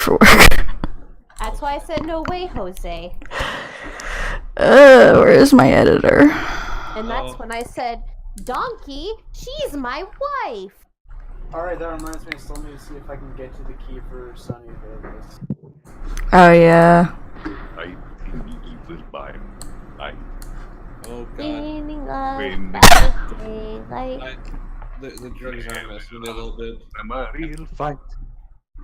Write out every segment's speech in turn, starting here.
for work. That's why I said no way, Jose. Where is my editor? And that's when I said, Donkey, she's my wife. Alright, that reminds me, I still need to see if I can get to the key for Sunny Vegas. Oh, yeah. I was by. Oh god. Meaning of When daylight. The drugs are messing with me a little bit. I'm a real fight.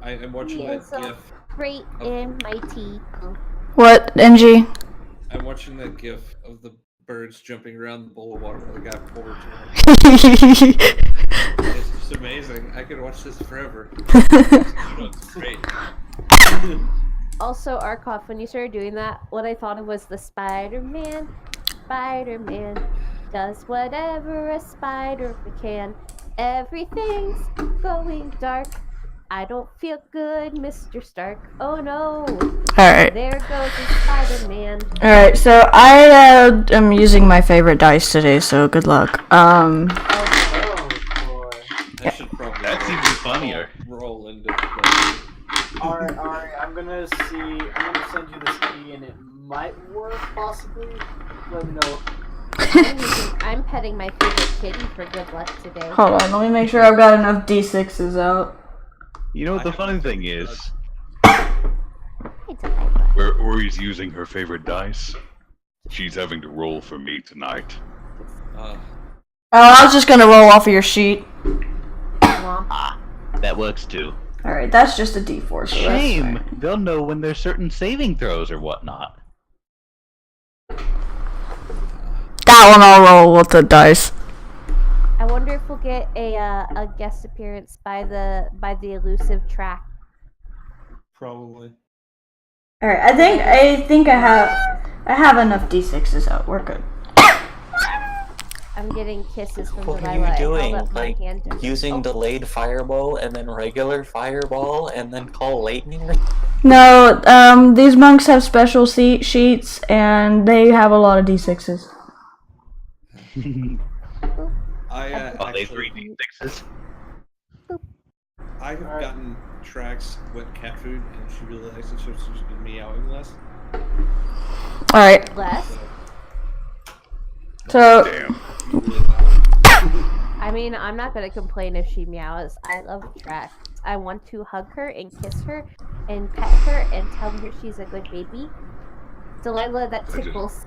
I'm watching that GIF. Straight in my teeth. What, NG? I'm watching that GIF of the birds jumping around the bowl of water while the guy poured to it. It's just amazing. I could watch this forever. It's great. Also, Arkoff, when you started doing that, what I thought of was the Spider-Man. Spider-Man does whatever a spider can. Everything's going dark. I don't feel good, Mr. Stark. Oh no. Alright. There goes the Spider-Man. Alright, so I am using my favorite dice today, so good luck. Oh boy. That's even funnier. Roll into Alright, I'm gonna send you this key and it might work, possibly. Let me know. I'm petting my favorite kitty for good luck today. Hold on, let me make sure I've got enough D6s out. You know what the funny thing is? Hey, Delilah. Where Ori's using her favorite dice, she's having to roll for me tonight. Oh, I was just gonna roll off of your sheet. Ah, that works too. Alright, that's just a D4, so Shame! that's fine. They'll know when there's certain saving throws or whatnot. That one I'll roll with the dice. I wonder if we'll get a guest appearance by the elusive track. Probably. Alright, I think I have enough D6s out. We're good. I'm getting kisses from What Delilah. are you doing? I held up my Like, hand. using delayed fireball and then regular fireball and then call lightning? No, these monks have special sheets and they have a lot of D6s. Are they 3D6s? I have gotten Trax wet cat food, and she really likes it, so she's been meowing less. Alright, Less? so Damn. I mean, I'm not gonna complain if she meows. I love Trax. I want to hug her and kiss her and pet her and tell her she's a good baby. Delilah, that tickles.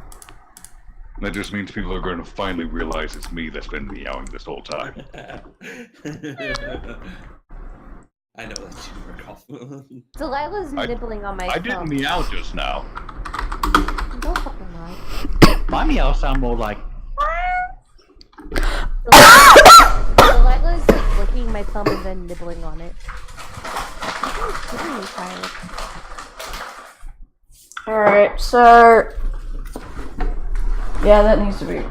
That just means people are going to finally realize it's me that's been meowing this whole time. I know that's you, Murkoff. Delilah's nibbling on my I thumb. didn't meow just now. Don't fucking lie. My meow sound more like. Delilah's like licking my thumb and then nibbling on it. What are you trying to... alright, so yeah, that needs to be Oh,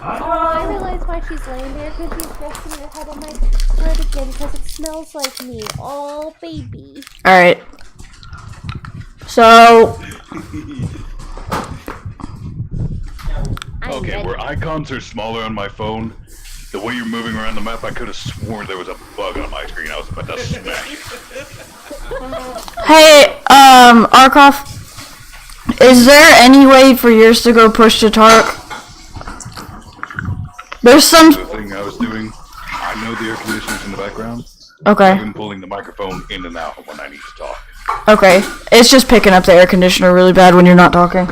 I realize why she's laying there, because she's resting her head on my foot again, because it smells like me. Oh, baby. alright. So Okay, where icons are smaller on my phone, the way you're moving around the map, I could have sworn there was a bug on my screen. I was about to smash. hey, Arkoff, is there any way for yours to go push to talk? There's some. The thing I was doing, I know the air conditioner's in the background. Okay. I've been pulling the microphone in and out when I need to talk. Okay. It's just picking up the air conditioner really bad when you're not talking.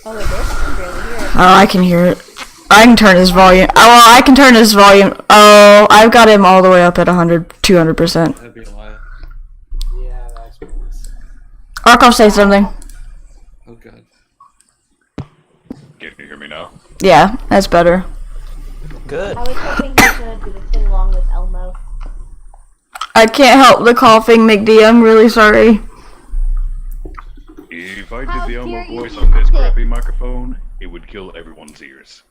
Oh, it is? I can barely hear it. Oh, I can hear it. I can turn his volume. Oh, well, I can turn his volume. Oh, I've got him all the way up at 200%. That'd be a lie. Yeah, that's nice. Arkoff, say something. Oh god. Can you hear me now? Yeah, that's better. Good. I was hoping he was going to do the thing along with Elmo. I can't help the coughing, McD. I'm really sorry. If I How did the dare Elmo you voice on this do it? crappy microphone, it would kill everyone's ears.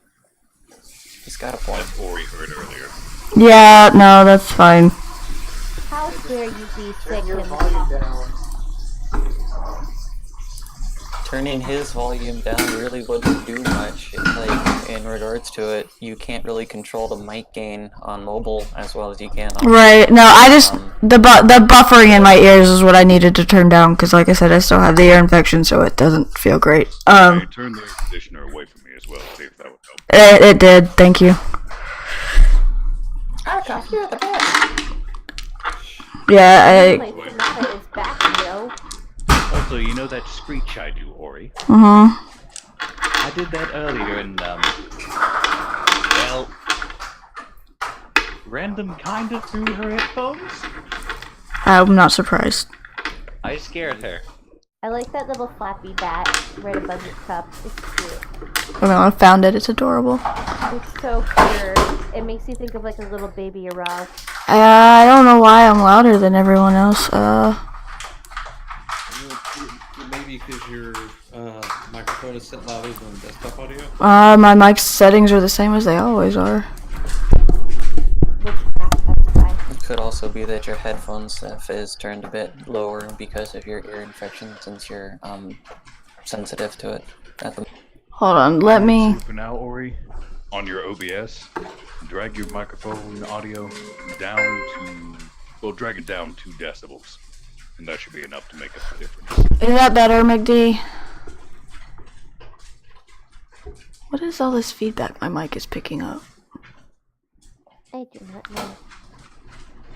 He's got a point. As Ori heard earlier. Yeah, no, that's fine. How dare you be sick Turn your and volume down. turning his volume down really wouldn't do much. Like, in regards to it, you can't really control the mic gain on mobile as well as you can on... Right. No, I just the buffering in my ears is what I needed to turn down because, like I said, I still have the ear infection, so it doesn't feel great. Hey, turn the air conditioner away from me as well. See if that would help. It did. Thank you. You're the best. Yeah. Moonlight Sonata is back, yo. Also, you know that screech I do, Ori? I I did that earlier and, well, Random kind of threw her headphones. I'm not surprised. I scared her. I like that little flappy bat right above your cup. It's cute. I found it. It's adorable. It's so cute. It makes you think of like a little baby Iraq. I don't know why I'm louder than everyone else. Maybe because your microphone is set louder than desktop audio? My mic settings are the same as they always are. Witchcraft, that's why. It could also be that your headphone stuff is turned a bit lower because of your ear infection, since you're sensitive to it at the... Hold on, let me... For now, Ori, on your OBS, drag your microphone audio down to... Well, drag it down 2 decibels. And that should be enough to make a difference. Is that better, McD? What is all this feedback my mic is picking up? I do not know.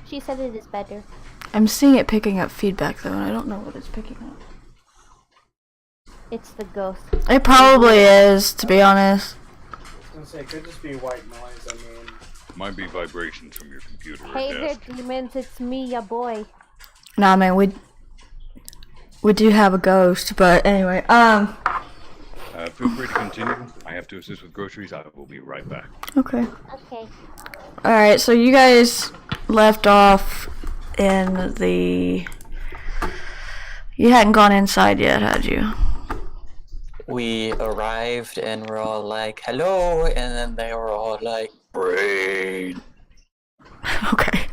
She said it is better. I'm seeing it picking up feedback though, and I don't know what it's picking up. It's the ghost. It probably is, to be honest. I was gonna say, it could just be white noise, I mean. Might be vibrations from your computer or Hey there, desk. demons, it's me, ya boy. Nah, man, we do have a ghost, but anyway, Feel free to continue. I have to assist with groceries. I will be right back. Okay. Okay. Alright, so you guys left off in the... You hadn't gone inside yet, had you? We arrived and we're all like, hello, and then they were all like, brain. Okay.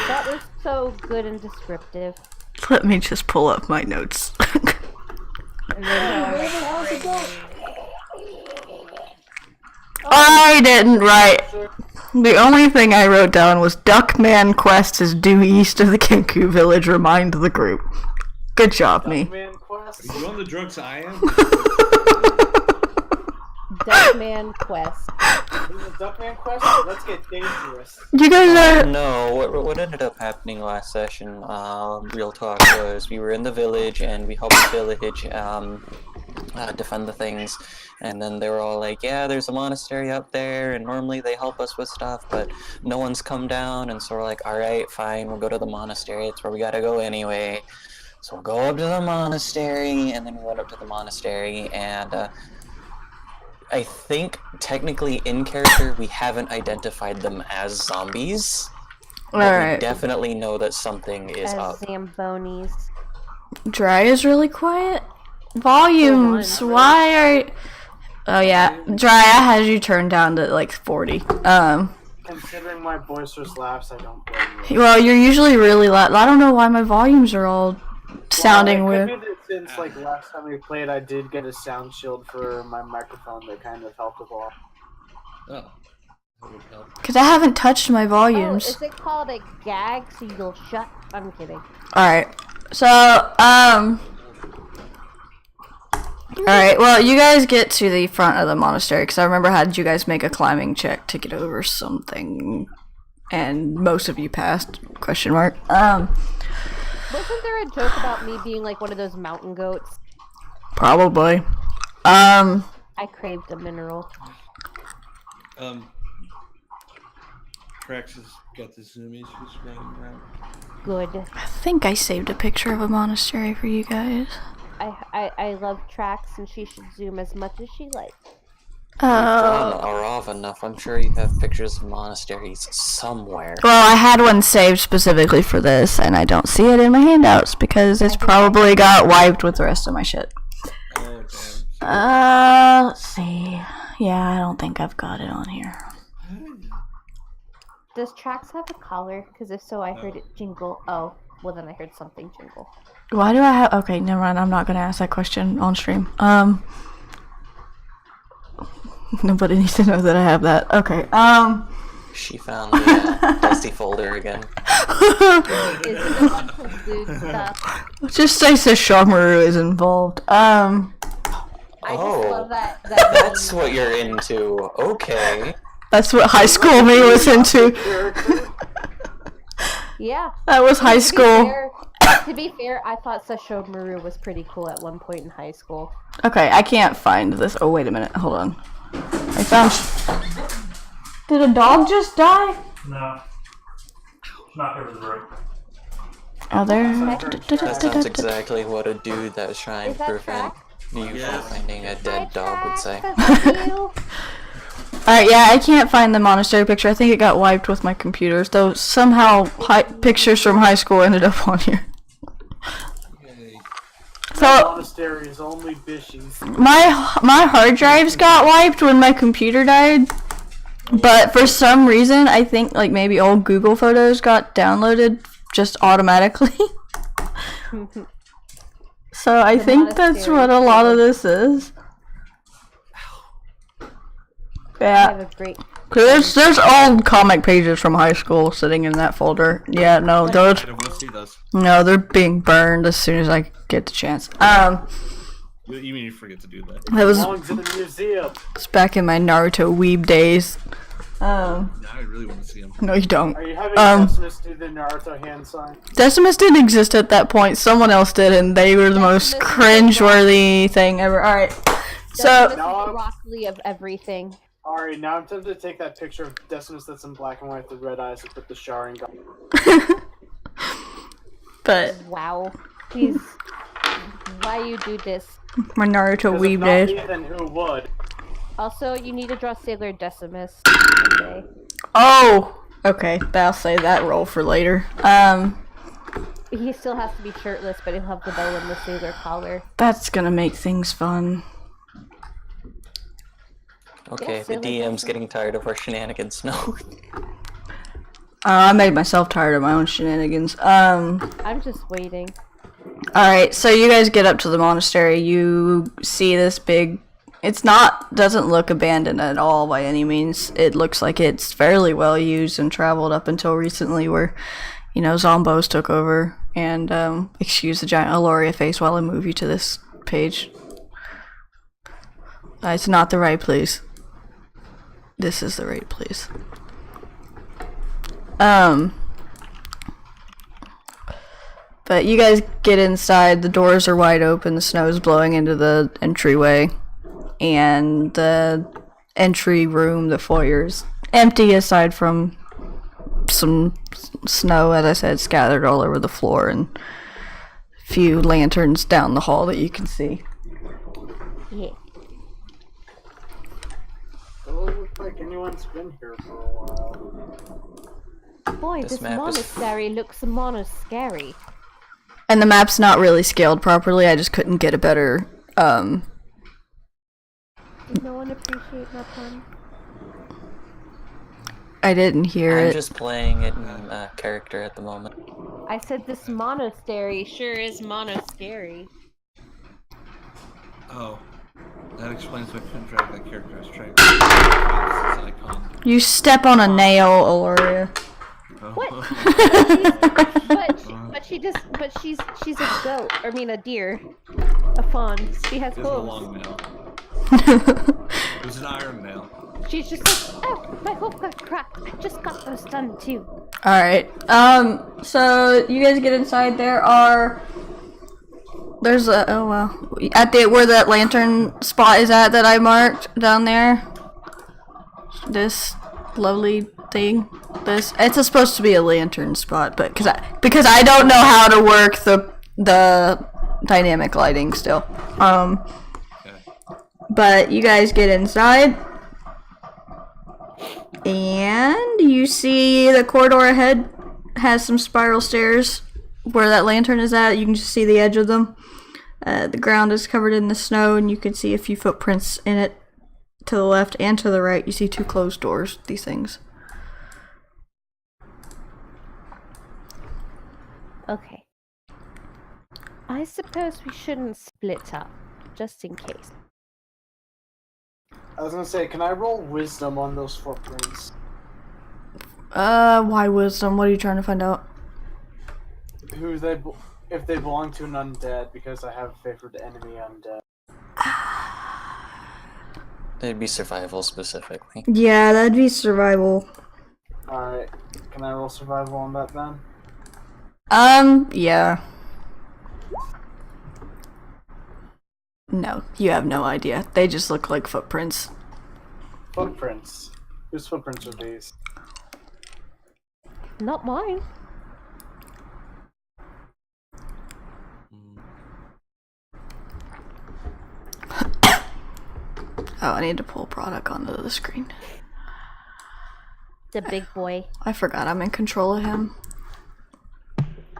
That was so good and descriptive. Let me just pull up my notes. I didn't write. The only thing I wrote down was Duckman Quest is due east of the Kenku village. Remind the group. Good job, me. Man Quest. Are you on the drugs I am? Duckman Quest. Is it Duckman Quest? Let's get dangerous. You guys are... No, what ended up happening last session, real talk, was we were in the village and we helped the village defend the things, and then they were all like, yeah, there's a monastery up there and normally they help us with stuff, but no one's come down, and so we're like, alright, fine, we'll go to the monastery, it's where we gotta go anyway. So we'll go up to the monastery, and then we went up to the monastery, and I think technically in character we haven't identified them as zombies. But we Alright. definitely know that something is As up. Zambonis. Dry is really quiet. Volumes. Why are... Oh yeah, Dry, I had you turned down to like 40. Considering my boisterous laughs, I don't blame you. Well, you're usually really loud. I don't know why my volumes are all sounding Well, it weird. could be that since like last time we played, I did get a sound shield for my microphone that kind of helped with all. Oh. That would help. Because I haven't touched my Oh, volumes. is it called a gag so you'll shut? I'm kidding. Alright. So, Alright, well, you guys get to the front of the monastery, because I remember I had you guys make a climbing check to get over something, and most of you passed, question mark. Wasn't there a joke about me being like one of those mountain goats? Probably. I craved a mineral. Trax has got the zoomies who's running around. Good. I think I saved a picture of a monastery for you guys. I love tracks, and she should zoom as much as she likes. Are off enough. I'm sure you have pictures of monasteries somewhere. Well, I had one saved specifically for this, and I don't see it in my handouts, because it's probably got wiped with the rest of my shit. Oh, damn. Let's see. Yeah, I don't think I've got it on here. Does Trax have a collar? Because if so, I heard it jingle. Oh. Well, then I heard something jingle. Why do I have? Okay, never mind. I'm not gonna ask that question on stream. Nobody needs to know that I have that. Okay. She found the dusty folder again. Is it a bunch of dude stuff? Just say Sesshomaru is involved. I just Oh. love that. That's what you're into. Okay. That's what high school me was into. Yeah. That was high school. To be fair, I thought Sesshomaru was pretty cool at one point in high school. Okay, I can't find this. Oh, wait a minute. Hold on. I found. Did a dog just die? No. Knocked over the road. Oh, there. That sounds exactly what a dude that was trying Is to that prevent you Yes. from finding a dead dog would say. Alright, yeah, I can't find the monastery picture. I think it got wiped with my computers, though somehow pictures from high school ended up on here. Yay. So, Monastery is only bishies. my hard drives got wiped when my computer died, but for some reason, I think like maybe old Google photos got downloaded just automatically. So I think that's what a lot of this is. I Yeah. have a great. There's old comic pages from high school sitting in that folder. Yeah, no, those I don't want to see those. no, they're being burned as soon as I get the chance. You mean you forget to do that? That was Belongs in the museum. back in my Naruto weeb days. Now I really want to see them. No, you don't. Are you having Decimus do the Naruto hand sign? Decimus didn't exist at that point. Someone else did, and they were the most cringeworthy thing ever. All right, This so is the broccoli of everything. Alright, now I'm tempted to take that picture of Decimus that's in black and white with red eyes and put the Sharingan. but Wow. Please. Why you do this? my Naruto Because if weeb not days. me, then who would? Also, you need to draw Sailor Decimus someday. Oh, okay. I'll save that role for later. He still has to be shirtless, but he'll have the bow and the sailor collar. That's gonna make things fun. Okay, Yes, the it was DM's awesome. getting tired of our shenanigans. No. I made myself tired of my own shenanigans. I'm just waiting. Alright, so you guys get up to the monastery. You see this big. Doesn't look abandoned at all by any means. It looks like it's fairly well used and traveled up until recently where, Zombos took over. And, excuse the giant Aloria face while I move you to this page. It's not the right place. This is the right place. But you guys get inside, the doors are wide open, the snow is blowing into the entryway, and the entry room, the foyer, is empty aside from some snow, as I said, scattered all over the floor, and a few lanterns down the hall that you can see. Yeah. Doesn't look like anyone's been here for a while. Boy, This this map is- monastery looks mono-scary. And the map's not really scaled properly, I just couldn't get a better, Did no one appreciate my pun? I didn't hear I'm it. just playing it in character at the moment. I said this monastery sure is mono-scary. Oh. That explains why I couldn't drag that character. I was trying to this icon. You step on a nail, Aloria. Oh. But she's a goat. I mean a deer. A fawn. She has It was a hooves. long nail. It was an iron nail. She's just like, oh, my hoof got cracked. I just got those done too. Alright, so you guys get inside, there's a, oh well, at where that lantern spot is at that I marked down there, this lovely thing, it's supposed to be a lantern spot, but because I don't know how to work the dynamic lighting still, but you guys get inside, and you see the corridor ahead has some spiral stairs where that lantern is at. You can just see the edge of them. The ground is covered in the snow, and you can see a few footprints in it to the left and to the right. You see two closed doors, these things. Okay. I suppose we shouldn't split up, just in case. I was gonna say, can I roll wisdom on those footprints? Why wisdom? What are you trying to find out? If they belong to an undead, because I have favored enemy undead. It'd be survival specifically. Yeah, that'd be survival. Alright, can I roll survival on that then? Yeah. No, you have no idea. They just look like footprints. Footprints. Whose footprints are these? Not mine. Oh, I need to pull product onto the screen. The big boy. I forgot I'm in control of him.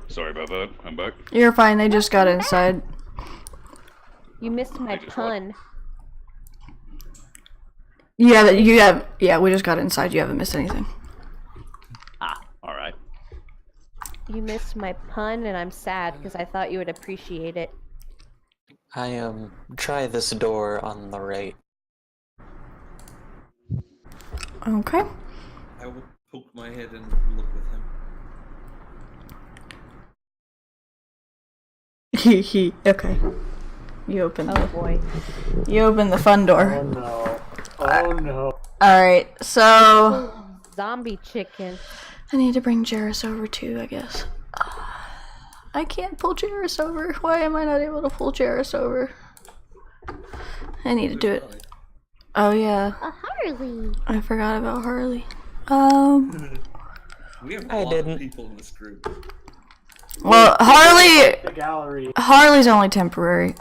Sorry about that. I'm back. You're fine, they just got inside. You missed my pun. Yeah, we just got inside. You haven't missed anything. Ah, alright. You missed my pun, and I'm sad because I thought you would appreciate it. Try this door on the right. Okay. I will poke my head and look with him. Okay. You open Oh boy. You open the fun Oh door. no. Oh no. Alright, so Zombie chicken. I need to bring Jairus over too, I guess. I can't pull Jairus over. Why am I not able to pull Jairus over? I need to do it. Oh yeah, A Harley. I forgot about Harley. We have I a lot didn't. of people in this group. Well, The gallery. Harley's only temporary.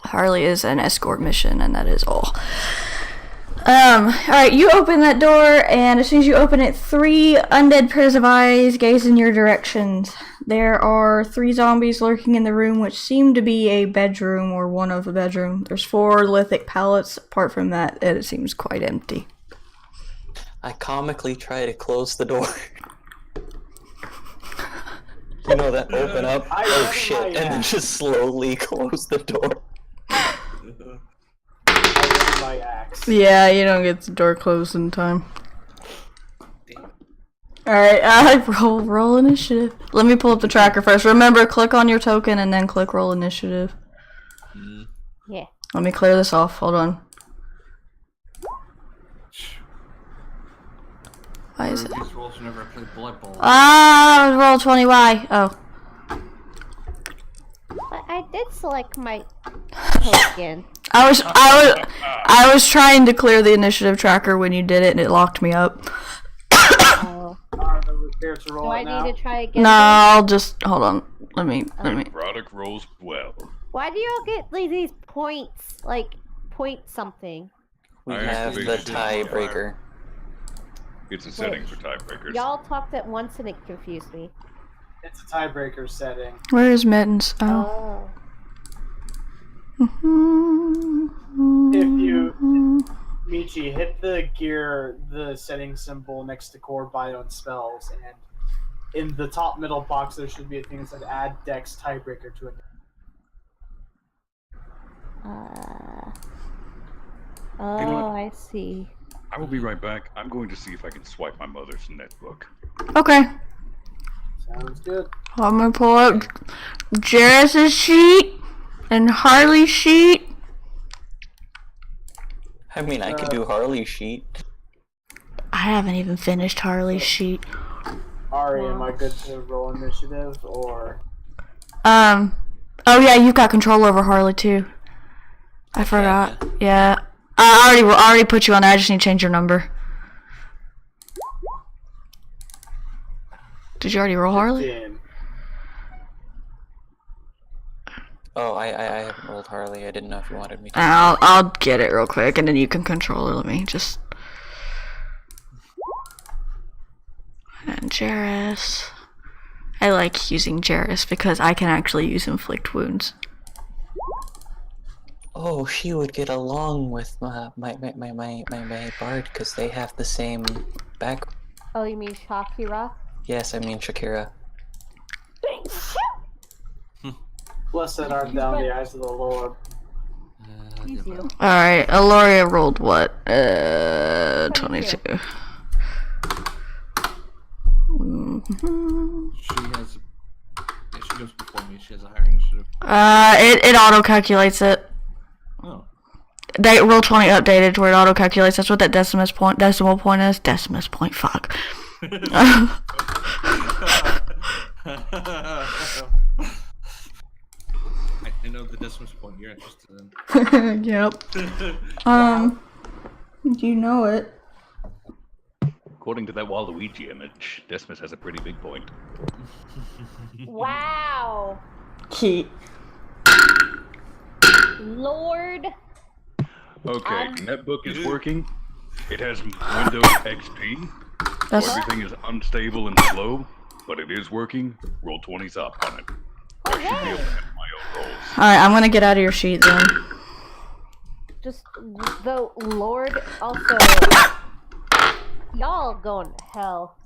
Harley is an escort mission, and that is all. Alright, you open that door, and as soon as you open it, 3 undead pairs of eyes gaze in your directions. There are 3 zombies lurking in the room, which seem to be a bedroom or one of a bedroom. There's 4 lithic pallets. Apart from that, it seems quite empty. I comically try to close the door. You know that open up, oh shit, and then just slowly close the door. I ready my axe. Yeah, you don't get the door closed in time. Alright, roll initiative. Let me pull up the tracker first. Remember, click on your token and then click roll initiative. Yeah. Let me clear this off. Hold on. Why is it? These rolls whenever I play Blood Bowl. Roll 20. Why? Oh. But I did select my token. I was trying to clear the initiative tracker when you did it and it locked me up. Oh. To roll Do I it now. need to try again? No, I'll just hold on. Let me. Product rolls well. Why do y'all get like these points? Like point something. We I have the activated the tiebreaker. It's a setting for tiebreakers. Y'all talked at once and it confused me. It's a tiebreaker setting. Where is Mittens? Oh. If you, Michi, hit the gear, the setting symbol next to core bio and spells, and in the top middle box there should be a thing that says add dex tiebreaker to it. Oh, I see. I will be right back. I'm going to see if I can swipe my mother's netbook. Okay. Sounds good. I'm gonna pull up Jairus' sheet and Harley's sheet. I mean, I could do Harley's sheet. I haven't even finished Harley's sheet. Ari, am I good to roll initiative or? Oh yeah, you've got control over Harley too. I forgot. Yeah. I already put you on there. I just need to change your number. Did you already roll Harley? 15. Oh, I haven't rolled Harley. I didn't know if you wanted me to. I'll get it real quick, and then you can control her. Let me just. And Jairus. I like using Jairus because I can actually use inflict wounds. Oh, she would get along with my bard because they have the same back. Oh, you mean Shakira? Yes, I mean Shakira. Blessed art thou in the eyes of the Lord. You. Alright, Aloria rolled what? 22. She has. Yeah, she goes before me. She has a higher initiative. It auto-calculates it. Oh. They roll 20 updated to where it auto-calculates. That's what that decimal point is. Decimal point, fuck. I know the decimal point you're interested in. Yep. You know it. According to that Waluigi image, Decimus has a pretty big point. Wow. Key. Lord. Okay, netbook is working. It has Windows XP. That's So everything is unstable and slow, but it is working. Roll 20s up on it. I should be able to handle my own rolls. alright, I'm gonna get out of your sheet then. Just the Lord also. Y'all going to hell.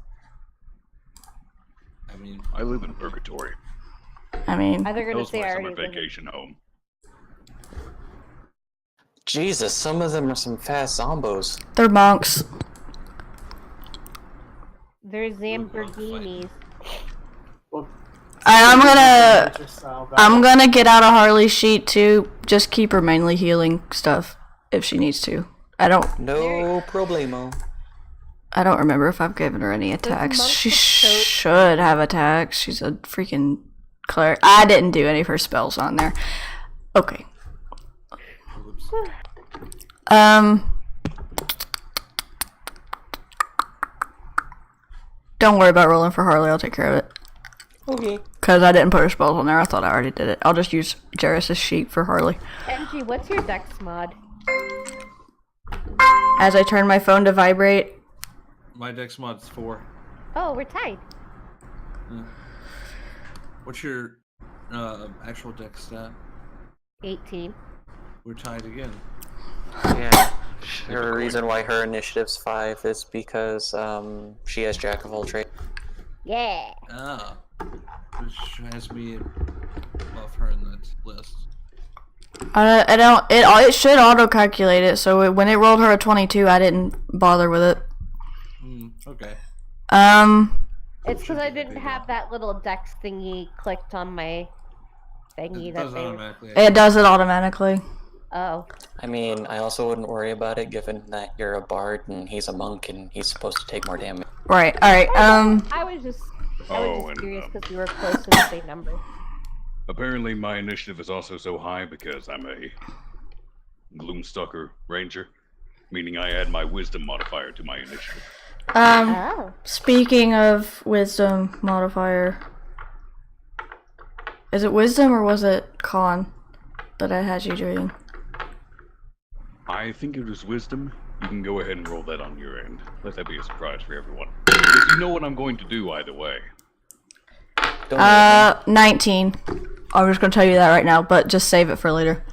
I mean, I live in purgatory. I mean, They're That gonna was say my I summer already live in- vacation home. Jesus, some of them are some fast zombos. they're monks. They're Lamborghinis. Well, I'm gonna get out of Harley's sheet too. Just keep her mainly healing stuff if she needs to. I don't No problemo. remember if I've given her any attacks. monks She with coats. should have attacks. She's a freaking cleric. I didn't do any of her spells on there. Okay. Don't worry about rolling for Harley. I'll take care of it. Okay. Because I didn't put her spells on there. I thought I already did it. I'll just use Jairus' sheet for Harley. MG, what's your dex mod? As I turn my phone to vibrate, my dex mod's 4. Oh, we're tied. What's your actual dex stat? 18. We're tied again. Yeah. The reason why her initiative's 5 is because she has Jack of all trades. Yeah. Ah. Which has me above her in that list. I don't. It should auto calculate it. So when it rolled her a 22, I didn't bother with it. Okay. It's because I didn't have that little dex thingy clicked on my thingy It that does they. automatically. It does it automatically. Oh. I mean, I also wouldn't worry about it given that you're a bard and he's a monk and he's supposed to take more damage. Right. All right. I was just curious because we were close to the same number. Apparently my initiative is also so high because I'm a Gloomstalker Ranger, meaning I add my wisdom modifier to my initiative. Oh. Speaking of wisdom modifier, is it wisdom or was it con that I had you doing? I think it was wisdom. You can go ahead and roll that on your end. Let that be a surprise for everyone. Because you know what I'm going to do either way. 19. I'm just gonna tell you that right now, but just save it for later.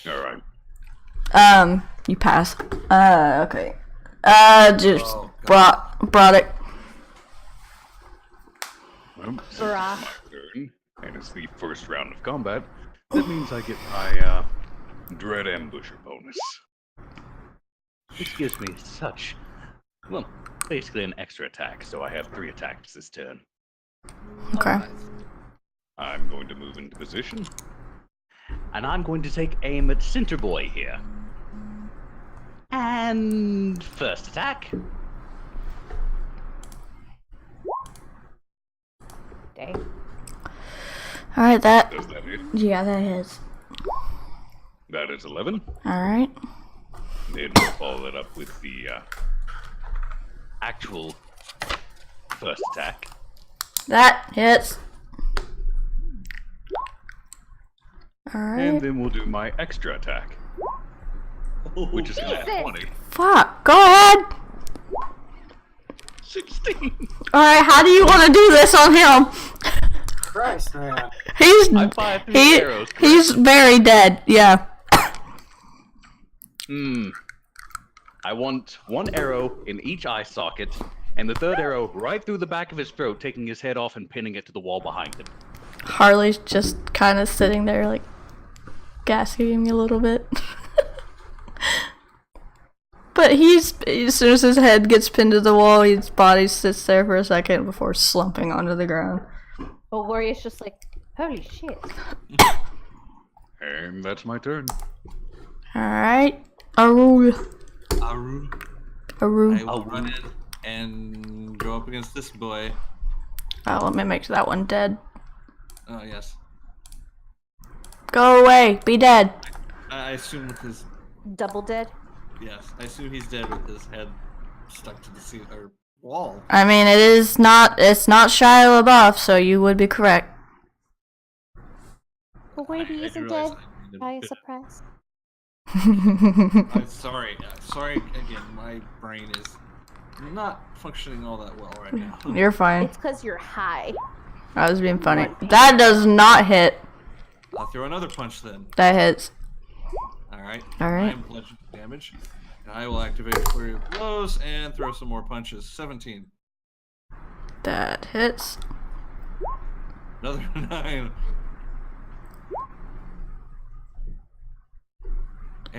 Alright. You pass. Okay. Just brought it. Well, since it's Bruh. my turn, and it's the first round of combat, that means I get my, Dread Ambusher bonus. Which gives me such, well, basically an extra attack, so I have 3 attacks this turn. Okay. I'm going to move into position. And I'm going to take aim at Center Boy here. And first attack. Dang. All right. That. Does that hit? Yeah, that hits. That is 11. All right. Then we'll follow that up with the actual first attack. That hits. All right. And then we'll do my extra attack, which is at 20. Fuck. Go ahead. 16. All right. How do you want to do this on him? Christ, man. I fired 3 arrows. He's very dead. Yeah. I want 1 arrow in each eye socket and the third arrow right through the back of his throat, taking his head off and pinning it to the wall behind him. Harley's just kind of sitting there, like, gasping a little bit. But as soon as his head gets pinned to the wall, his body sits there for a second before slumping onto the ground. But Warrior's just like, holy shit. And that's my turn. Alright. Aru. Aru. Aru. I will run in and go up against this boy. Oh, let me make that one dead. Oh, yes. Go away. Be dead. I assume with his... Double dead? Yes, I assume he's dead with his head stuck to the or wall. I mean, it's not Shia LaBeouf, so you would be correct. But Warrior isn't dead. By a surprise. I'm sorry. Sorry again, my brain is not functioning all that well right now. You're fine. It's because you're high. I was being funny. That does not hit. I'll throw another punch then. That hits. Alright. Alright. I am bludgeoning damage. And I will activate Flurry of Blows and throw some more punches. 17. That hits. Another 9.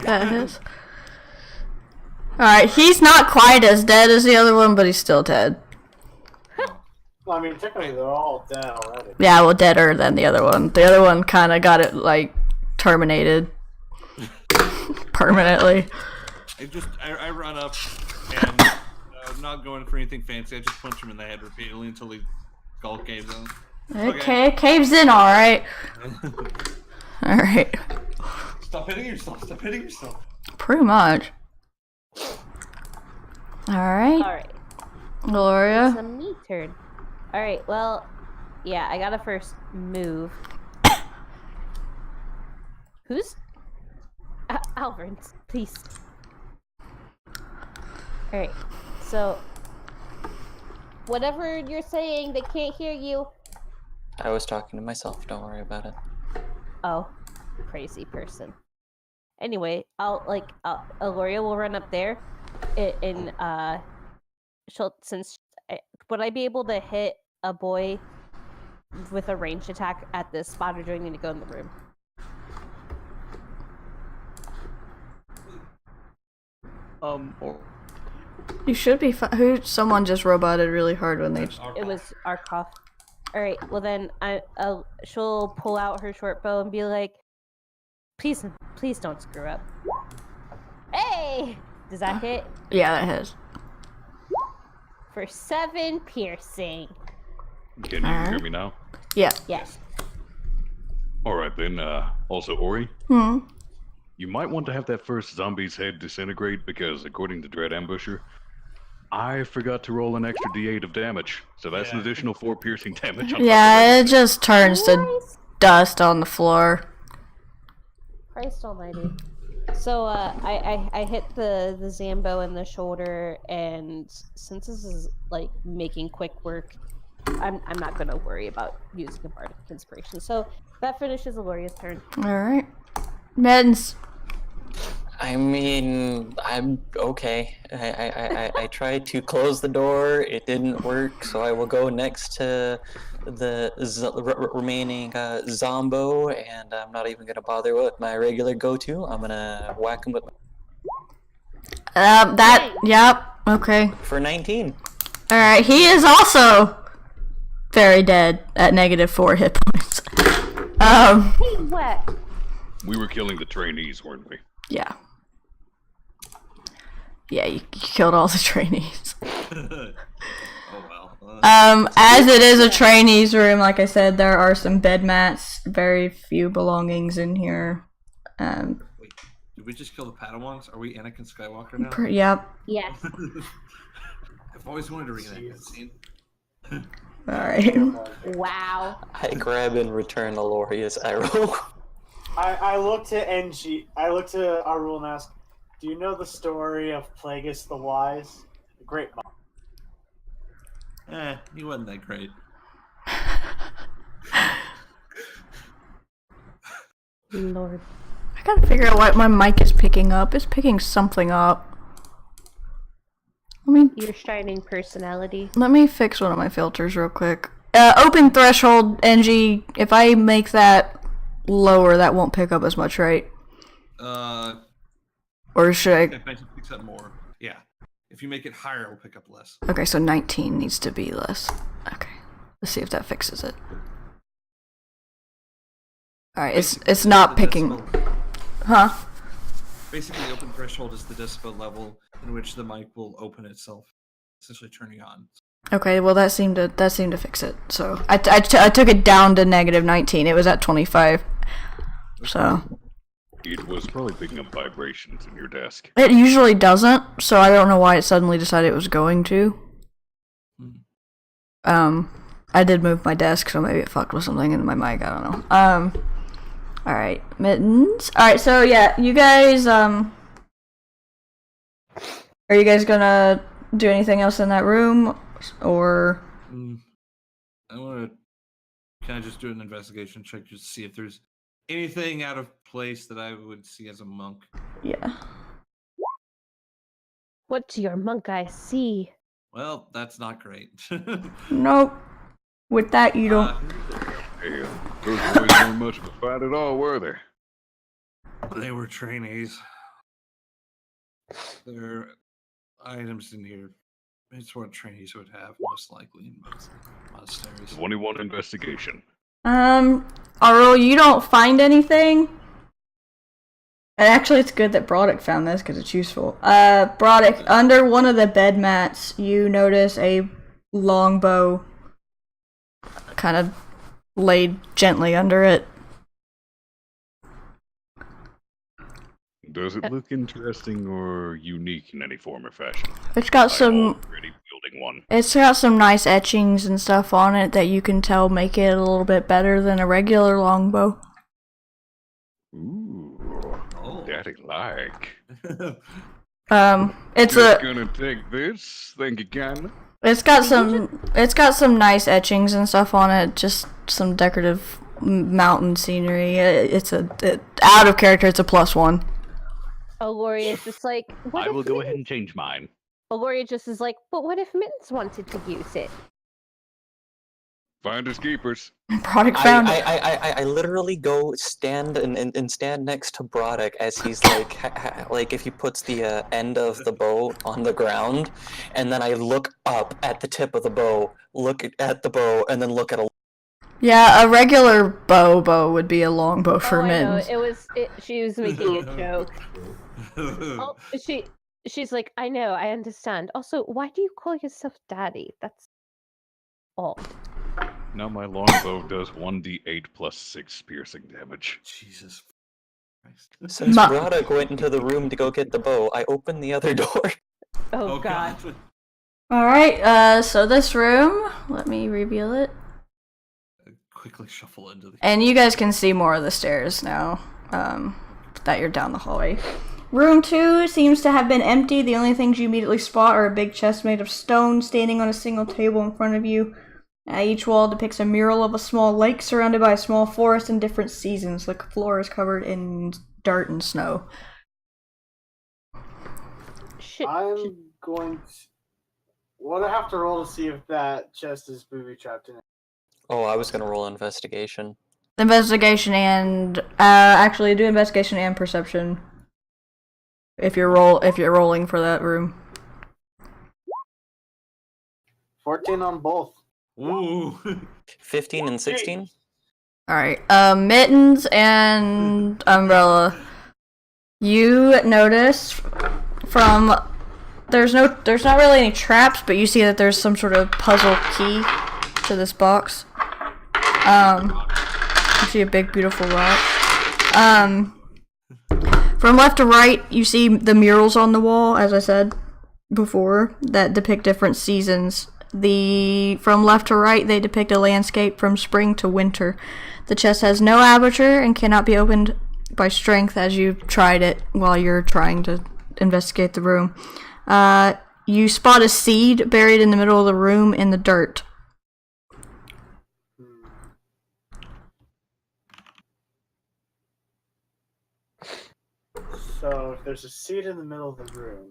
That hits. Alright, he's not quite as dead as the other one, but he's still dead. Well, I mean, technically they're all dead already. Yeah, well, deader than the other one. The other one kind of got it, like, terminated. Permanently. I run up and I'm not going for anything fancy. I just punch him in the head repeatedly until he skull caves in. Okay, caves in, alright. Alright. Stop hitting yourself. Stop hitting yourself. Pretty much. Alright. Alright. Gloria. It's a me turn. Alright, well, yeah, I gotta first move. Who's? Alvin, please. Alright, so whatever you're saying, they can't hear you. I was talking to myself, don't worry about it. Oh, crazy person. Anyway, Aloria will run up there, and would I be able to hit a boy with a ranged attack at this spot, or do I need to go in the room? Or You should be fine. Someone just roboted really hard when they... It was Arkoff. Alright, well then, she'll pull out her short bow and be like, please don't screw up. Hey! Does that hit? Yeah, that hits. For 7 piercing. can you hear me now? Yeah. Yes. Alright then, also Ori, Hmm. you might want to have that first zombie's head disintegrate because according to Dread Ambusher, I forgot to roll an extra d8 of damage, so that's an additional 4 piercing damage on top of Yeah, it everything. just turns to dust on the floor. Christ almighty. So, I hit the Zambo in the shoulder, and since this is, like, making quick work, I'm not gonna worry about using a Bardic Inspiration. So, that finishes Aloria's turn. Alright. Meds. I mean, I'm okay. I tried to close the door. It didn't work, so I will go next to the remaining Zombo, and I'm not even going to bother with my regular go-to. I'm going to whack him with Yep, okay. for 19. Alright, he is also very dead at -4 hit points. Hey, what? We were killing the trainees, weren't we? Yeah. Yeah, you killed all the trainees. Oh well. As it is a trainees room, like I said, there are some bed mats, very few belongings in here. Wait, did we just kill the Padawans? Are we Anakin Skywalker now? Yep. Yes. I've always wanted to reenact that scene. Alright. Wow. I grab and return Aloria's arrow. I look to NG. I look to Arul and ask, "Do you know the story of Plagueis the Wise? The great monk." He wasn't that great. Lord. I gotta figure out what my mic is picking up. It's picking something up. Let me your shining personality. Let me fix one of my filters real quick. Open threshold, NG. If I make that lower, that won't pick up as much, right? Or should I? If I picks up more, yeah. If you make it higher, it'll pick up less. Okay, so 19 needs to be less. Okay, let's see if that fixes it. All right, it's not picking. Decibel. Huh? Basically, open threshold is the decibel level in which the mic will open itself, essentially turning on. Okay, well that seemed to fix it. So I took it down to negative 19. It was at 25. So It was probably picking up vibrations in your desk. it usually doesn't. So I don't know why it suddenly decided it was going to. I did move my desk, so maybe it fucked with something in my mic. I don't know. All right, mittens. All right, so yeah, you guys. Are you guys gonna do anything else in that room, or? I want to. Can I just do an investigation check just to see if there's anything out of place that I would see as a monk? Yeah. What do your monk eyes see? Well, that's not great. Nope. With that, you don't. Hey, those boys weren't much of a fight at all, were they? They were trainees. There are items in here. It's what trainees would have, most likely, in most monasteries. 21 investigation. Arul, you don't find anything? And actually, it's good that Broddick found this because it's useful. Broddick, under one of the bed mats, you notice a longbow kind of laid gently under it. Does it look interesting or unique in any form or fashion? It's got some. Already wielding one. It's got some nice etchings and stuff on it that you can tell make it a little bit better than a regular longbow. Ooh, daddy like. It's Just gonna take this. Thank you, kindly. It's got some nice etchings and stuff on it. Just some decorative mountain scenery. Out of character. It's a +1. Aloria is just like, what I if will go Mittens- ahead and change mine. Aloria just is like, but what if Mittens wanted to use it? Finders keepers. Broddick found it. I literally go stand and stand next to Broddick as he's like, like if he puts the end of the bow on the ground, and then I look up at the tip of the bow, look at the bow, and then look at a. Yeah, a regular bow would be a longbow for I know, mittens. she was making a joke. Oh, she's like, I know, I understand. Also, why do you call yourself daddy? That's odd. Now my longbow does 1d8 plus 6 piercing damage. Jesus Christ. Since Broddick went into the room to go get the bow, I opened the other door. Oh, God. Alright, so this room, let me reveal it. Quickly shuffle into the. And you guys can see more of the stairs now, that you're down the hallway. Room 2 seems to have been empty. The only things you immediately spot are a big chest made of stone standing on a single table in front of you. Each wall depicts a mural of a small lake surrounded by a small forest in different seasons. The floor is covered in dirt and snow. I'm going to. What I have to roll to see if that chest is booby trapped in it? Oh, I was gonna roll investigation. Investigation and actually do investigation and perception. If you're rolling for that room. 14 on both. Ooh. 15 and 16. All right, mittens and umbrella. You notice from there's not really any traps, but you see that there's some sort of puzzle key to this box. You see a big beautiful rock. From left to right, you see the murals on the wall, as I said before, that depict different seasons. From left to right, they depict a landscape from spring to winter. The chest has no aperture and cannot be opened by strength as you've tried it while you're trying to investigate the room. You spot a seed buried in the middle of the room in the dirt. So if there's a seed in the middle of the room,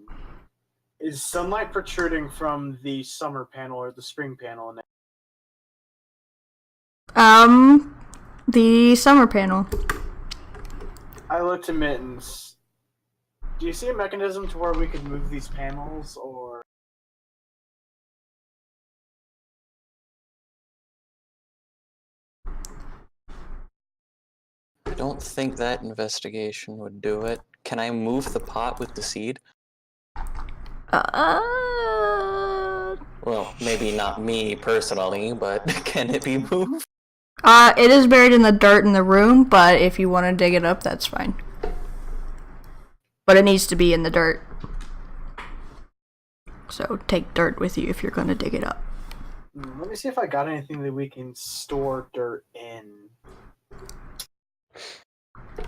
Is sunlight protruding from the summer panel or the spring panel? The summer panel. I look to Mittens. Do you see a mechanism to where we could move these panels, or? I don't think that investigation would do it. Can I move the pot with the seed? Well, maybe not me personally, but can it be moved? It is buried in the dirt in the room, but if you want to dig it up, that's fine. But it needs to be in the dirt. So take dirt with you if you're going to dig it up. Let me see if I got anything that we can store dirt in.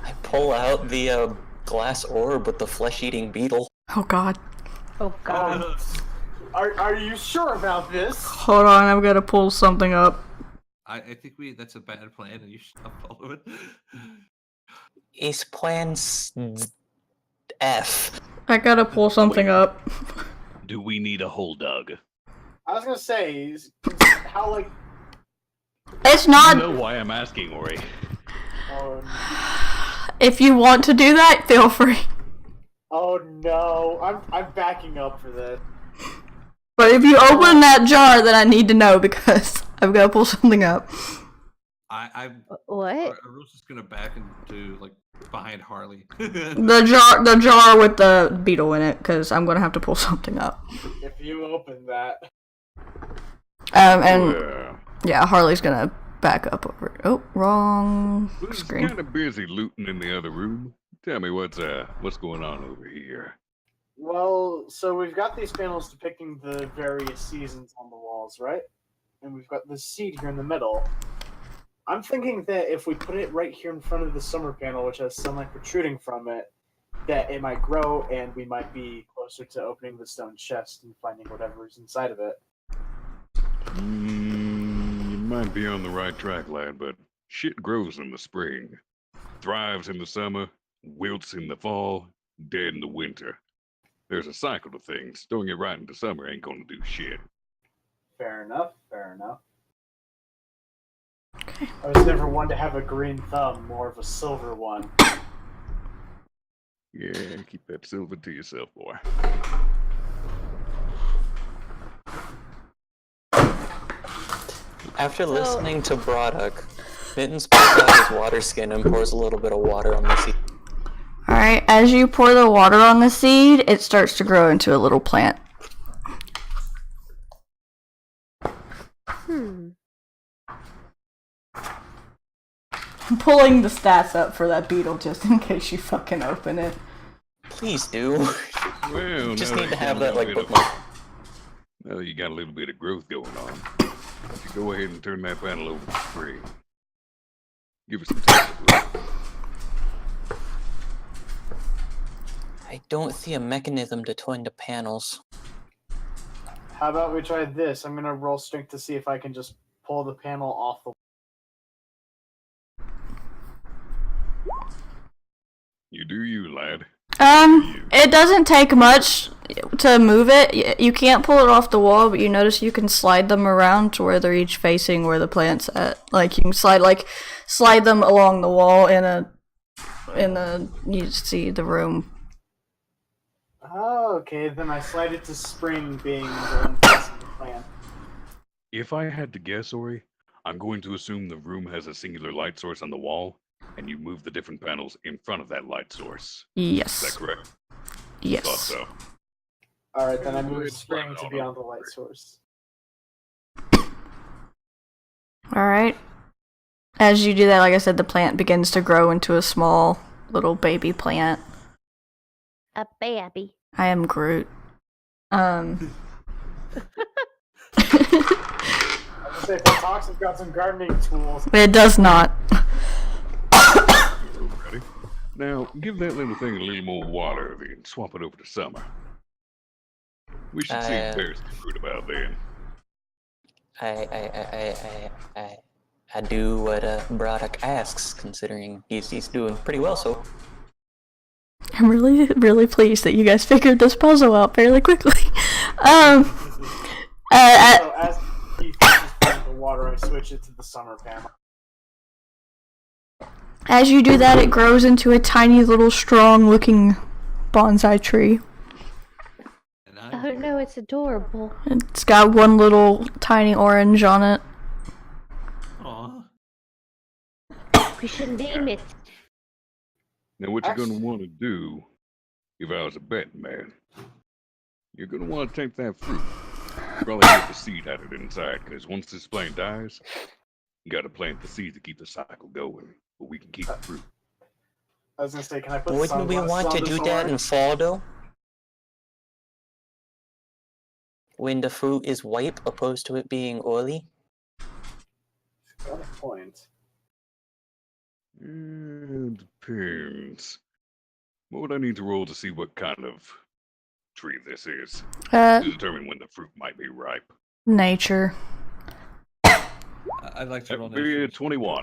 I pull out the glass orb with the flesh-eating beetle. Oh god. Oh god. Are you sure about this? Hold on, I'm going to pull something up. I think that's a bad plan, and you should not follow it. Ace plan F. I gotta pull something up. Do we need a hole dug? I was gonna say, how like. It's You not. know why I'm asking, Ori. If you want to do that, feel free. Oh no, I'm backing up for this. But if you open that jar, then I need to know because I've got to pull something up. What? I was just gonna back into like behind Harley. The jar with the beetle in it, because I'm gonna have to pull something up. If you open that. And yeah, Harley's gonna back up over. Oh, wrong Who's screen. kind of busy looting in the other room? Tell me what's going on over here. Well, so we've got these panels depicting the various seasons on the walls, right? And we've got the seed here in the middle. I'm thinking that if we put it right here in front of the summer panel, which has sunlight protruding from it, that it might grow and we might be closer to opening the stone chest and finding whatever's inside of it. You might be on the right track, lad, but shit grows in the spring, thrives in the summer, wilts in the fall, dead in the winter. There's a cycle to things. Storing it right into summer ain't gonna do shit. Fair enough, fair enough. Okay. I was never one to have a green thumb, more of a silver one. Yeah, keep that silver to yourself, boy. After listening to Broddock, Mittens pulls out his water skin and pours a little bit of water on the seed. Alright, as you pour the water on the seed, it starts to grow into a little plant. I'm pulling the stats up for that beetle just in case you fucking open it. Please do. Well, Just now need to that have you that got a like bit of- bookmark. Well, you got a little bit of growth going on. Why don't you go ahead and turn that panel over to spring. Give us some time to grow. I don't see a mechanism to twin the panels. How about we try this? I'm gonna roll strength to see if I can just pull the panel off the. You do you, lad. It doesn't take much to move it. You can't pull it off the wall, but you notice you can slide them around to where they're each facing where the plant's at. Like you can slide them along the wall you see the room. Oh, okay. Then I slide it to spring, being the one facing the plant. If I had to guess, Ori, I'm going to assume the room has a singular light source on the wall, and you move the different panels in front of that light source. Yes. Is that correct? Yes. Thought so. All right, then I Go move ahead, spring slide to on be on over. the light source. Alright. As you do that, like I said, the plant begins to grow into a small little baby plant. A baby. I am Groot. I was gonna say, if it talks, it's got some gardening tools. It does not. Ready? Now, give that little thing a little more water, then swap it over to summer. We should see if there's some fruit about then. I do what Broddock asks, considering he's doing pretty well so. I'm really, really pleased that you guys figured this puzzle out fairly quickly. So as he finishes putting the water, I switch it to the summer panel. As you do that, it grows into a tiny little strong-looking bonsai tree. And I Oh no, it's adorable. It's got one little tiny orange on it. Aw. We should name it. Now, what you're gonna want to do, if I was a betting man, you're gonna want to take that fruit. Probably get the seed added inside, because once this plant dies, you gotta plant the seed to keep the cycle going. But we can keep the fruit. I was gonna say, can I put Wouldn't we sunglasses want to on do this that in orange? fall, though? When the fruit is ripe, opposed to it being oily? Got a point. It depends. What would I need to roll to see what kind of tree this is? To determine when the fruit might be ripe. Nature. I'd like to roll That would be a nature. 21.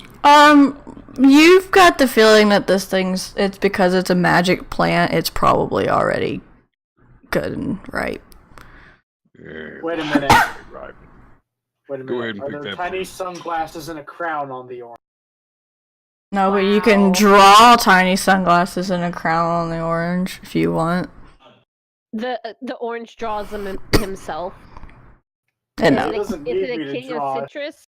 You've got the feeling that this thing's, it's because it's a magic plant, it's probably already good and ripe. Wait Yeah, a well, minute. ripe. Wait a Go ahead minute. and Are pick there that tiny fruit. sunglasses and a crown on the orange? No, but you can Wow. draw tiny sunglasses and a crown on the orange if you want. The orange draws them himself. And Yeah, no, it doesn't Is need it me a to king draw of it. citrus?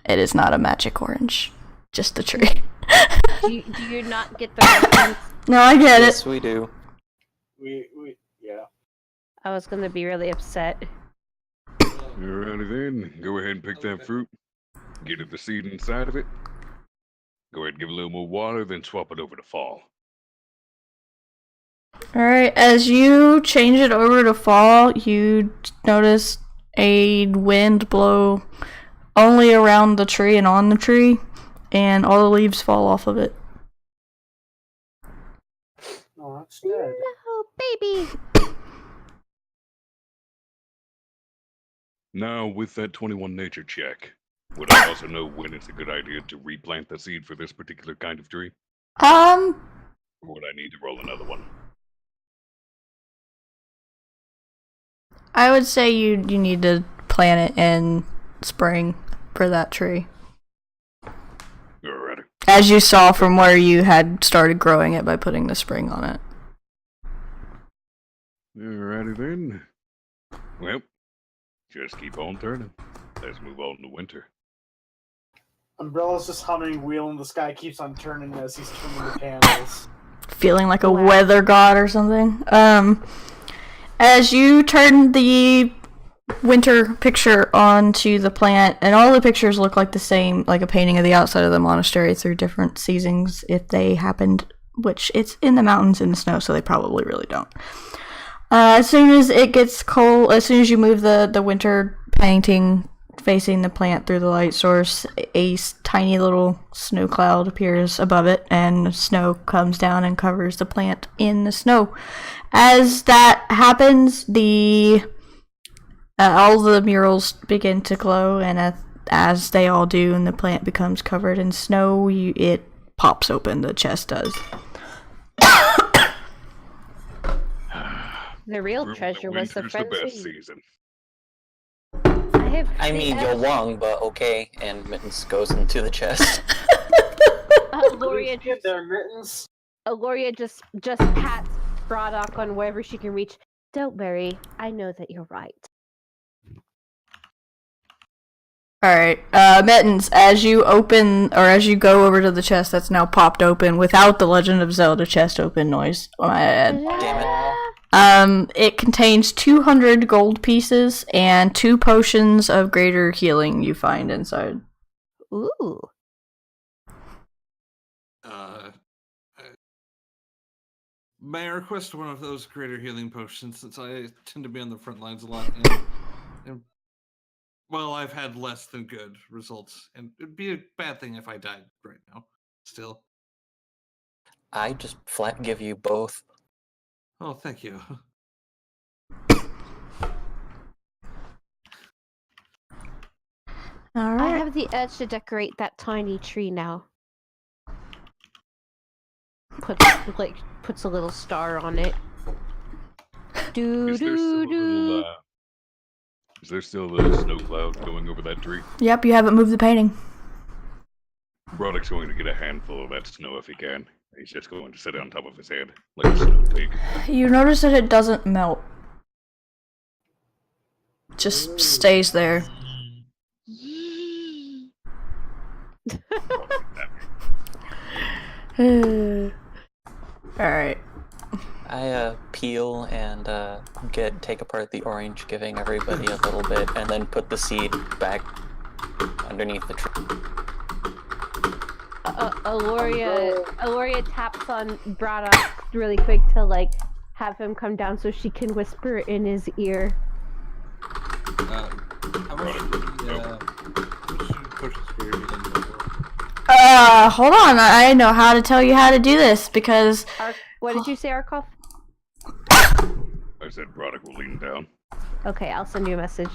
it is not a magic orange. Just a tree. Do you not get the reference? No, I get Yes, it. we do. Yeah. I was gonna be really upset. Alrighty then, go ahead and pick that fruit. Get it the seed inside of it. Go ahead and give it a little more water, then swap it over to fall. Alright, as you change it over to fall, you notice a wind blow only around the tree and on the tree, and all the leaves fall off of it. Oh, that's good. No, baby. Now, with that 21 nature check, would I also know when it's a good idea to replant the seed for this particular kind of tree? Or would I need to roll another one? I would say you need to plant it in spring for that tree. Alrighty. As you saw from where you had started growing it by putting the spring on it. Alrighty then. Well, just keep on turning. Let's move on to winter. Umbrella's just humming Wheel in the Sky keeps on turning as he's turning the panels. Feeling like a Wow. weather god or something. As you turn the winter picture onto the plant, and all the pictures look like the same, like a painting of the outside of the monastery through different seasons if they happened, which it's in the mountains in the snow, so they probably really don't. As soon as it gets cold, as soon as you move the winter painting facing the plant through the light source, a tiny little snow cloud appears above it, and snow comes down and covers the plant in the snow. As that happens, all the murals begin to glow, and as they all do, and the plant becomes covered in snow, it pops open. The chest does. The real Remember, treasure was the winter's the best frenzy. season. I mean, you're wrong, but okay. And Mittens goes into the chest. Gloria Get their mittens. Gloria just pats Braddock on wherever she can reach. Don't worry, I know that you're right. Alright, Mittens, as you open, or as you go over to the chest that's now popped open without the Legend of Zelda chest open noise, Damn it contains 200 gold pieces and 2 potions of greater healing you find inside. Ooh. May I request one of those greater healing potions, since I tend to be on the front lines a lot, and well, I've had less than good results, and it'd be a bad thing if I died right now. Still. I just flat give you both. Oh, thank you. I Alright. have the urge to decorate that tiny tree now. puts a little star on it. Is there still a little, is there still a little snow cloud going over that tree? Yep, you haven't moved the painting. Broderick's going to get a handful of that snow if he can. He's just going to sit it on top of his head, like a snow pig. You notice that it doesn't melt. Just stays there. Alright. I peel and take apart the orange, giving everybody a little bit, and then put the seed back underneath the tree. Aloria taps on Braddock really quick to like have him come down so she can whisper in his ear. How much push spirit Hold on, I know how to tell you how to do this, because... What did you say, Arkoff? I said Broderick will lean down. Okay, I'll send you a message.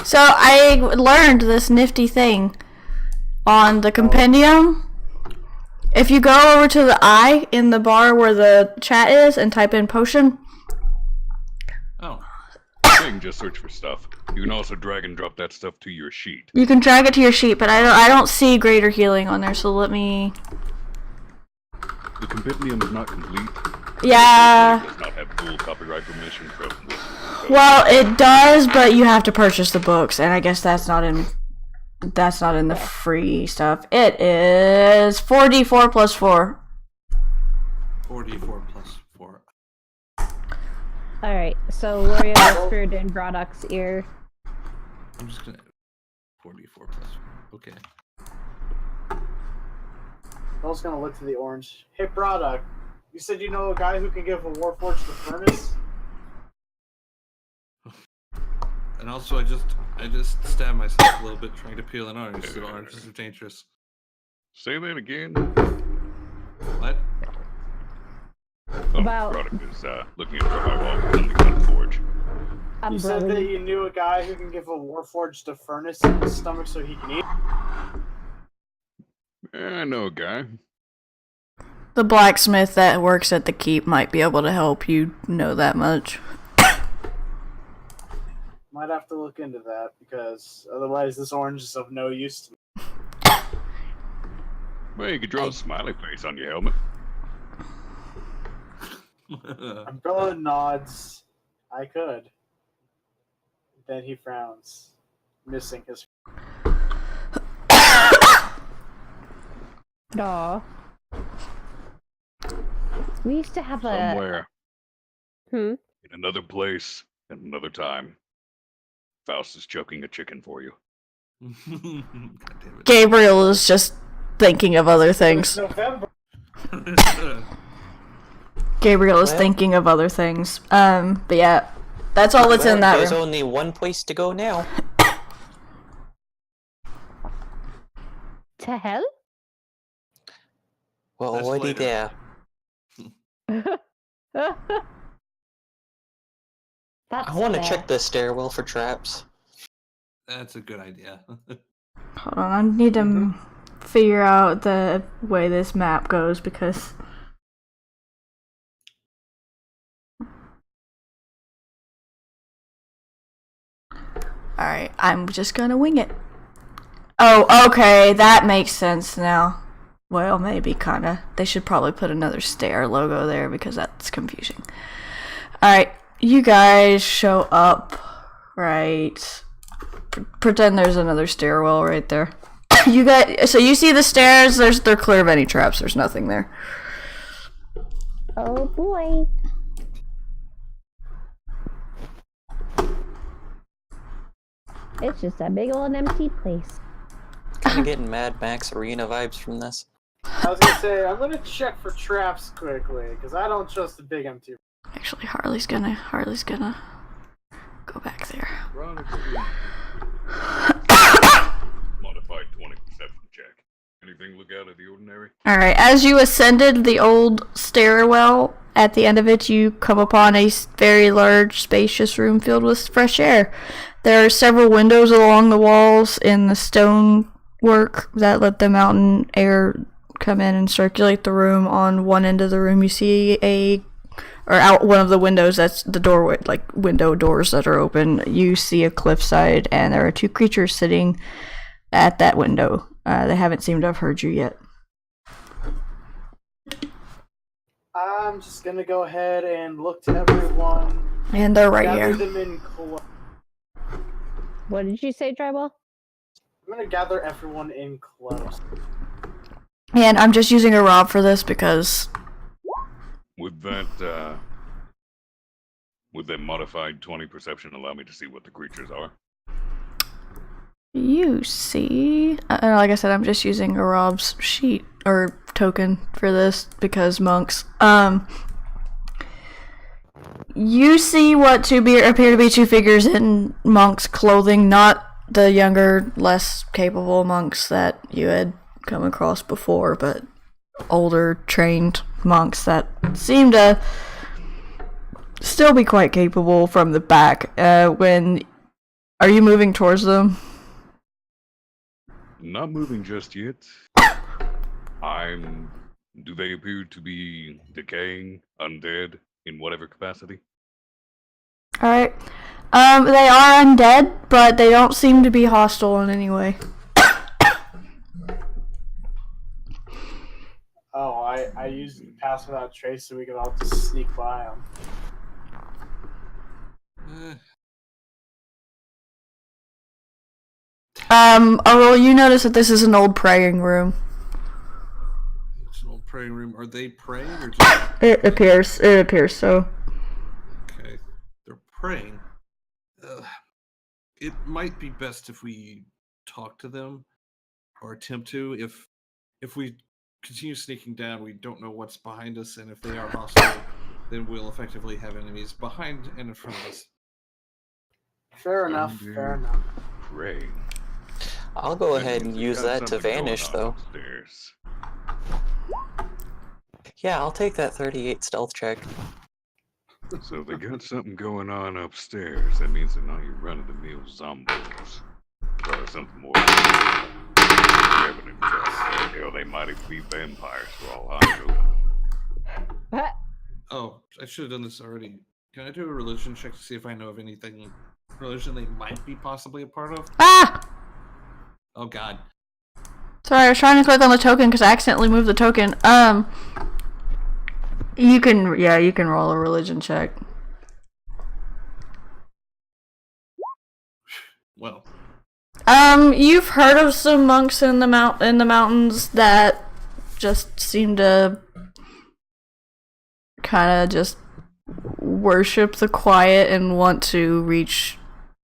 So, I learned this nifty thing on the compendium. If you go over to the eye in the bar where the chat is and type in potion... Oh. You can just search for stuff. You can also drag and drop that stuff to your sheet. You can drag it to your sheet, but I don't see greater healing on there, so let me... The compendium is not complete. Yeah. It does not have full copyright permission from... Well, it does, but you have to purchase the books, and I guess that's not in the free stuff. It is 4d4 plus 4. 4d4 plus 4. Alright, so Loria whispered in Braddock's ear. I'm just gonna 4d4 plus 4. Okay. I was gonna look to the orange. Hey, Braddock, you said you know a guy who can give a Warforged the furnace? And also, I just stabbed myself a little bit trying to peel an orange, so oranges are dangerous. Say that again. What? Oh, About- Broderick is looking at the wall on the gun forge. I'm You said that brother. you knew a guy who can give a Warforged a furnace in his stomach so he can eat. I know a guy. The blacksmith that works at the keep might be able to help you know that much. Might have to look into that, because otherwise this orange is of no use to me. Well, you could draw a smiley face on your helmet. Umbrella nods. I could. Then he frowns, missing his... Aw. We used to have Somewhere, Hmm? in another place, at another time, Faust is choking a chicken for you. God damn it. Gabriel is just thinking of other It's things. November. Gabriel is Well- thinking of other things. But yeah, that's all that's in that There's room. only one place to go now. To hell? Well, That's already later. there. That's I want to fair. check the stairwell for traps. That's a good idea. Hold on, I need to figure out the way this map goes, because... Alright, I'm just gonna wing it. Oh, okay, that makes sense now. Well, maybe, kinda. They should probably put another stair logo there, because that's confusing. Alright, you guys show up, right? Pretend there's another stairwell right there. You guys, so you see the stairs, they're clear of any traps, there's nothing there. Oh boy. It's just a big old empty place. Kind of getting Mad Max Arena vibes from this. I was gonna say, I'm gonna check for traps quickly, because I don't trust the big empty. Actually, Harley's gonna go back there. Modified 20 perception check. Anything look out of the ordinary? Alright, as you ascended the old stairwell, at the end of it you come upon a very large, spacious room filled with fresh air. There are several windows along the walls in the stone work that let the mountain air come in and circulate the room. On one end of the room, you see out one of the windows, that's the doorway, like window doors that are open. You see a cliffside, and there are two creatures sitting at that window. They haven't seemed to have heard you yet. I'm just gonna go ahead and look to everyone. And they're right gather here. them in close. What did you say, Drywall? I'm gonna gather everyone in close. And I'm just using a rob for this because Would that modified 20 perception allow me to see what the creatures are? you see, like I said, I'm just using a rob's sheet or token for this because monks. You see what appear to be two figures in monks' clothing, not the younger, less capable monks that you had come across before, but older, trained monks that seem to still be quite capable from the back. Are you moving towards them? Not moving just yet. Do they appear to be decaying, undead, in whatever capacity? Alright. They are undead, but they don't seem to be hostile in any way. Oh, I used pass without trace so we could all just sneak by them. Well, you notice that this is an old praying room. It's an old praying room. Are they praying or just... It appears so. Okay, they're praying. It might be best if we talk to them or attempt to. If we continue sneaking down, we don't know what's behind us, and if they are hostile, then we'll effectively have enemies behind and in front of us. Fair enough. Fair enough. Pray. I'll go That ahead means and we use got that to something going vanish, on though. upstairs. Yeah, I'll take that 38 stealth check. So they got something going on upstairs. That means they're not your run-of-the-mill zombies. Or something more. Revenant. Hell, they might even be vampires for all I know. Oh, I should have done this already. Can I do a religion check to see if I know of anything religion they might be possibly a part of? Ah! Oh god. Sorry, I was trying to click on the token because I accidentally moved the token. You can roll a religion check. Well. You've heard of some monks in the mountains that just seem to kind of just worship the quiet and want to reach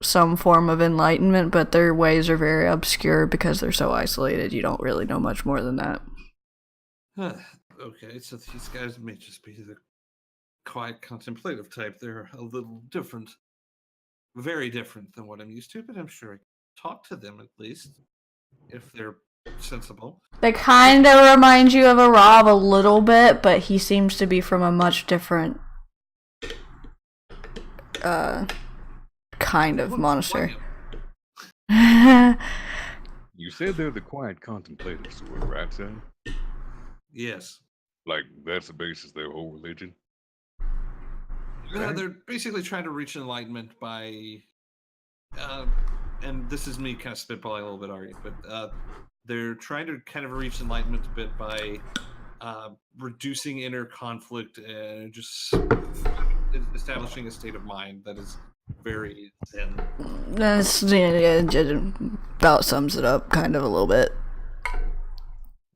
some form of enlightenment, but their ways are very obscure because they're so isolated. You don't really know much more than that. Okay, so these guys may just be the quiet contemplative type. They're a little different. Very different than what I'm used to, but I'm sure I can talk to them at least, if they're sensible. They kind of remind you of a Rob a little bit, but he seems to be from a much different kind of monastery. You said they're the quiet contemplative sort, right, son? Yes. Like, that's the basis of their whole religion? Yeah, they're basically trying to reach enlightenment by, and this is me kind of spitballing a little bit, Ari, but they're trying to kind of reach enlightenment a bit by reducing inner conflict and just establishing a state of mind that is very zen. That's about sums it up, kind of a little bit.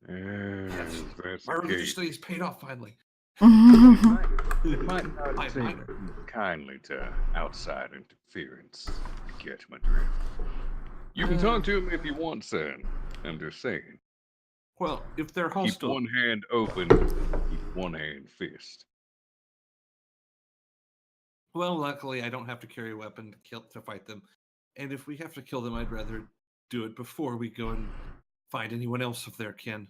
Yes. That's My the religious case. studies paid off finally. It might not take kindly to outside interference, if you catch my drift. You can talk to him if you want, son. I'm just saying. Well, if they're Keep hostile, one hand open, keep one hand fist. well, luckily I don't have to carry a weapon to fight them. And if we have to kill them, I'd rather do it before we go and find anyone else of their kin.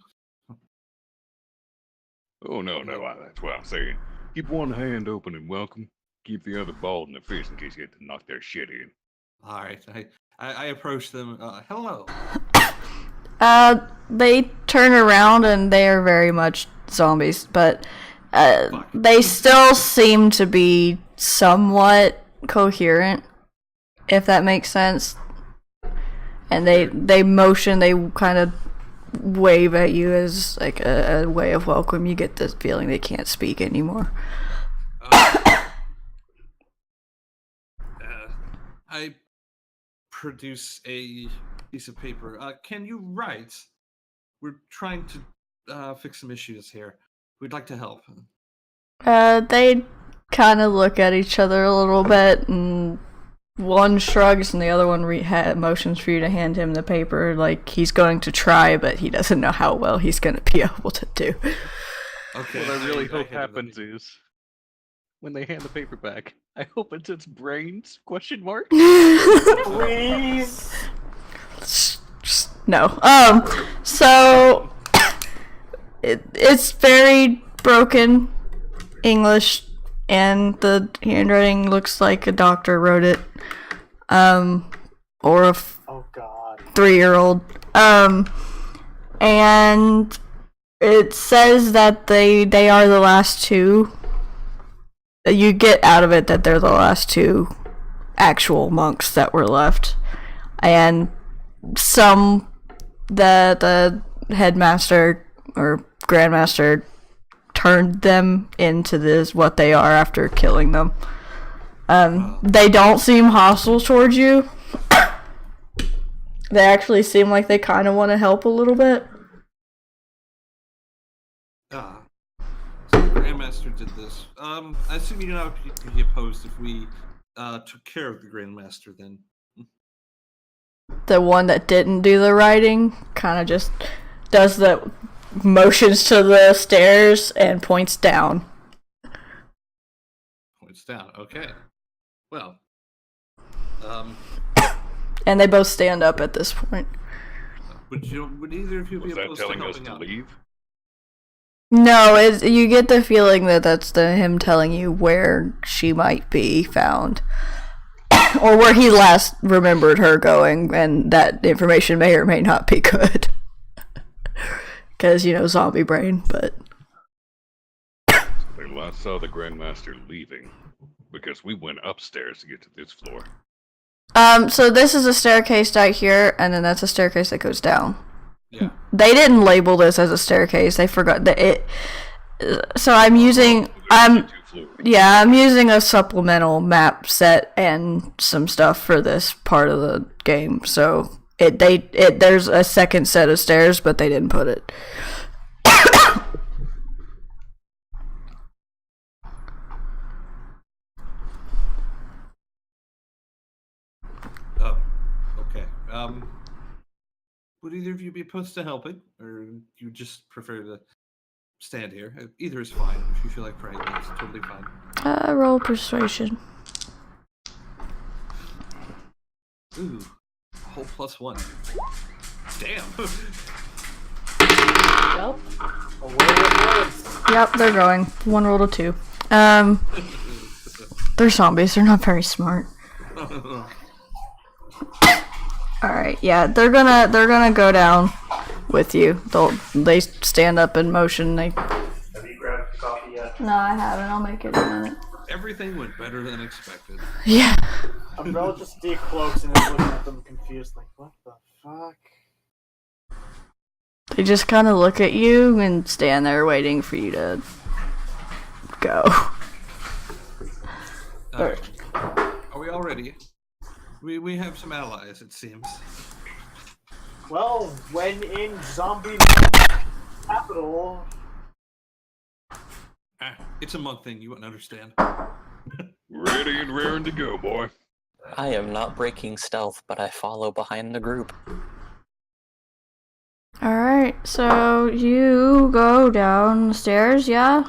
Oh, no, that's what I'm saying. Keep one hand open and welcome. Keep the other balled in the fist in case you have to knock their shit in. All right, I approach them. Hello. They turn around and they are very much zombies, but they still seem to be somewhat coherent, if that makes sense. And they motion, they kind of wave at you as like a way of welcome. You get this feeling they can't speak anymore. I produce a piece of paper. Can you write? We're trying to fix some issues here. We'd like to help. They kind of look at each other a little bit, and one shrugs and the other one motions for you to hand him the paper, like he's going to try, but he doesn't know how well he's going to be able to do. Okay. What I really hope hand him the happens paper. is when they hand the paper back, I hope it's its brains? Question mark. Please. No. So it's very broken English, and the handwriting looks like a doctor wrote it, or a Oh God. 3-year-old. And it says that they are the last two. You get out of it that they're the last two actual monks that were left, and the headmaster or grandmaster turned them into this what they are after killing them. They don't seem hostile towards you. They actually seem like they kind of want to help a little bit. So the Grandmaster did this. I assume you're not be opposed if we took care of the Grandmaster then. The one that didn't do the writing kind of just does the motions to the stairs and points down. Points down. Okay. Well. And they both stand up at this point. Would either of you Was be that opposed to telling us helping to out? leave? No, you get the feeling that that's him telling you where she might be found. Or where he last remembered her going, and that information may or may not be good. Because, zombie brain, but... They last saw the Grandmaster leaving, because we went upstairs to get to this floor. So this is a staircase right here, and then that's a staircase that goes down. Yeah. They didn't label this as a staircase. They forgot that it. So I'm using I'm using a supplemental map set and some stuff for this part of the game. So there's a second set of stairs, but they didn't put it. Okay. Would either of you be opposed to helping, or you just prefer to stand here? Either is fine. If you feel like praying, it's totally fine. Roll persuasion. Ooh, a whole +1. Damn. Nope. Away it was. Yep, they're going. 1 roll to 2. They're zombies. They're not very smart. All right, yeah, they're gonna go down with you. They stand up in motion. Have you grabbed coffee yet? No, I haven't. I'll make it in a minute. Everything went better than expected. Yeah. Umbrella just decloaks and is looking at them confused, like, what the fuck? They just kind of look at you and stand there waiting for you to go. Are we all ready? We have some allies, it seems. Well, when in zombie capital. It's a monk thing, you wouldn't understand. Ready and raring to go, boy. I am not breaking stealth, but I follow behind the group. Alright, so you go downstairs, yeah?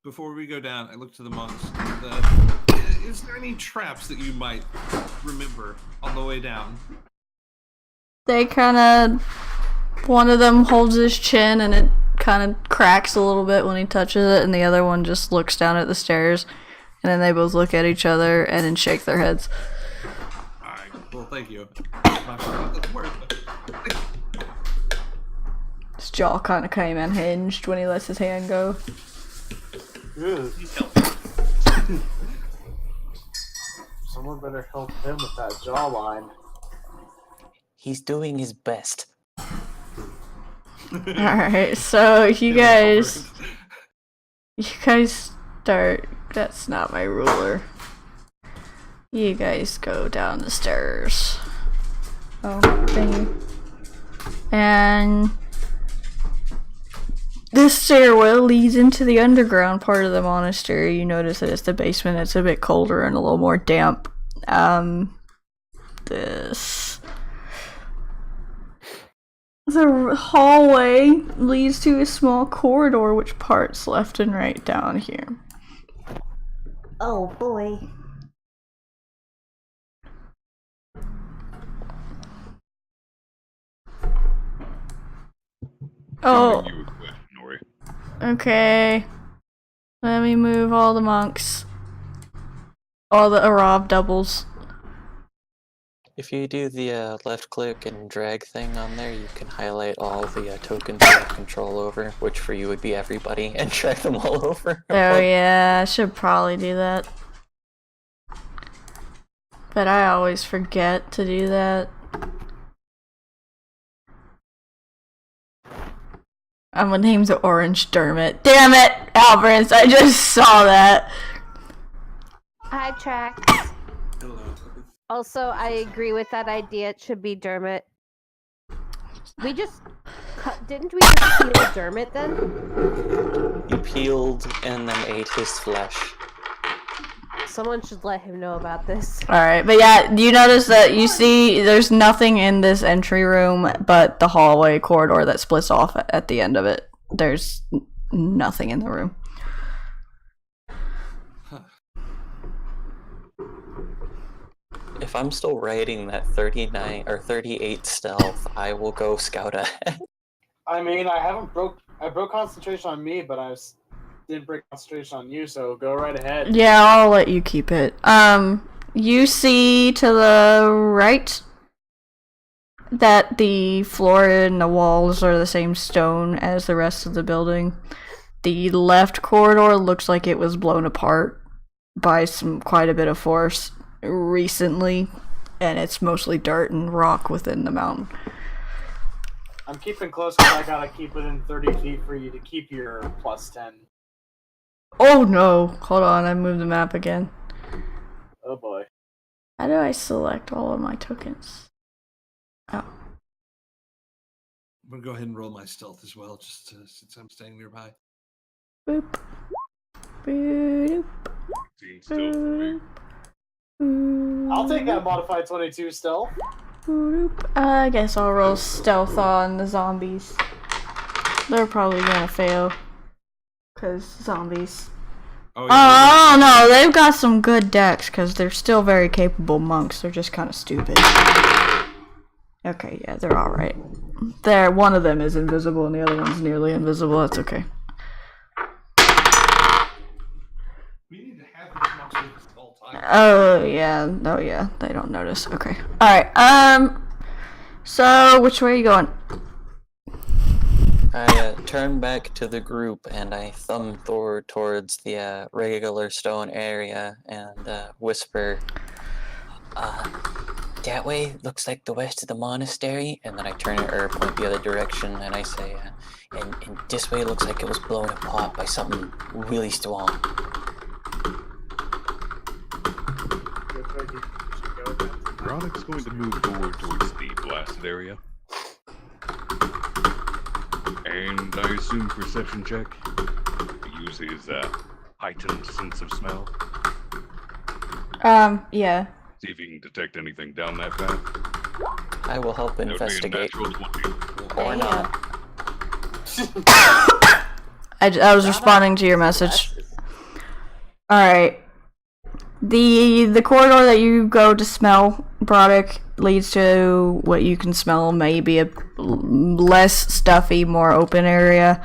Before we go down, I look to the monks. Is there any traps that you might remember on the way down? They one of them holds his chin and it kind of cracks a little bit when he touches it, and the other one just looks down at the stairs, and then they both look at each other and then shake their heads. Alright, well, thank you. I'm not sure how this works, but His jaw kind of came unhinged when he lets his hand go. Ugh. Someone better help him with that jawline. He's doing his best. Alright, so you guys start. That's not my ruler. You guys go down the stairs. Oh, thingy. And this stairwell leads into the underground part of the monastery. You notice that it's the basement. It's a bit colder and a little more damp. The hallway leads to a small corridor which parts left and right down here. Oh boy. Oh, You a question, Nori. okay. Let me move all the monks. All the Arab doubles. If you do the left click and drag thing on there, you can highlight all the tokens you have control over, which for you would be everybody, and drag them all over. Oh yeah, I should probably do that. But I always forget to do that. My name's Orange Dermot. Damn it, Alberts, I just saw that. Hi, Trax. Hello. Also, I agree with that idea. It should be Dermot. We just didn't we just peel Dermot then? You peeled and then ate his flesh. Someone should let him know about this. Alright, but yeah, you notice that you see there's nothing in this entry room but the hallway corridor that splits off at the end of it. There's nothing in the room. If I'm still writing that 39 or 38 stealth, I will go scout ahead. I mean, I broke concentration on me, but didn't break concentration on you, so go right ahead. Yeah, I'll let you keep it. You see to the right that the floor and the walls are the same stone as the rest of the building. The left corridor looks like it was blown apart by quite a bit of force recently, and it's mostly dirt and rock within the mountain. I'm keeping close because I gotta keep within 30 feet for you to keep your plus 10. Oh no! Hold on, I moved the map again. Oh boy. How do I select all of my tokens? Oh. I'm gonna go ahead and roll my stealth as well, just since I'm staying nearby. Boop. Boop. Seems still for me. Boop. I'll take that modified 22 stealth. Boop. I guess I'll roll stealth on the zombies. They're probably gonna fail. Cause zombies. Oh no, they've got some good decks because they're still very capable monks. They're just kind of stupid. Okay, yeah, they're alright. One of them is invisible and the other one's nearly invisible. That's okay. We need to have these monks with us at all times. Oh yeah, they don't notice. Okay. Alright, so which way are you going? I turn back to the group and I thumb towards the regular stone area and whisper, that way looks like the west of the monastery, and then I turn it or point the other direction and I say, and this way looks like it was blown apart by something really strong. Roddick's going to move forward towards the blasted area. And I assume perception check. Use his heightened sense of smell. Yeah. See if he can detect anything down that path. I will help That would be a investigate. natural 20. Or not. I was responding to your message. Alright. The corridor that you go to smell, Broderick, leads to what you can smell maybe a less stuffy, more open area.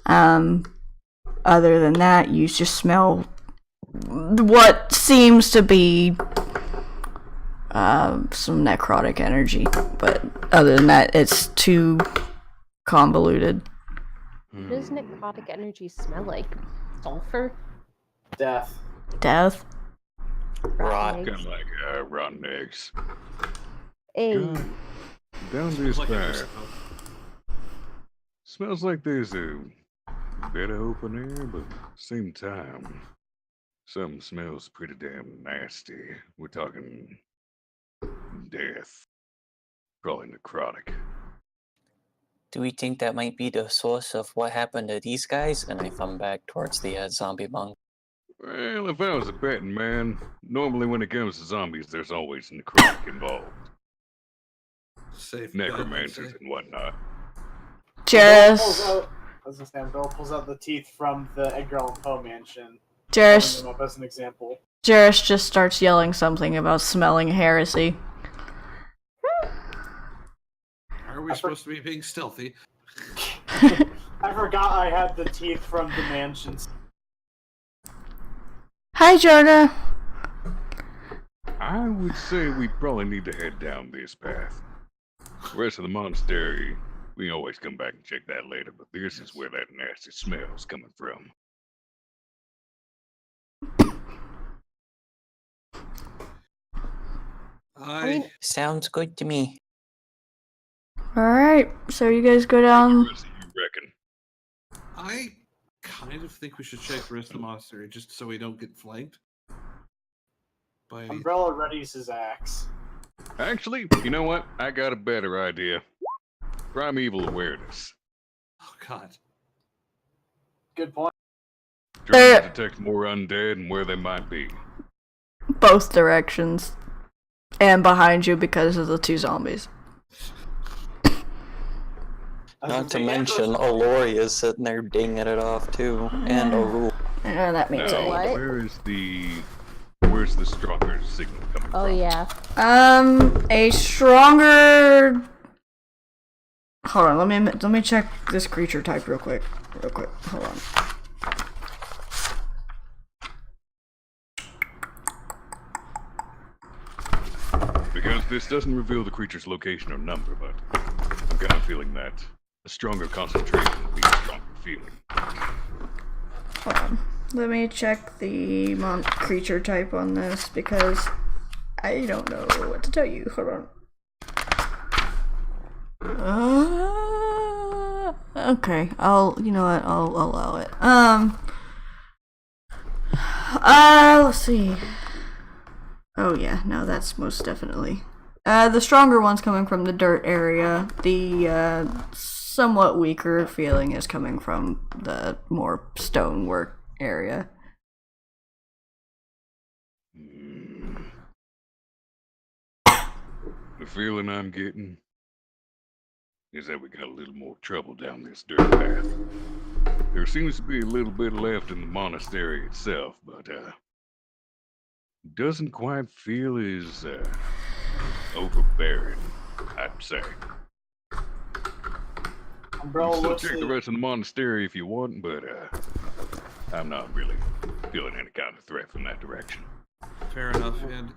Other than that, you just smell what seems to be some necrotic energy. But other than that, it's too convoluted. What does necrotic energy smell like? Sulfur? Death. Death. Rot. Kind of like rotten eggs. Hey. God, down this Like a path. Mexico. Smells like there's a bit of open air, but at the same time, something smells pretty damn nasty. We're talking death. Probably necrotic. Do we think that might be the source of what happened to these guys? And I thumb back towards the zombie monk. Well, if I was a betting man, normally when it comes to zombies, there's always necrotic involved. Safe bet, I'd Necromancers say. and whatnot. Jairus. Bill pulls out the teeth from the Edgar Allan Poe mansion. Jairus. Holding them up as an example. Jairus just starts yelling something about smelling heresy. Are we supposed to be being stealthy? I forgot I had the teeth from the mansions. Hi, Jonah. I would say we probably need to head down this path. The rest of the monastery, we can always come back and check that later, but this is where that nasty smell's coming from. Sounds good to me. Alright, so you guys go What down. the rest of you reckon? I kind of think we should check the rest of the monastery just so we don't get flanked. By Umbrella readies his axe. Actually, you know what? I got a better idea. Primeval awareness. oh god. Good point. Trying to detect more undead and where they might be. Both directions. And behind you because of the two zombies. Not to mention, Aloria's sitting there dinging it off too, and Aurora. And that means No, What? where's the stronger signal coming Oh from? yeah. a stronger. Hold on, let me check this creature type real quick. Hold on. Because this doesn't reveal the creature's location or number, but I'm kind of feeling that a stronger concentration would be a stronger feeling. Hold on. Let me check the creature type on this because I don't know what to tell you. Hold on. Okay, you know what, I'll allow it. Let's see. Oh yeah, no, that's most definitely. The stronger one's coming from the dirt area. The, somewhat weaker feeling is coming from the more stonework area. The feeling I'm getting is that we got a little more trouble down this dirt path. There seems to be a little bit left in the monastery itself, but doesn't quite feel as overbearing, I'd say. Umbrella Still looks check the at rest of the monastery if you want, but I'm not really feeling any kind of threat from that direction. Fair enough. And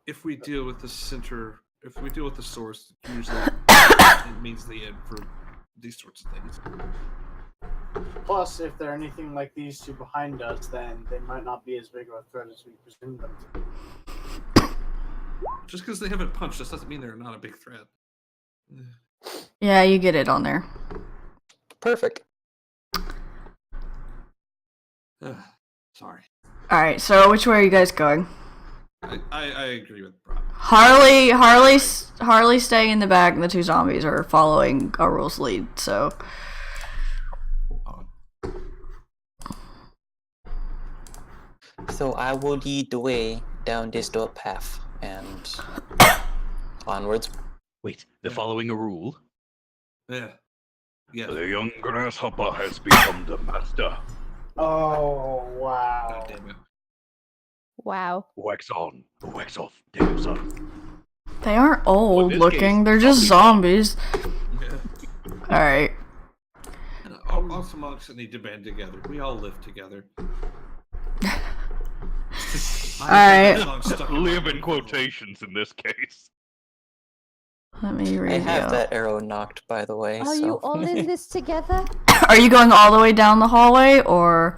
if we deal with the center, if we deal with the source, usually it means the end for these sorts of things. Plus, if they're anything like these two behind us, then they might not be as big of a threat as we presume them to be. Just because they haven't punched us doesn't mean they're not a big threat. Yeah, you get it on there. Perfect. Sorry. Alright, so which way are you guys going? I agree with Brock. Harley staying in the back and the two zombies are following Aurora's lead, so. So I will lead the way down this dirt path and onwards. Wait, they're following a rule? Yeah. Yeah. The young grasshopper has become the master. Oh, wow. God damn it. Wow. Wax on, wax off, damn son. They aren't old this looking, case, they're just zombies. Yeah. Alright. All some monks that need to band together. We all live together. Alright. Live in quotations in this case. Let me read I have you. that arrow knocked, by the way. Are so. you all in this together? Are you going all the way down the hallway, or?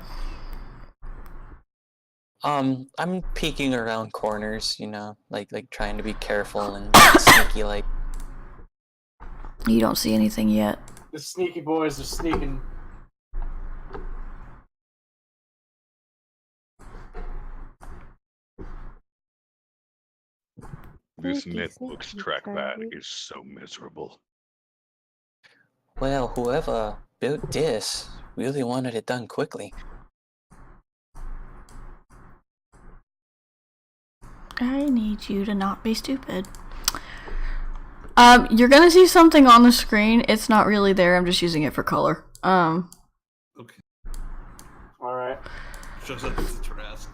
I'm peeking around corners, you know, like trying to be careful and sneaky like. You don't see anything yet. The sneaky boys are sneaking. This Sneaky, netbook's sneaky, trackpad Charlie. is so miserable. Well, whoever built this really wanted it done quickly. I need you to not be stupid. You're gonna see something on the screen. It's not really there. I'm just using it for color. Okay. Alright. Shows up as a Tarrasque.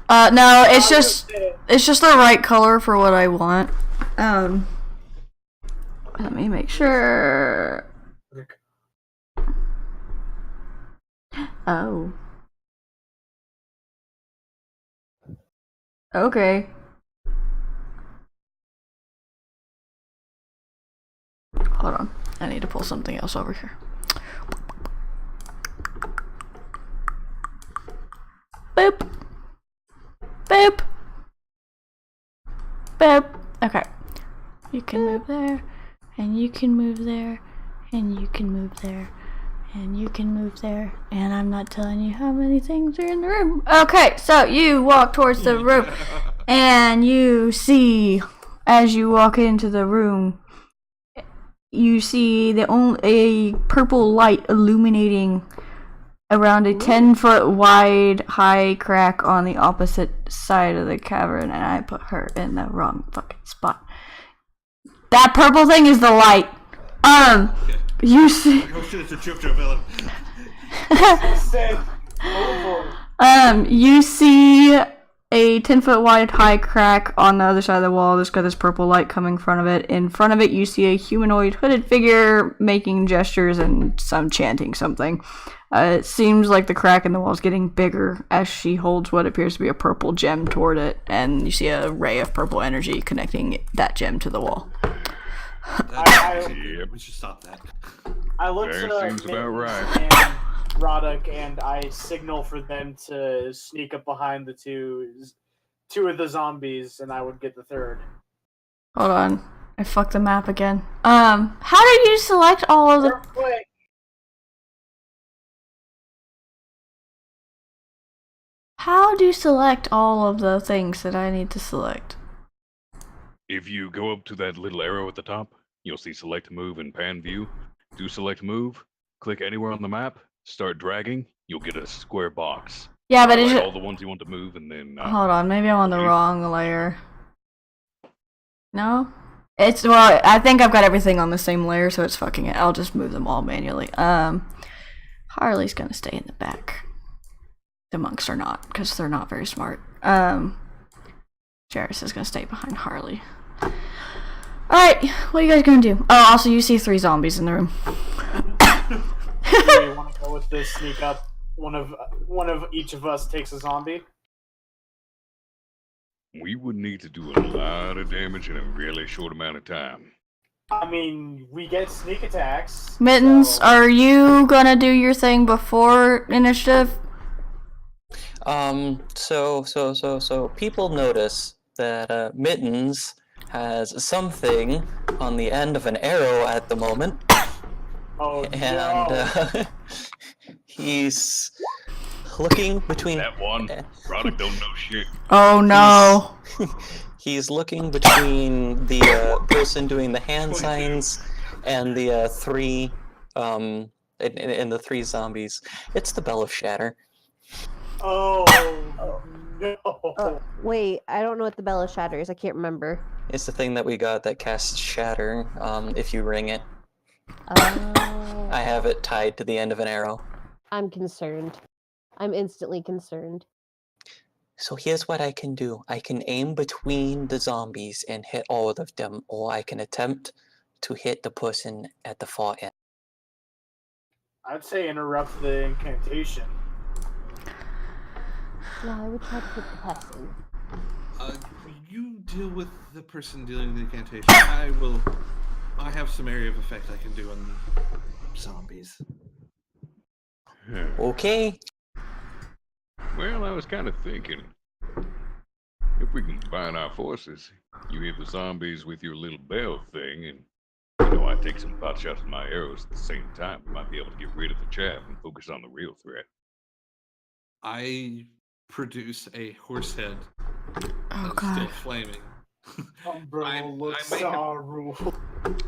No, it's just the right color for what I want. Let me make sure. Oh. Okay. Hold on. I need to pull something else over here. Boop. Boop. Boop. Okay. You can move there, and you can move there, and you can move there, and you can move there, and I'm not telling you how many things are in the room. Okay, so you walk towards the room, and you see, as you walk into the room, you see a purple light illuminating around a 10-foot wide high crack on the opposite side of the cavern, and I put her in the wrong fucking spot. That purple thing is the light. You see. Oh shit, it's a JoJo villain. You see a 10-foot wide high crack on the other side of the wall. There's got this purple light coming in front of it. In front of it, you see a humanoid hooded figure making gestures and some chanting something. It seems like the crack in the wall is getting bigger as she holds what appears to be a purple gem toward it, and you see a ray of purple energy connecting that gem to the wall. We should stop that. I look There to seems about Mittens right. and Roddick, and I signal for them to sneak up behind the two of the zombies, and I would get the third. Hold on. I fucked the map again. How did you select all of the... Quick. How do you select all of the things that I need to select? If you go up to that little arrow at the top, you'll see select move and pan view. Do select move, click anywhere on the map, start dragging, you'll get a square box. Yeah, but Highlight it's... all the ones you want to move, and then... Hold on, maybe I'm on the leave. wrong layer. No? It's... Well, I think I've got everything on the same layer, so it's fucking it. I'll just move them all manually. Harley's gonna stay in the back. The monks are not, because they're not very smart. Jairus is gonna stay behind Harley. Alright, what are you guys gonna do? Oh, also you see 3 zombies in the room. Do we want to go with this sneak up? One of each of us takes a zombie. We would need to do a lot of damage in a really short amount of time. I mean, we get sneak attacks. Mittens, so... are you gonna do your thing before initiative? So people notice that Mittens has something on the end of an arrow at the moment. Oh, and no. He's looking between... That one, Roddick don't know shit. Oh no. He's looking between the person doing the hand signs and the 3 and the 3 zombies. It's the Bell of Shatter. Oh, no. Wait, I don't know what the Bell of Shatter is. I can't remember. It's the thing that we got that casts Shatter if you ring it. Oh. I have it tied to the end of an arrow. I'm concerned. I'm instantly concerned. So here's what I can do. I can aim between the zombies and hit all of them, or I can attempt to hit the person at the far end. I'd say interrupt the incantation. No, I would try to hit the person. You deal with the person dealing with the incantation. I have some area of effect I can do on the zombies. Okay. Well, I was kind of thinking, if we combine our forces, you hit the zombies with your little bell thing, and I take some pot shots with my arrows at the same time. We might be able to get rid of the chaff and focus on the real threat. I produce a horse head Oh that's still god. flaming. Umbrella looks may have- sorrow.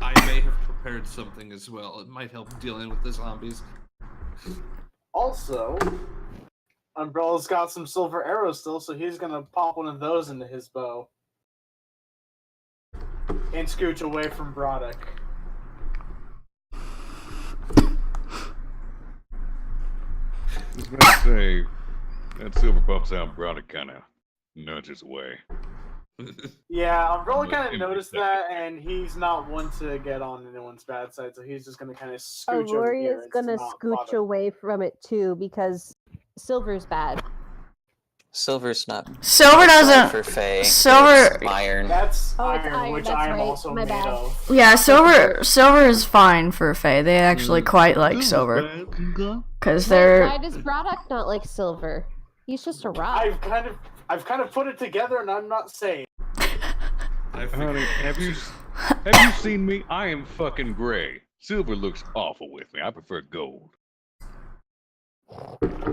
I may have prepared something as well. It might help dealing with the zombies. Also, Umbrella's got some silver arrows still, so he's gonna pop one of those into his bow. And scooch away from Broderick. I was about to say, that silver pops out, Broderick kind of nudges away. Yeah, Umbrella But kind of in noticed perspective. that, and he's not one to get on anyone's bad side, so he's just gonna kind of scooch over Aurori here. is and gonna not scooch bother. away from it too because Silver's bad. Silver's not Silver bad doesn't. for Faye. Silver- It's iron. That's Oh, it's iron, iron, which that's I am right. also My made bad. of. Yeah, silver is fine for Faye. They actually quite like silver because they're. Why does Broddock not like Silver? He's just a rock. I've kind of put it together, and I'm not saying. I Honey, figured. have you seen me? I am fucking gray. Silver looks awful with me. I prefer gold.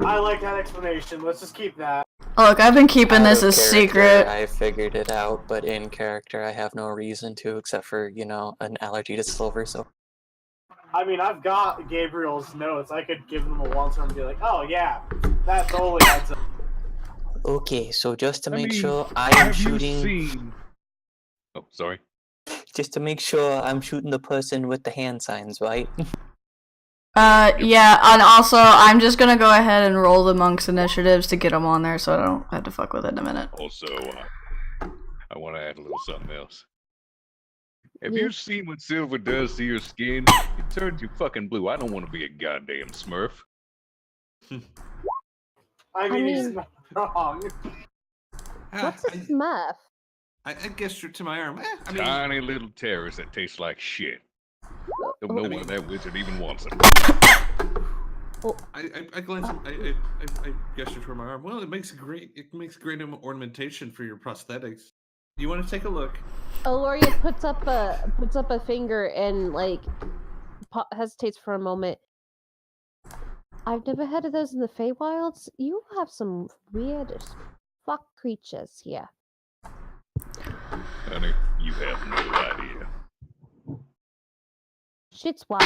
I like that explanation. Let's just keep that. Look, I've been keeping Out this of a character, secret. I figured it out, but in character, I have no reason to, except for, an allergy to silver, so. I mean, I've got Gabriel's notes. I could give them a once and be like, "Oh yeah, that totally adds up." Okay, so just to make mean, sure I am have you shooting. seen? Oh, sorry. Just to make sure I'm shooting the person with the hand signs, right? Yeah, and also, I'm just gonna go ahead and roll the monk's initiatives to get them on there so I don't have to fuck with it in a minute. Also, I want to add a little something else. Have Yeah. you seen what silver does to your skin? It turns you fucking blue. I don't want to be a goddamn Smurf. I mean, he's mean- not wrong. What's a Smurf? I gestured to my arm. I mean, Tiny little terrors that taste like shit. Don't know why that wizard even wants them. I glanced. I gestured toward my arm. Well, it makes great ornamentation for your prosthetics. You want to take a look? Aloria puts up a finger and hesitates for a moment. I've never heard of those in the Feywilds. You have some weird as fuck creatures here. Honey, you have no idea. Shit's wild.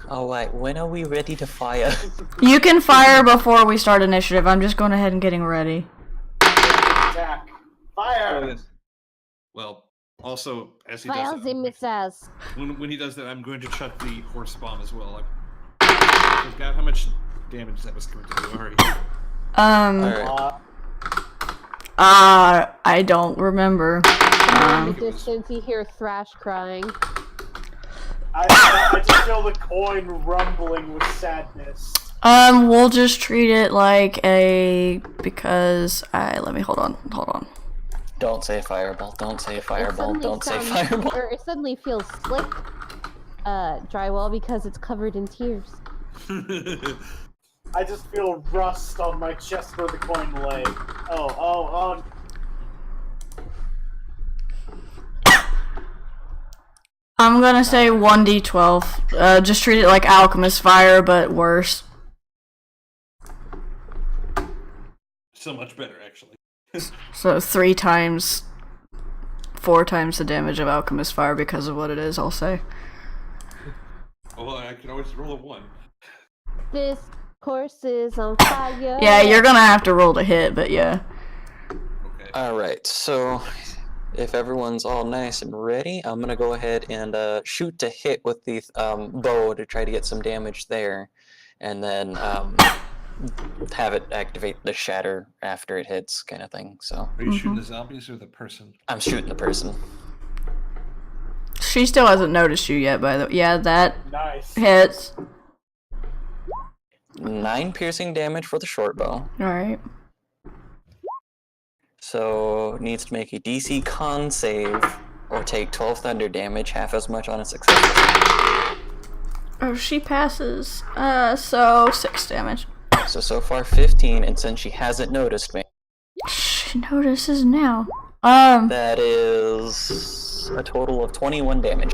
Alright, when are we ready to fire? You can fire before we start initiative. I'm just going ahead and getting ready. Attack! Fire! Well, also as he Files does in that, Mrs. when he does that, I'm going to chuck the horse bomb as well. I forgot how much damage that was going to do. Already. Alright. I don't remember. In the distance, you hear Thrash crying. I just feel the coin rumbling with sadness. We'll just treat it like because let me hold on. Don't say fireball, don't say fireball, It don't say suddenly fireball. Or it suddenly feels slick, drywall, because it's covered in tears. I just feel rust on my chest where the coin lay. Oh. I'm gonna say 1d12. Just treat it like alchemist fire, but worse. So much better, actually. So 4 times the damage of alchemist fire because of what it is, I'll say. Well, I can always roll a 1. This course is on fire. Yeah, you're gonna have to roll to hit, but yeah. Okay. Alright, so if everyone's all nice and ready, I'm gonna go ahead and shoot to hit with the bow to try to get some damage there, and then have it activate the shatter after it hits, kind of thing. So Are you shooting the zombies or the person? I'm shooting the person. She still hasn't noticed you yet, by the way. Yeah, that Nice. hits. 9 piercing damage for the short bow. Alright. So needs to make a DC con save or take 12 thunder damage, half as much on a success. Oh, she passes. So 6 damage. So far 15, and since she hasn't noticed me, She notices now. that is a total of 21 damage.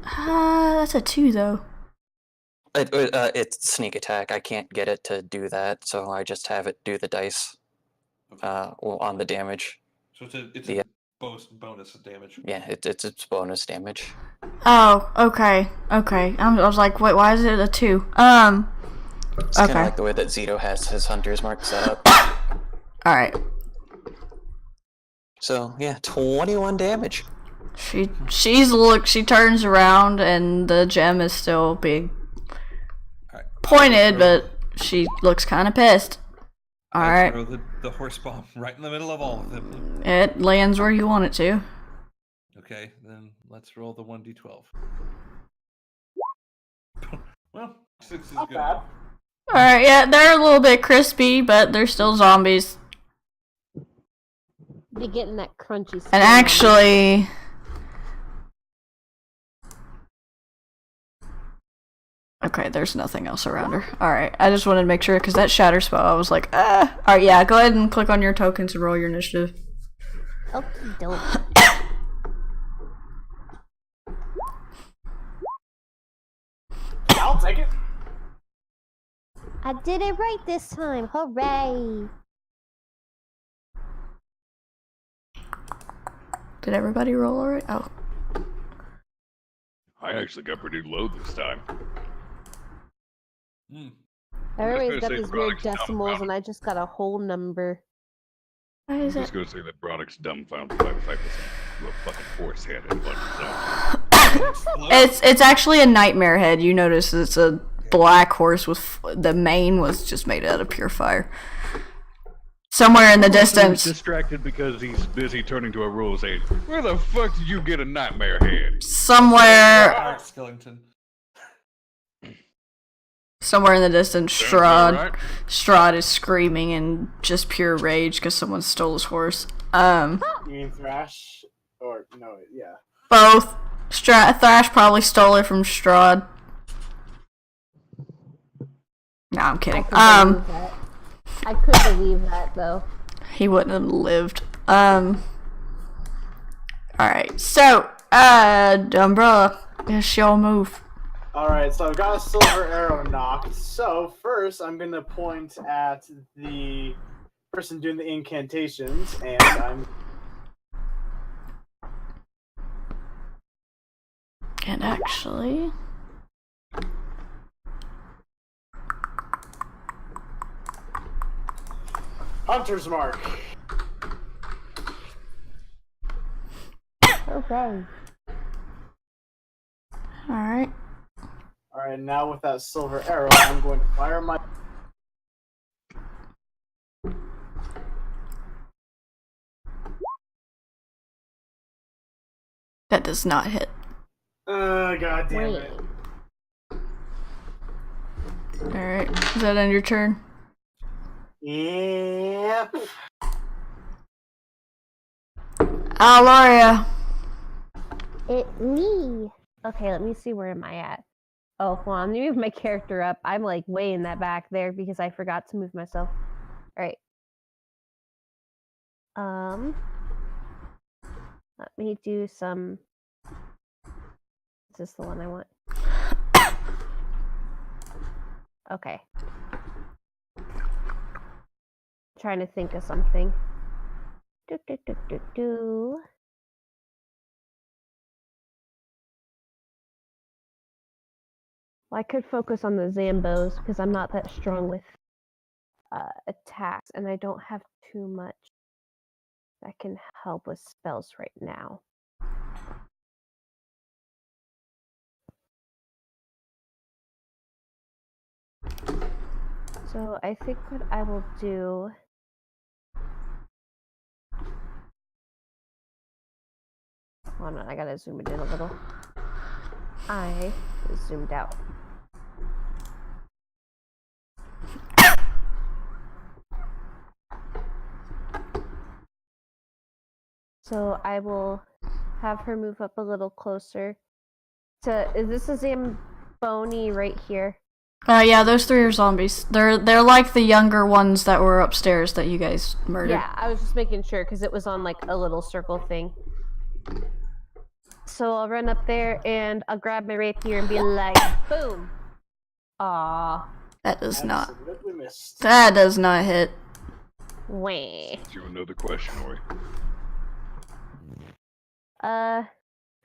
That's a 2 though. It's sneak attack. I can't get it to do that, so I just have it do the dice on the damage. So it's a bonus damage. Yeah, it's bonus damage. Oh, okay. I was like, wait, why is it a 2? It's kind of Okay. like the way that Zito has his hunter's mark set up. Alright. So yeah, 21 damage. She turns around and the gem is still being Alright. pointed, but she looks kind of pissed. Alright. Throw the horse bomb right in the middle of all of them. It lands where you want it to. Okay, then let's roll the 1d12. Well, 6 is Not good. bad. Alright, yeah, they're a little bit crispy, but they're still zombies. You're getting that crunchy skin And on actually... Okay, there's nothing else around her. Alright, I just wanted to make sure, because that shatter spell, I was like, ah. Alright, yeah, go ahead and click on your tokens and roll your initiative. me. Okie doke. I'll take it. I did it right this time. Hooray! Did everybody roll alright? Oh. I actually got pretty low this time. Everybody's got say these weird Broderick's decimals, and I just got a whole number. Why I is was it? going to say that Broderick's dumbfounded by the fact that some little fucking horse head had It's actually a nightmare head. You notice it's a black horse with the mane was just made out of pure fire. Somewhere in the He's distance, distracted because he's busy turning to a rule saying, "Where the fuck did you get a nightmare head?" somewhere Skellington. in the distance, Sounds about right. Strahd is screaming in just pure rage because someone stole his horse. You mean Thrash? Or, no, yeah. Both. Thrash probably stole it from Strahd. No, I'm kidding. I could believe that though. He wouldn't have lived. Alright, so, Umbrella, it's your move. Alright, so I've got a silver arrow knocked. So, first, I'm going to point at the person doing the incantations, and I'm... And actually... Hunter's Mark. Okay. Alright. Alright, now with that silver arrow, I'm going to fire my... That does not hit. God damn Wait. it. Alright, is that on your turn? Yep. Alaria. It me. Okay, let me see, where am I at? Oh, hold on, let me move my character up. I'm like way in that back there because I forgot to move myself. Alright. Let me do some... Is this the one I want? Okay. Trying to think of something. Well, I could focus on the Zambos because I'm not that strong with attacks, and I don't have too much that can help with spells right now. So I think what I will do... Hold on, I gotta zoom it in a little. I zoomed out. So I will have her move up a little closer. Is this a Zamboni right here? Yeah, those 3 are zombies. They're like the younger ones that were upstairs that you guys murdered. Yeah, I was just making sure because it was on like a little circle thing. So I'll run up there and I'll grab my rapier and be like, boom. Aww. That does not. Absolutely missed. That does not hit. Wah. Ask you another question, Ori.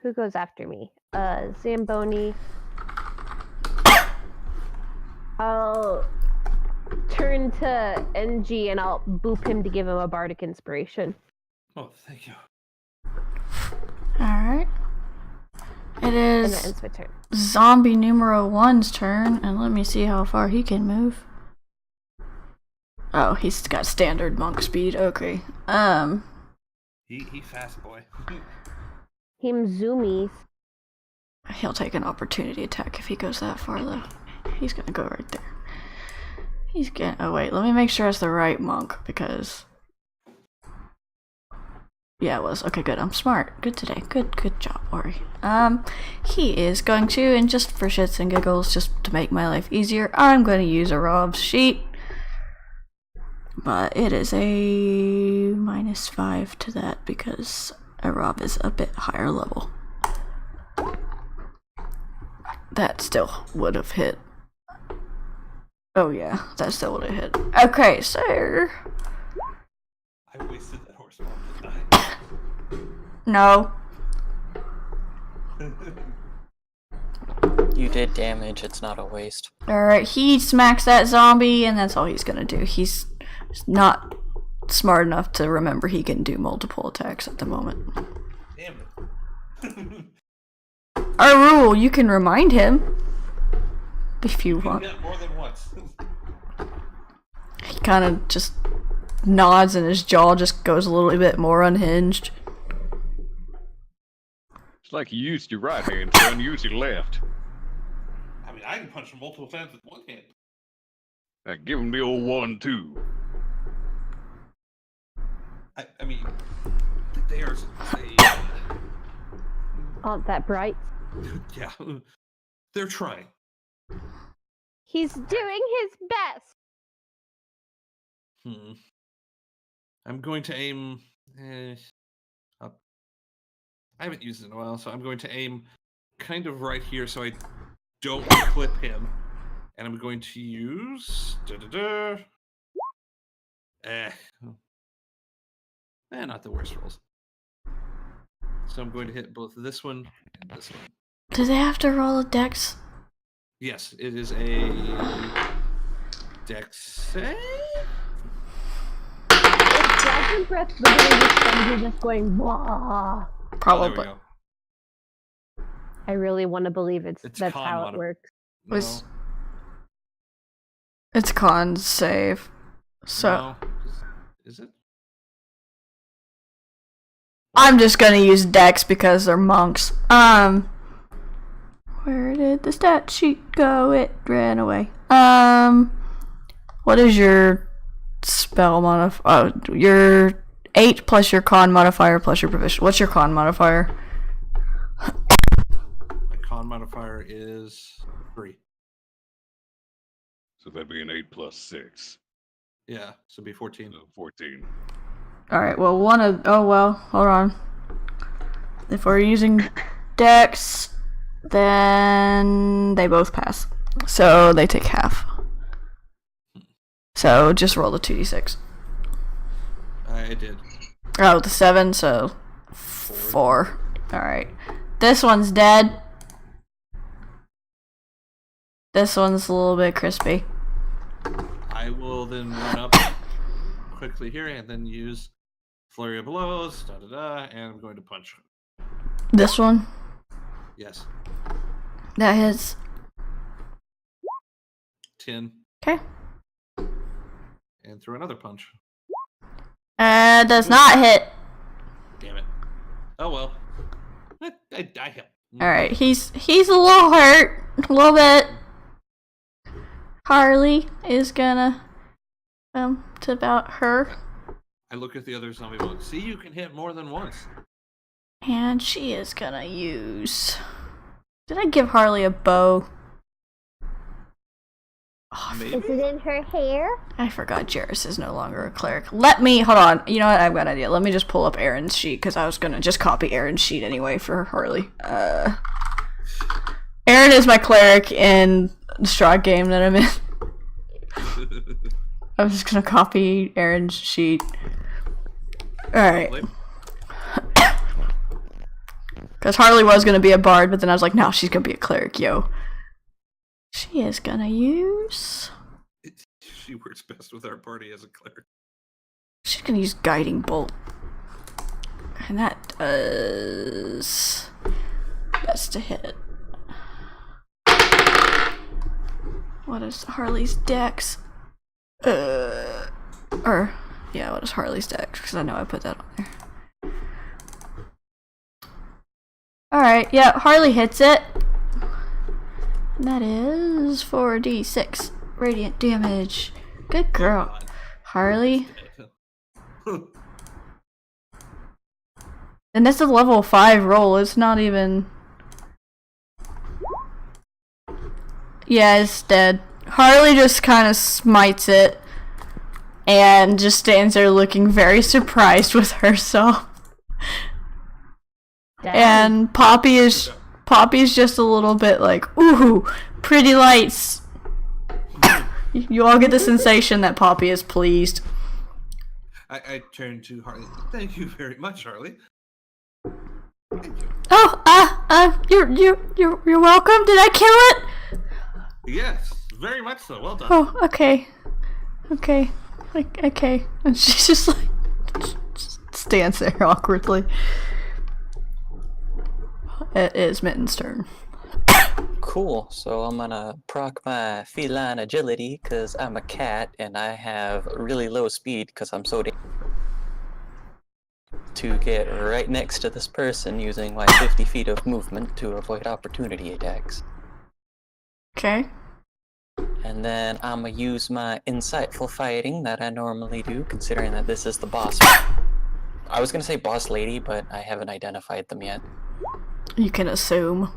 Who goes after me? Zamboni. I'll turn to NG and I'll boop him to give him a bardic inspiration. Oh, thank you. Alright. It And that is ends my turn. zombie numero 1's turn, and let me see how far he can move. Oh, he's got standard monk speed. Okay. He fast boy. Him zoomies. He'll take an opportunity attack if he goes that far, though. He's gonna go right there. He's gonna. Oh wait, let me make sure it's the right monk because. Yeah, it was. Okay, good. I'm smart. Good today. Good job, Ori. He is going to, and just for shits and giggles, just to make my life easier, I'm going to use a Rob's sheet. But it is a -5 to that because a Rob is a bit higher level. That still would have hit. Oh yeah, that still would have hit. Okay, so... I wasted that horse bomb, didn't I? No. You did damage, it's not a waste. Alright, he smacks that zombie, and that's all he's gonna do. He's not smart enough to remember he can do multiple attacks at the moment. Damn it. Our rule, you can remind him. If you You want. get more than once. He kind of just nods and his jaw just goes a little bit more unhinged. It's like you used your right hand, son. Use your left. I mean, I can punch him multiple times with one hand. Now give him the old 1-2. I mean, they are. Aren't that bright? Yeah, they're trying. He's doing his best. I'm going to aim. I haven't used it in a while, so I'm going to aim kind of right here so I don't clip him. And I'm going to use. Not the worst rolls. So I'm going to hit both this one and this one. Do they have to roll a dex? Yes, it is a dex save. It's Dragon Breath literally just just going, wah. Oh, there we Probably. go. I really want to believe It's that's con how mod- it works. No, It's con save. So no. Is it? I'm just gonna use dex because they're monks. Where did the stat sheet go? It ran away. What is your spell modifier? Oh, your 8 plus your con modifier plus your proficiency. What's your con modifier? My con modifier is 3. So that'd be an 8 plus 6. Yeah, so it'd be 14. So 14. Alright, well, hold on. If we're using dex, then they both pass. So they take half. So just roll the 2d6. I did. Oh, the 7, so 4. Alright. This one's dead. This one's a little bit crispy. I will then run up quickly here and then use Flurry of Blows, and I'm going to punch. This one? Yes. That hits. 10. Okay. And throw another punch. Does not hit. Damn it. Oh well. I hit. Alright, he's a little hurt. A little bit. Harley is gonna to about her. I look at the other zombie monk. See, you can hit more than once. And she is gonna use... Did I give Harley a bow? Oh, Maybe. Is it in her hair? I forgot Jairus is no longer a cleric. Let me... Hold on. You know what? I've got an idea. Let me just pull up Aaron's sheet, because I was gonna just copy Aaron's sheet anyway for Harley. Aaron is my cleric in the Strahd game that I'm in. I'm just gonna copy Aaron's sheet. Alright. Because Harley was gonna be a bard, but then I was like, no, she's gonna be a cleric, yo. She is gonna use... She works best with our party as a cleric. She's gonna use Guiding Bolt. And that does... That's to hit. What is Harley's dex? Yeah, what is Harley's dex? Because I know I put that on there. Alright, yeah, Harley hits it. And that is 4d6 radiant damage. Good girl. God. Harley. And this is a level 5 roll, it's not even... Yeah, it's dead. Harley just kind of smites it. And just stands there looking very surprised with herself. And Poppy's just a little bit like, ooh, pretty lights. You all get the sensation that Poppy is pleased. I turn to Harley. Thank you very much, Harley. Thank you. Oh, you're welcome. Did I kill it? Yes, very much so. Well done. Oh, okay. Okay. And she just like stands there awkwardly. It is Mitten's turn. Cool. So I'm gonna proc my feline agility because I'm a cat and I have really low speed because I'm so to get right next to this person using my 50 feet of movement to avoid opportunity attacks. Okay. And then I'm gonna use my insightful fighting that I normally do, considering that this is the boss. I was gonna say boss lady, but I haven't identified them yet. You can assume.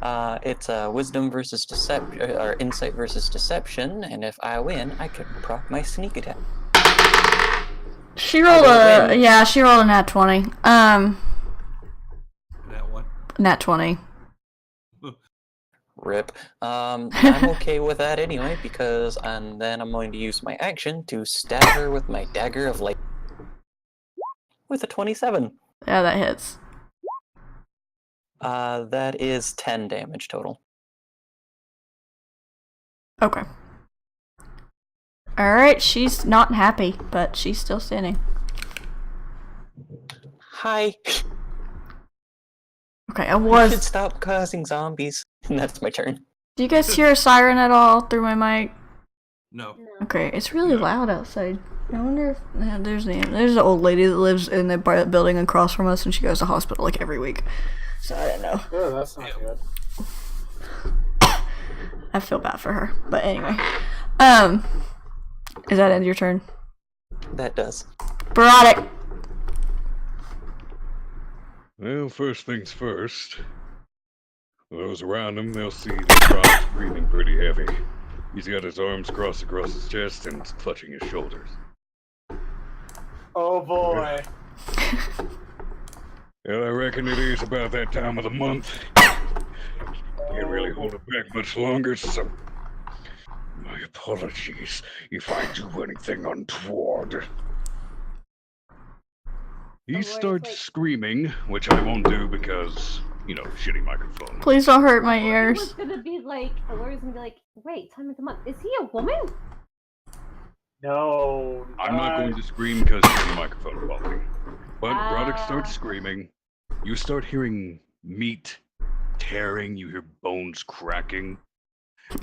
It's wisdom versus deception, or insight versus deception, and if I win, I can proc my sneak attack. She rolled she rolled a nat 20. That one. Nat 20. Rip. I'm okay with that anyway, because and then I'm going to use my action to stab her with my dagger of light. With a 27. Yeah, that hits. That is 10 damage total. Okay. Alright, she's not happy, but she's still standing. Hi. Okay, You should stop causing zombies. And that's my turn. Do you guys hear a siren at all through my mic? No. Okay, it's really loud outside. I wonder if there's an old lady that lives in the building across from us, and she goes to hospital like every week. So I don't know. Oh, that's not good. I feel bad for her, but anyway. Is that end your turn? That does. Barodic. Well, first things first. Those around him, they'll see that Rob's breathing pretty heavy. He's got his arms crossed across his chest and is clutching his shoulders. Oh boy. Well, I reckon it is about that time of the month. Can't really hold it back much longer, so... My apologies if I do anything untoward. He starts screaming, which I won't do because, you know, shitty microphone. Please don't hurt my Lori was ears. gonna be like, wait, time of the month. Is he a woman? No. I'm not going to scream because shitty microphone quality. But Broderick starts screaming. You start hearing meat tearing, you hear bones cracking.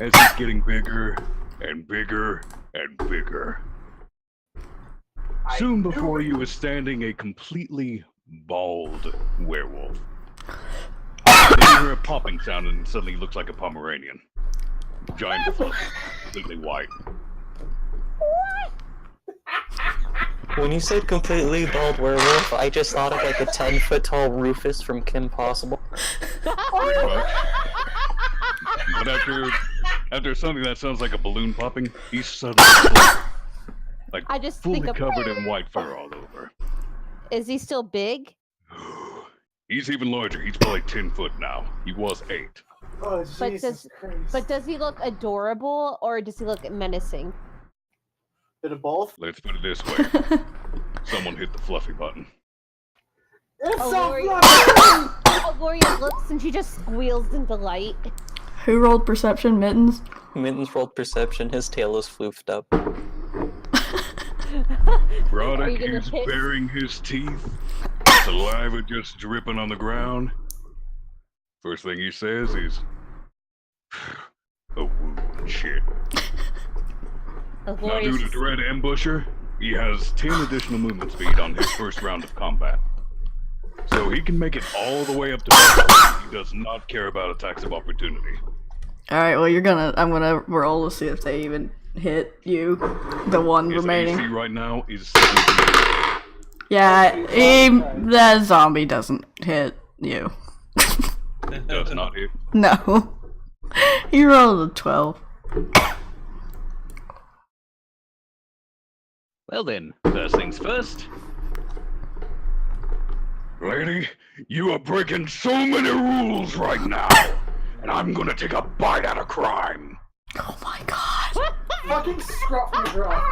As he's getting bigger and bigger and bigger. Soon before you is standing a completely bald werewolf. Then you hear a popping sound and it suddenly looks like a Pomeranian. Giant fuzz, completely white. When you said completely bald werewolf, I just thought of like a 10-foot tall Rufus from Kim Possible. Pretty much. But after something that sounds like a balloon popping, he's suddenly like I just fully think of- covered in white fur all over. Is he still big? He's even larger. He's probably 10 foot now. He was 8. Oh, But Jesus Christ. But does he look adorable or does he look menacing? Bit of both? Let's put it this way. Someone hit the fluffy button. It's so Gloria- fluffy! Gloria looks and she just squeals in delight. Who rolled perception? Mittens? Mittens rolled perception, his tail is floofed up. Broderick gonna is pick? baring his teeth. Saliva just dripping on the ground. First thing he says is, "Oh, shit." Now, due to Dread Ambusher, he has 10 additional movement speed on his first round of combat. So he can make it all the way up to battle. He does not care about attacks of opportunity. Alright, well I'm gonna roll to see if they even hit you. The one His remaining. AC right now is 17. Yeah, that zombie doesn't hit you. Does not hit. No. He rolled a 12. Well then, first things first. Lady, you are breaking so many rules right now, and I'm gonna take a bite out of crime. Oh my god. Fucking scruff from the girl.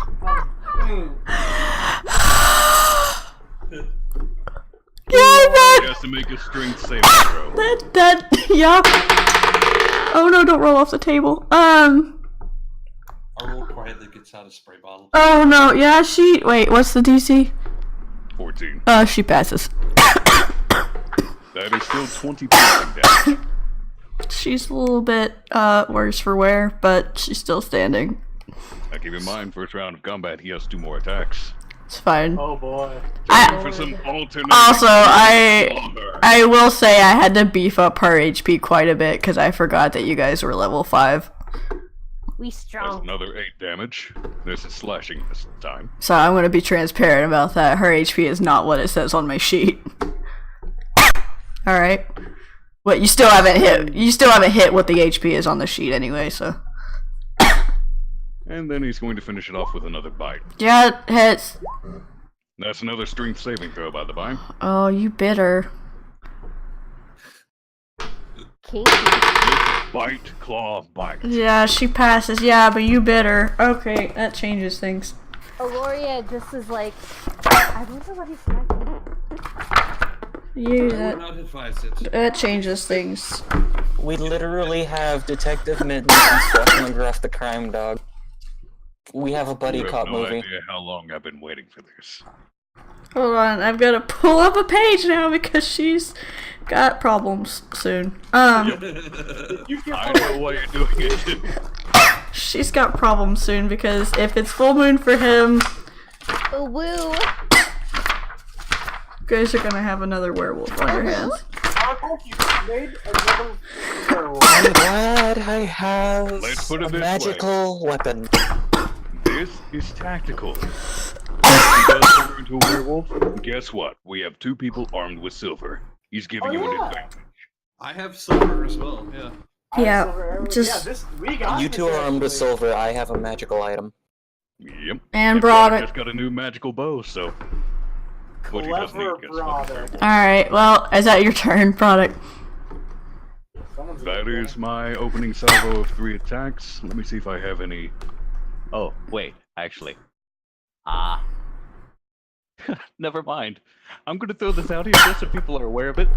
He has to make a strength saving throw. Yup. Oh no, don't roll off the table. Arlo quietly gets out a spray bottle. Oh no, yeah, wait, what's the DC? 14. She passes. That is still 20 piercing damage. She's a little bit, worse for wear, but she's still standing. Now keep in mind, first round of combat, he has 2 more attacks. It's fine. Oh boy. For some alternate. Also, I will say I had to beef up her HP quite a bit because I forgot that you guys were level 5. We That's strong. another 8 damage. This is slashing this time. So I'm gonna be transparent about that. Her HP is not what it says on my sheet. Alright. What, you still haven't hit what the HP is on the sheet anyway, so. And then he's going to finish it off with another bite. Yeah, it hits. That's another strength saving throw, by the by. Oh, you bitter. Kinky. Bite, claw, bite. Yeah, she passes. Yeah, but you bitter. Okay, that changes things. Gloria just is like, I wonder what he's like. You, I would not advise it. that changes things. We literally have Detective Mittens and Squash McGruff the crime dog. We have a buddy You have cop no movie. idea how long I've been waiting for this. Hold on, I've got to pull up a page now because she's got problems soon. I know why you're doing it. She's got problems soon because if it's full moon for him, Ooh, woo. you guys are gonna have another werewolf on your hands. You made another werewolf. I'm glad I have Let's put it a this magical weapon. This is tactical. If he does turn into a werewolf, guess what? We have 2 people armed with silver. He's giving you an advantage. I have silver as well, yeah. Yeah, just We got You this two are armed with actually. silver, I have a magical item. Yep. and Broderick Broderick. just got a new magical bow, so. What he doesn't Clever need, guess what? Broderick. Alright, well, is that your turn, Broderick? Someone's That gonna is my opening salvo of 3 attacks. Let me see if I have any. Oh, wait, actually. Never mind. I'm gonna throw this out here just so people are aware of it.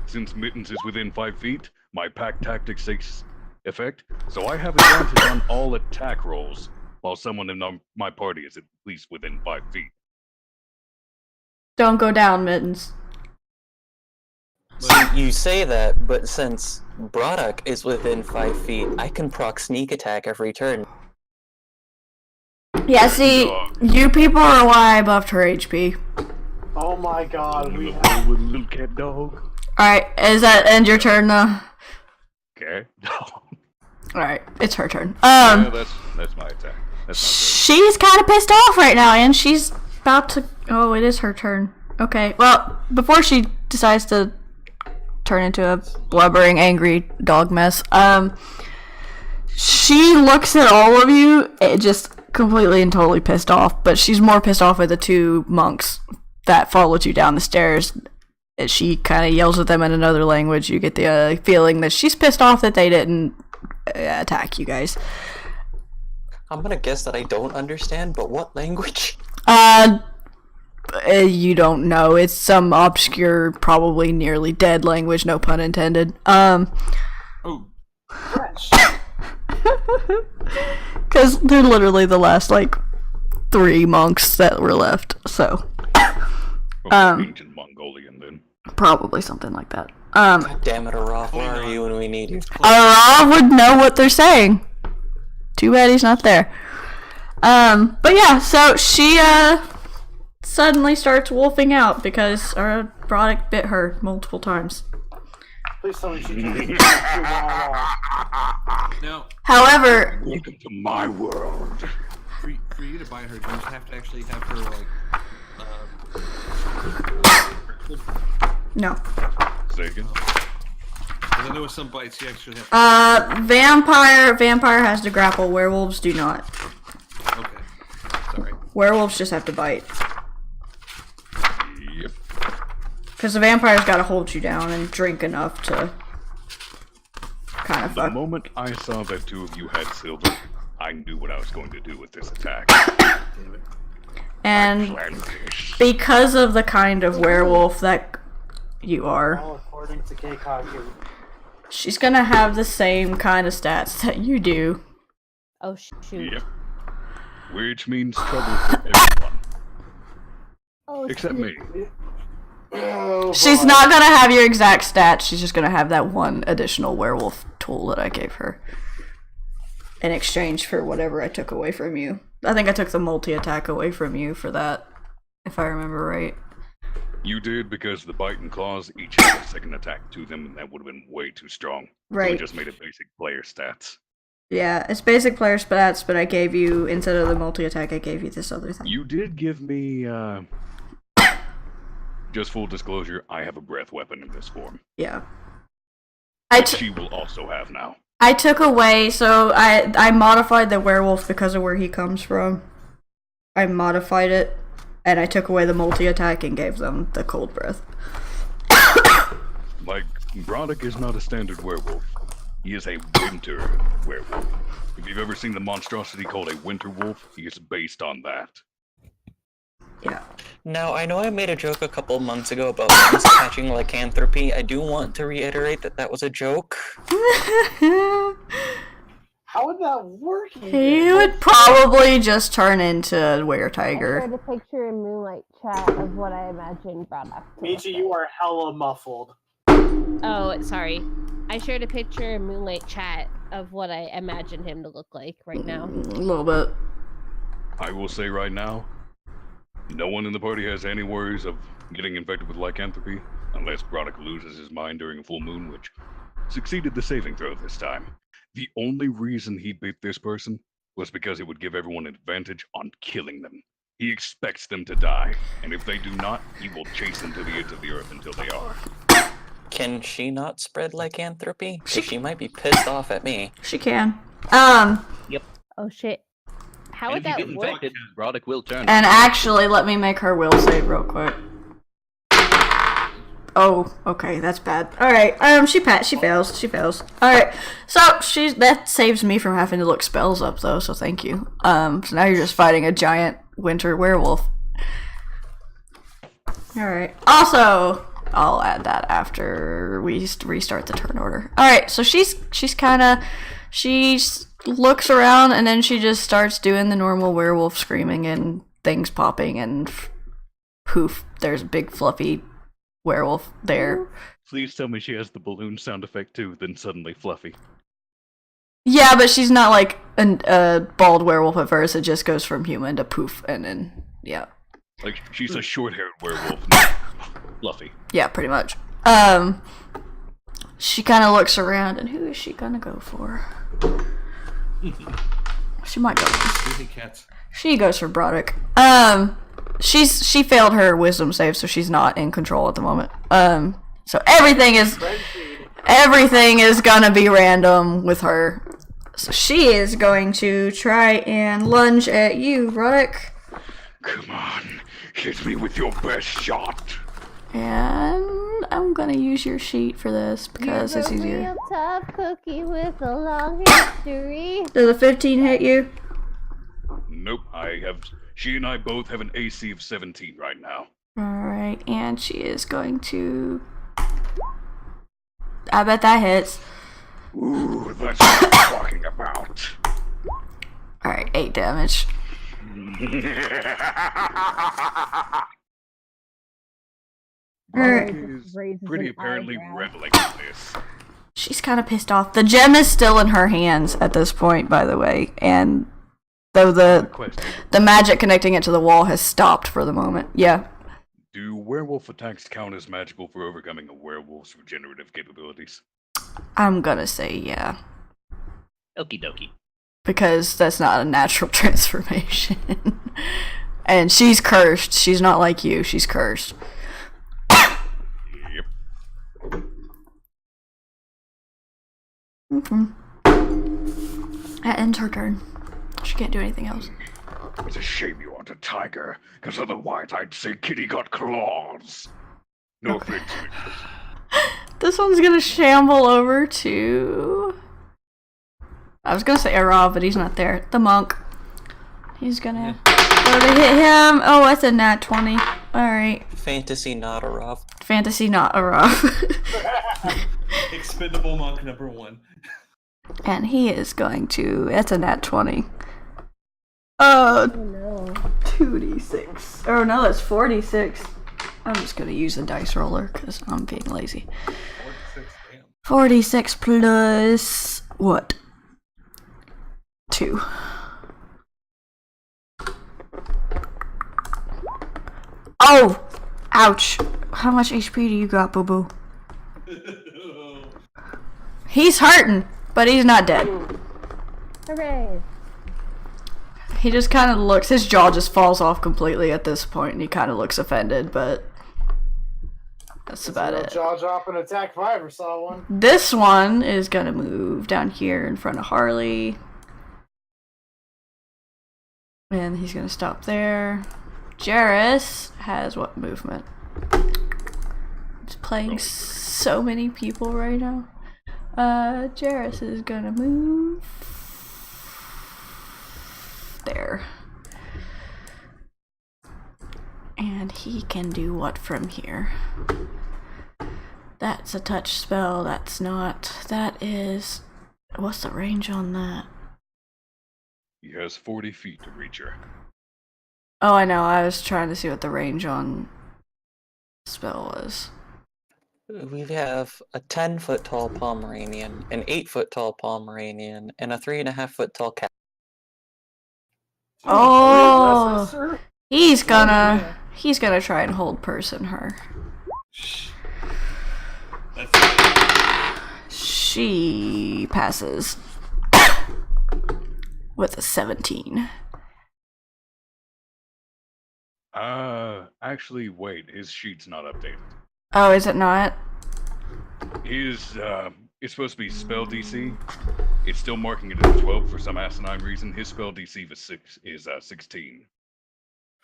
Since Mittens is within 5 feet, my pack tactics takes effect, so I have advantage on all attack rolls, while someone in my party is at least within 5 feet. Don't go down, Mittens. So you say that, but since Broderick is within 5 feet, I can proc sneak attack every turn. Yeah, see, you people are why I buffed her HP. Oh my god, we Little, have... little cat dog. Alright, is that end your turn though? Okay. Alright, it's her turn. Yeah, that's my attack. That's not She's kind of pissed off right now, and she's about to. Oh, it is her turn. Okay. Well, before she decides to turn into a blubbering, angry dog mess, she looks at all of you, just completely and totally pissed off. But she's more pissed off at the two monks that followed you down the stairs. She kind of yells at them in another language. You get the feeling that she's pissed off that they didn't attack you guys. I'm gonna guess that I don't understand, but what language? You don't know. It's some obscure, probably nearly dead language, no pun intended. Oh, French. Because they're literally the last, 3 monks that were left, so. Ancient Mongolian, then. Probably something like that. God damn it, Arav, where are you when we need you? Arav would know what they're saying. Too bad he's not there. But yeah, so she, suddenly starts wolfing out because our product bit her multiple times. Please tell me she can no. However, Welcome to my world. For you to buy her, you have to actually have her, no. Say again. Because I know with some bites you actually have to... Vampire has to grapple, werewolves do not. Okay. Sorry. Werewolves just have to bite. Yep. Because the vampire's gotta hold you down and drink enough to kind of The fuck. moment I saw that two of you had silver, I knew what I was going to do with this attack. Damn it. And Planned this. because of the kind of werewolf that you are, all according to Keikaku. she's gonna have the same kind of stats that you do. Oh shoot. Yep. Which means trouble for everyone. Oh, Except me. Oh, She's boy. not gonna have your exact stats, she's just gonna have that one additional werewolf tool that I gave her. In exchange for whatever I took away from you. I think I took the multi-attack away from you for that, if I remember right. You did because the bite and claws each had a second attack to them, and that would have been way too strong. So Right. we just made it basic player stats. Yeah, it's basic player stats, but I gave you, instead of the multi-attack, I gave you this other thing. You did give me, just full disclosure, I have a breath weapon in this form. Yeah. Which she will also have now. I took away, so I modified the werewolf because of where he comes from. I modified it, and I took away the multi-attack and gave them the cold breath. Like, Broderick is not a standard werewolf. He is a winter werewolf. If you've ever seen the monstrosity called a winter wolf, he is based on that. Yeah. Now, I know I made a joke a couple months ago about monks catching lycanthropy. I do want to reiterate that that was a joke. How would that work? He would probably just turn into a I were-tiger. shared a picture in Moonlight chat of what I imagined Broddock to look Michi, like. you are hella muffled. Oh, sorry. I shared a picture in Moonlight chat of what I imagine him to look like right now. A little bit. I will say right now, no one in the party has any worries of getting infected with lycanthropy, unless Broderick loses his mind during a full moon, which succeeded the saving throw this time. The only reason he beat this person was because it would give everyone an advantage on killing them. He expects them to die, and if they do not, he will chase them to the ends of the earth until they are. Can she not spread lycanthropy? 'Cause she might be pissed off at me. She can. Oh shit. How would And if you that get work? infected, Broderick will turn. And actually, let me make her will save real quick. Oh, okay, that's bad. Alright, she fails. Alright, so that saves me from having to look spells up though, so thank you. So now you're just fighting a giant winter werewolf. Alright, also, I'll add that after we restart the turn order. Alright, so she looks around and then she just starts doing the normal werewolf screaming and things popping and poof, there's a big fluffy werewolf there. Please tell me she has the balloon sound effect too, then suddenly fluffy. Yeah, but she's not like a bald werewolf at first, it just goes from human to poof and then, yeah. Like, she's a short-haired werewolf, not fluffy. Yeah, pretty much. She kind of looks around, and who is she gonna go for? She might go. Sleepy cats. She goes for Broderick. she failed her wisdom save, so she's not in control at the moment. So everything is gonna be random with her. So she is going to try and lunge at you, Ruddock. Come on, hit me with your best shot. And I'm gonna use your sheet for this because You're it's a easier. real tough cookie with a long history. Does a 15 hit you? Nope, she and I both have an AC of 17 right now. Alright, and she is going to... I bet that hits. Ooh, that's what I'm talking about. Alright, 8 damage. Alright. Alright. Is pretty apparently reveling in this. She's kind of pissed off. The gem is still in her hands at this point, by the way, and though the magic connecting it to the wall has stopped for the moment. Yeah. Do werewolf attacks count as magical for overcoming a werewolf's regenerative capabilities? I'm gonna say yeah. Okie dokie. Because that's not a natural transformation. And she's cursed. She's not like you. She's cursed. Yep. That ends her turn. She can't do anything else. It's a shame you aren't a tiger, because otherwise I'd say Kitty got claws. No offense. This one's gonna shamble over to... I was gonna say Arav, but he's not there. The monk. He's gonna go to hit him. Oh, that's a nat 20. Alright. Fantasy not a rough. Fantasy not Arav. Expendable monk number 1. And he is going to... That's a nat 20. Oh no. 2d6. Oh no, that's 46. I'm just gonna use the dice roller because I'm being lazy. 46 plus what? 2. Oh! Ouch. How much HP do you got, boo boo? He's hurting, but he's not dead. Hooray. He just kind of looks, his jaw just falls off completely at this point, and he kind of looks offended, but that's about it. Jaw dropping attack if I ever saw one. This one is gonna move down here in front of Harley. And he's gonna stop there. Jarrus has what movement? He's playing so many people right now. Jarrus is gonna move there. And he can do what from here? That's a touch spell, that's not. That is... What's the range on that? He has 40 feet to reach her. Oh, I know, I was trying to see what the range on spell was. We have a 10-foot tall Pomeranian, an 8-foot tall Pomeranian, and a 3.5-foot tall cat. Oh! He's gonna try and hold person her. She passes with a 17. Actually, wait, his sheet's not updated. Oh, is it not? His, it's supposed to be spell DC. It's still marking it as 12 for some asinine reason. His spell DC is 16.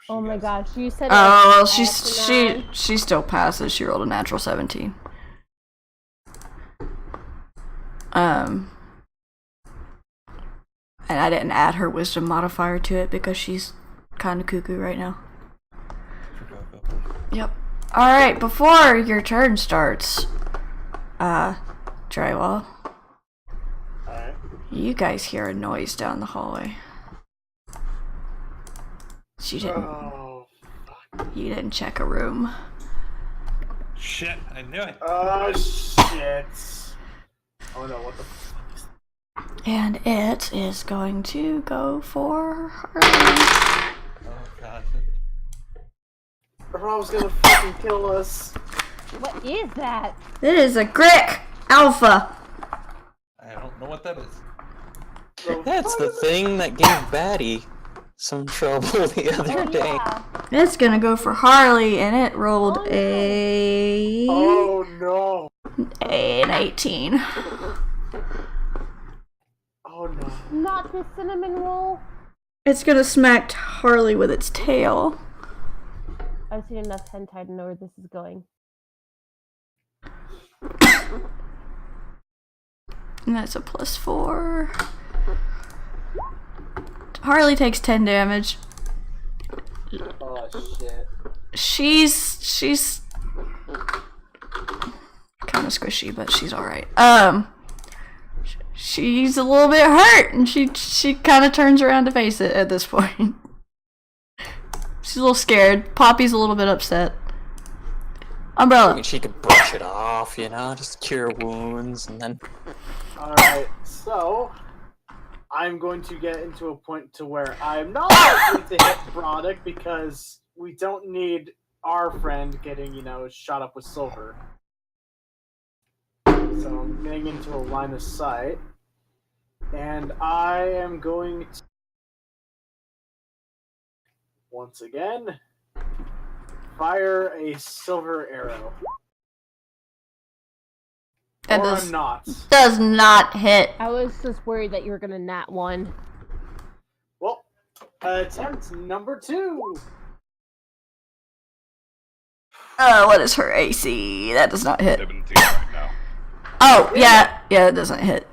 Oh my gosh, you said Oh, well, asinine. she still passes. She rolled a natural 17. And I didn't add her wisdom modifier to it because she's kind of cuckoo right now. Yep. Alright, before your turn starts, Drywall. Alright. You guys hear a noise down the hallway. You didn't check a room. Shit, I knew it. Oh, shit. Oh no, what the fuck? And it is going to go for her. Oh god. Rob's gonna fucking kill us. What is that? It is a Grick Alpha. I don't know what that is. That's the thing that gave Batty some trouble the other day. Yeah. It's gonna go for Harley, and it rolled Oh, no. Oh no! an 18. Oh no! Not the cinnamon roll. It's gonna smack Harley with its tail. I've seen enough hentai to know where this is going. And that's a +4. Harley takes 10 damage. Oh shit! She's kind of squishy, but she's alright. She's a little bit hurt, and she kind of turns around to face it at this point. She's a little scared. Poppy's a little bit upset. I Umbrella. mean, she could brush it off, you know, just cure wounds, and then... Alright, so I'm going to get into a point to where I'm not likely to hit Broddick because we don't need our friend getting, shot up with silver. So I'm getting into a line of sight. And I am going to once again fire a silver arrow. That Or does I'm not. does not hit. I was just worried that you were gonna nat one. Well, attempt number 2. What is her AC? That does not hit. 17 right now. Oh, yeah, it doesn't hit.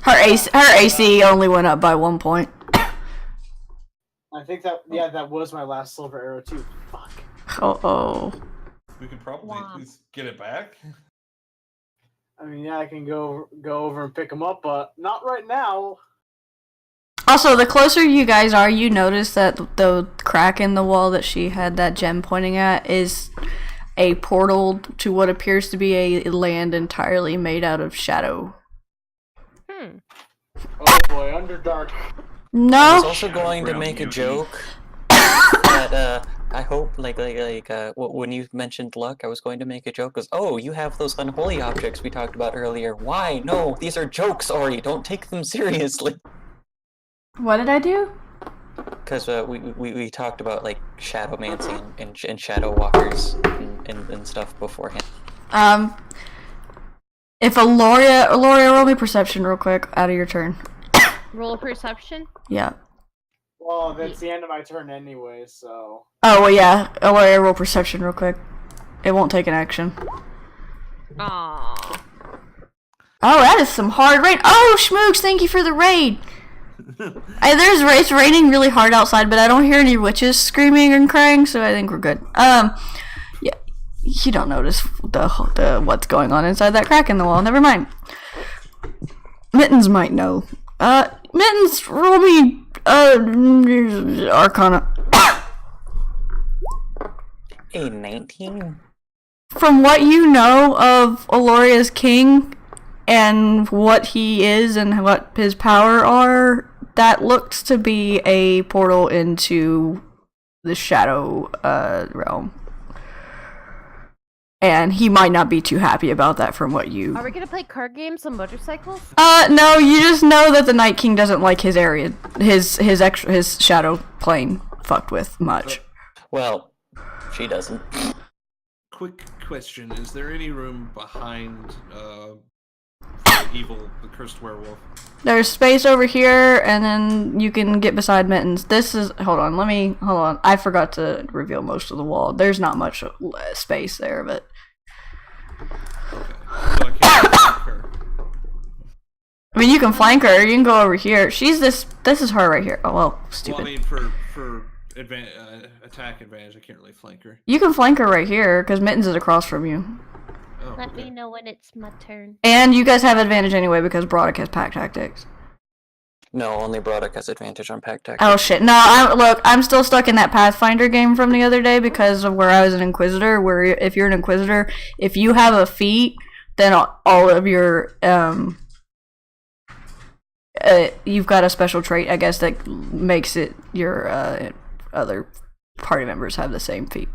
Her AC only went up by 1 point. I think that was my last silver arrow too. Fuck. Oh. We could probably at least get it back. I mean, yeah, I can go over and pick them up, but not right now. Also, the closer you guys are, you notice that the crack in the wall that she had that gem pointing at is a portal to what appears to be a land entirely made out of shadow. Oh boy, Underdark. I No. was also going to make a joke that I hope when you mentioned luck, I was going to make a joke because you have those unholy objects we talked about earlier. Why? No, these are jokes, Ori. Don't take them seriously. What did I do? Because we talked about like shadowmancy and shadow walkers and stuff beforehand. If Aloria, roll me perception real quick out of your turn. Roll perception. Yeah. Well, that's the end of my turn anyway, so. Oh, well, yeah. Aloria, roll perception real quick. It won't take an action. Aww. Oh, that is some hard rain. Oh, Schmooks, thank you for the raid. It's raining really hard outside, but I don't hear any witches screaming and crying, so I think we're good. Yeah, you don't notice the what's going on inside that crack in the wall. Never mind. Mittens might know. Mittens, roll me Arcana. A 19? From what you know of Aloria's king and what he is and what his power are, that looks to be a portal into the shadow realm. And he might not be too happy about that from what you... Are we gonna play card games on motorcycles? No, you just know that the Night King doesn't like his area, his shadow plane fucked with much. Well, she doesn't. Quick question: is there any room behind the the cursed werewolf? There's space over here, and then you can get beside Mittens. This is... Hold on. I forgot to reveal most of the wall. There's not much space there, but... Okay. So I can't attack her. I mean, you can flank her. You can go over here. She's this... This is her right here. Oh, well, stupid. Well, I mean, for attack advantage, I can't really flank her. You can flank her right here, because Mittens is across from you. Oh, Let okay. me know when it's my turn. And you guys have advantage anyway, because Broddick has pack tactics. No, only Broddick has advantage on pack tactics. Oh shit! No, I'm still stuck in that Pathfinder game from the other day because of where I was an Inquisitor. Where if you're an Inquisitor, if you have a feat, then all of your you've got a special trait, I guess, that makes it your other party members have the same feat.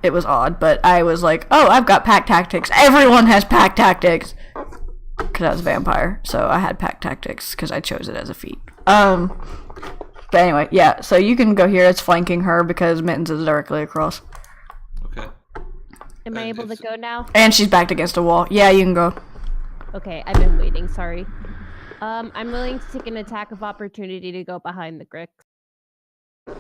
It was odd, but I was like, oh, I've got pack tactics. Everyone has pack tactics. because I was a vampire, so I had pack tactics because I chose it as a feat. But anyway, yeah. So you can go here. It's flanking her because Mittens is directly across. Okay. Am I able to go now? And she's backed against a wall. Yeah, you can go. Okay, I've been waiting. Sorry. I'm willing to take an attack of opportunity to go behind the Grix.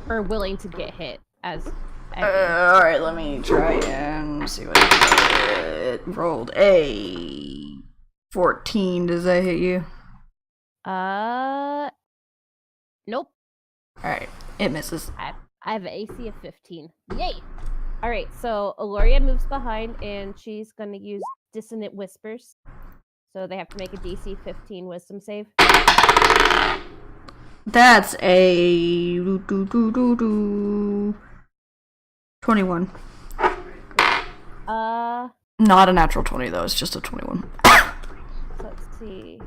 Or willing to get hit as. Alright, let me try and see what it rolled. A 14. Does that hit you? Nope. Alright, it misses. I have an AC of 15. Yay! Alright, so Aloria moves behind and she's gonna use Dissonant Whispers. So they have to make a DC 15 wisdom save. That's a 21. Not a natural 20 though, it's just a 21. So let's see.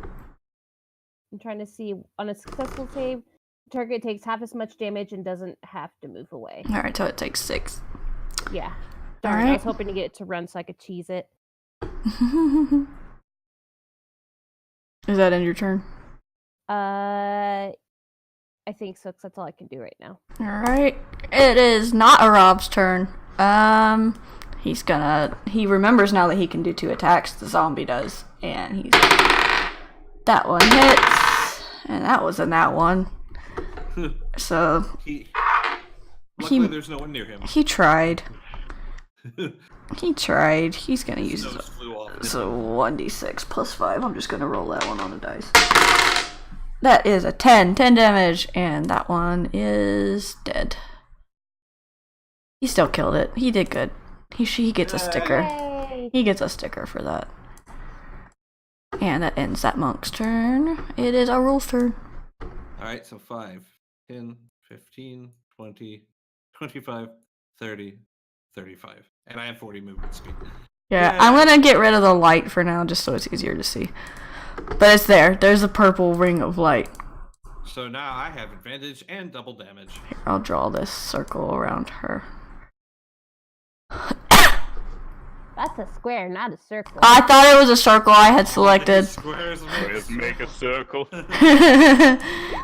I'm trying to see on a successful save, target takes half as much damage and doesn't have to move away. Alright, so it takes 6. Yeah. Darn, I was hoping to get it to run so I could cheese it. Is that end your turn? I think so, 'cause that's all I can do right now. Alright. It is not a Rob's turn. He remembers now that he can do 2 attacks, the zombie does. And he's that one hits. And that was in that one. So Luckily there's no one near him. he tried. He tried. He's gonna use Nose flew off. so 1d6 plus 5. I'm just gonna roll that one on the dice. That is a 10 damage, and that one is dead. He still killed it. He did good. He gets a sticker. Yay! He gets a sticker for that. And that ends that monk's turn. It is Arul's turn. Alright, so 5, 10, 15, 20, 25, 30, 35. And I have 40 movement speed. Yeah, I'm gonna get rid of the light for now, just so it's easier to see. But it's there. There's a purple ring of light. So now I have advantage and double damage. Here, I'll draw this circle around her. That's a square, not a circle. I thought it was a circle I had selected. Squares Squares make a circle. Alright,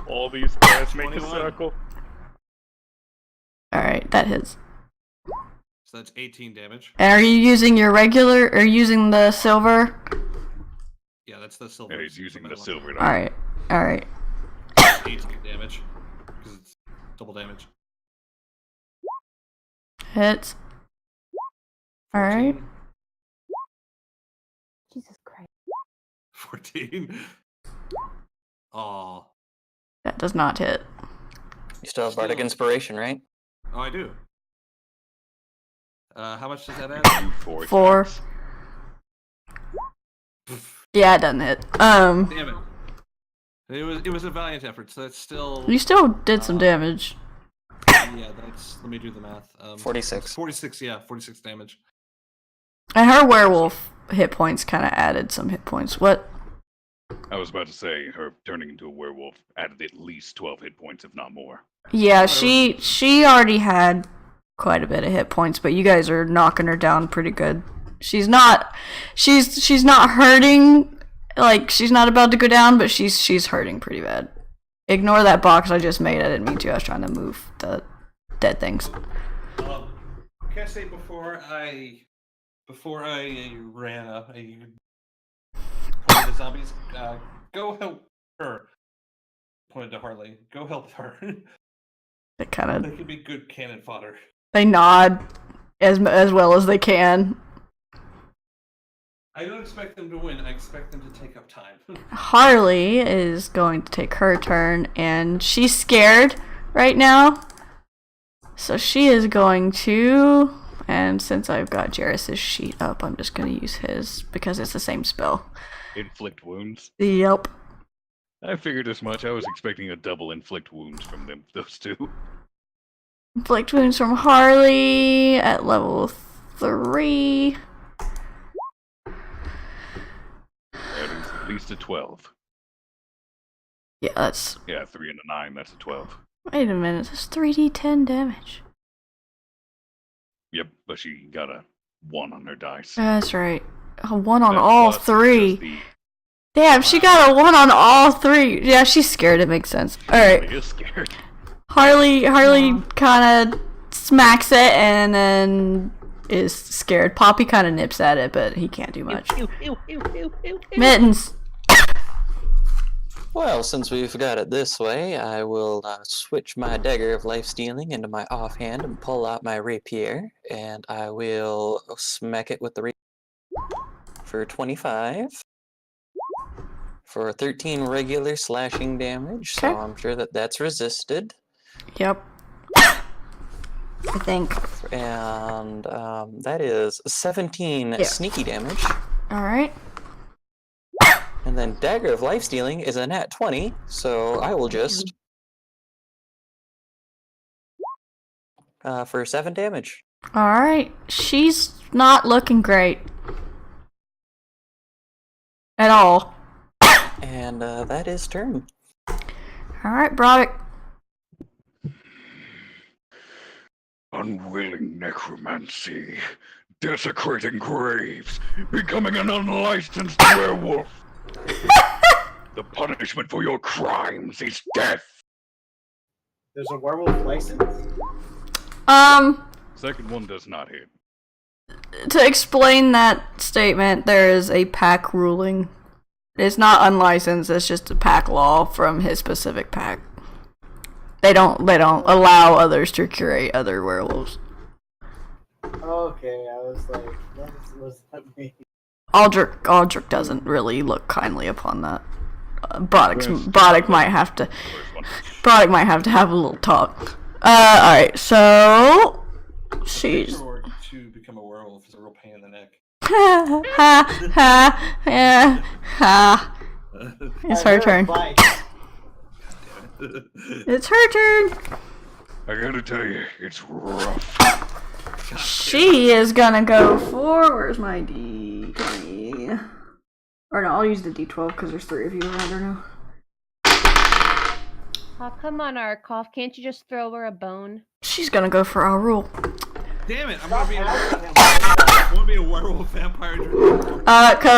All these squares make a 21. circle. that hits. So that's 18 damage. And are you using your regular or using the silver? Yeah, that's the silver. Yeah, he's using the silver. Alright. 18 damage. Because it's double damage. Hits. Alright. 14. Jesus Christ. 14. Aw. That does not hit. You still have Bardic Inspiration, right? Oh, I do. How much does that add? Do 4 4. attacks. Yeah, it doesn't hit. Damn it. It was a valiant effort, so that's still... You still did some damage. Yeah, that's... Let me do the math. 46. 46, yeah. 46 damage. And her werewolf hit points kind of added some hit points. What? I was about to say, her turning into a werewolf added at least 12 hit points, if not more. Yeah, she already had quite a bit of hit points, but you guys are knocking her down pretty good. She's not hurting, like she's not about to go down, but she's hurting pretty bad. Ignore that box I just made. I didn't mean to. I was trying to move the dead things. Can I say before I ran up, I pointed the zombies, go help her. Pointed to Harley. Go help her. They kind of They could be good cannon fodder. they nod as well as they can. I don't expect them to win. I expect them to take up time. Harley is going to take her turn, and she's scared right now. So she is going to, and since I've got Jairus' sheet up, I'm just going to use his because it's the same spell. Inflict wounds. Yep. I figured as much. I was expecting a double inflict wounds from those two. Inflict wounds from Harley at level 3. That is at least a 12. Yeah, that's... Yeah, 3 and a 9, that's a 12. Wait a minute, that's 3d10 damage. Yep, but she got a 1 on her dice. That's right. A 1 on That all plus is 3. just the Damn, she got a 1 on all 3. Yeah, she's scared. It makes sense. All right. He is scared. Harley kind of smacks it and then is scared. Poppy kind of nips at it, but he can't do much. Mittens. Well, since we've got it this way, I will switch my dagger of life stealing into my offhand and pull out my rapier, and I will smack it with the rapier for 25 for 13 regular slashing damage. So Okay. I'm sure that that's resisted, Yep. I think. and that is 17 Yeah. sneaky damage. All right. And then dagger of life stealing is a nat 20, so I will just for 7 damage. All right. She's not looking great at all. And that is turn. All right, Broderick. Unwilling necromancy, desecrating graves, becoming an unlicensed werewolf. The punishment for your crimes is death. There's a werewolf license? Second one does not hit. To explain that statement, there is a pack ruling. It's not unlicensed, it's just a pack law from his specific pack. They don't allow others to curate other werewolves. Okay, I was like, what does that mean? Aldrich doesn't really look kindly upon that. Broderick might have to have a little talk. Alright, so she's To become a werewolf is a real pain in the neck. It's her turn. It's her turn. I gotta tell you, it's rough. She is gonna go for. Where's my D20? Or no, I'll use the D12 because there's 3 of you around her now. Oh, come on, Arkov. Can't you just throw her a bone? She's gonna go for our rule. Damn it! I'm gonna be a werewolf vampire.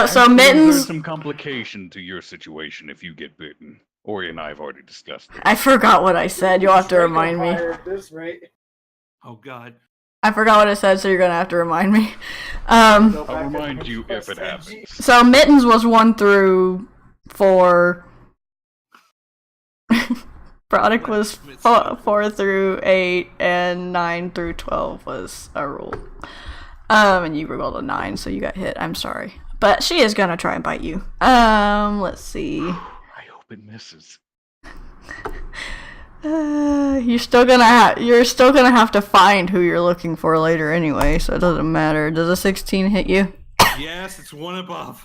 So There's Mittens. some complication to your situation if you get bitten. Ori and I have already discussed it. I forgot what I said. You'll have to remind me. This, right? Oh god. I forgot what I said, so you're gonna have to remind me. I'll remind you if it happens. So Mittens was 1 through 4. Broderick was 4 through 8, and 9 through 12 was a rule. And you rolled a 9, so you got hit. I'm sorry, but she is gonna try and bite you. Let's see. I hope it misses. You're still gonna have to find who you're looking for later anyway, so it doesn't matter. Does a 16 hit you? Yes, it's 1 above.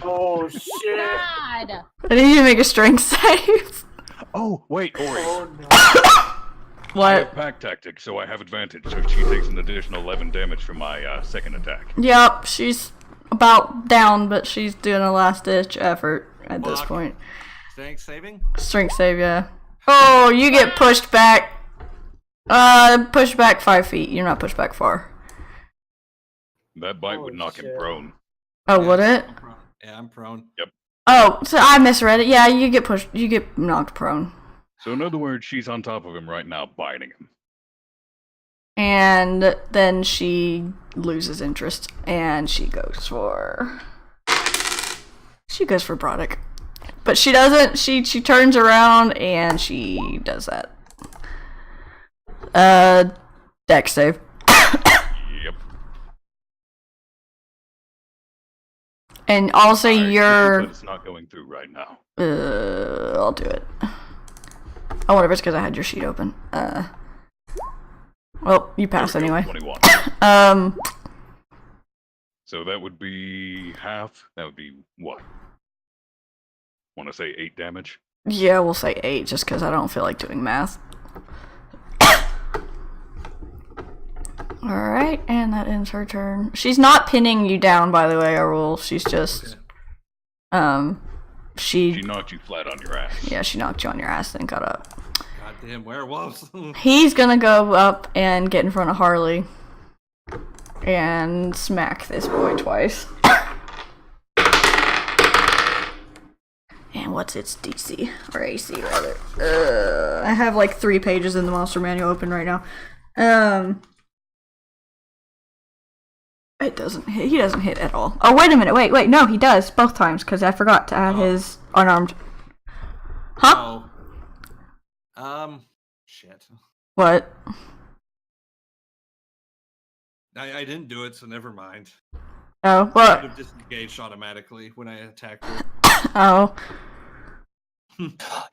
Oh shit! God! I need you to make a strength save. Oh, wait, Ori. Oh no! I What? have pack tactics, so I have advantage, so she takes an additional 11 damage from my second attack. Yep, she's about down, but she's doing a last-ditch effort at this Fuck. point. Strength saving? Strength save, yeah. Oh, you get pushed back. Pushed back 5 feet. You're not pushed back far. That bite would Holy knock him shit. prone. Oh, would it? I'm prone. Yeah, I'm prone. Oh, so I misread it. Yeah, you get pushed. You get knocked prone. So in other words, she's on top of him right now, biting him. And then she loses interest, and she goes for Broderick. But she doesn't. She turns around and she does that. Dex save. Yep. And I'll say Alright, you're. but it's not going through right now. I'll do it. I wonder if it's because I had your sheet open. Well, you pass There we go, anyway. 21. So that would be half. That would be what? Want to say 8 damage? Yeah, we'll say 8 just because I don't feel like doing math. Alright, and that ends her turn. She's not pinning you down, by the way, Arul. She's just. She knocked you flat on your ass. Yeah, she knocked you on your ass and got up. Goddamn werewolves. He's gonna go up and get in front of Harley. And smack this boy twice. what's its DC or AC rather? I have like 3 pages in the monster manual open right now. It doesn't hit. He doesn't hit at all. Oh, wait a minute. Wait. No, he does both times because I forgot to add his unarmed. Huh? Shit. What? I didn't do it, so never mind. Oh, I would what? have disengaged automatically when I attacked her. Oh.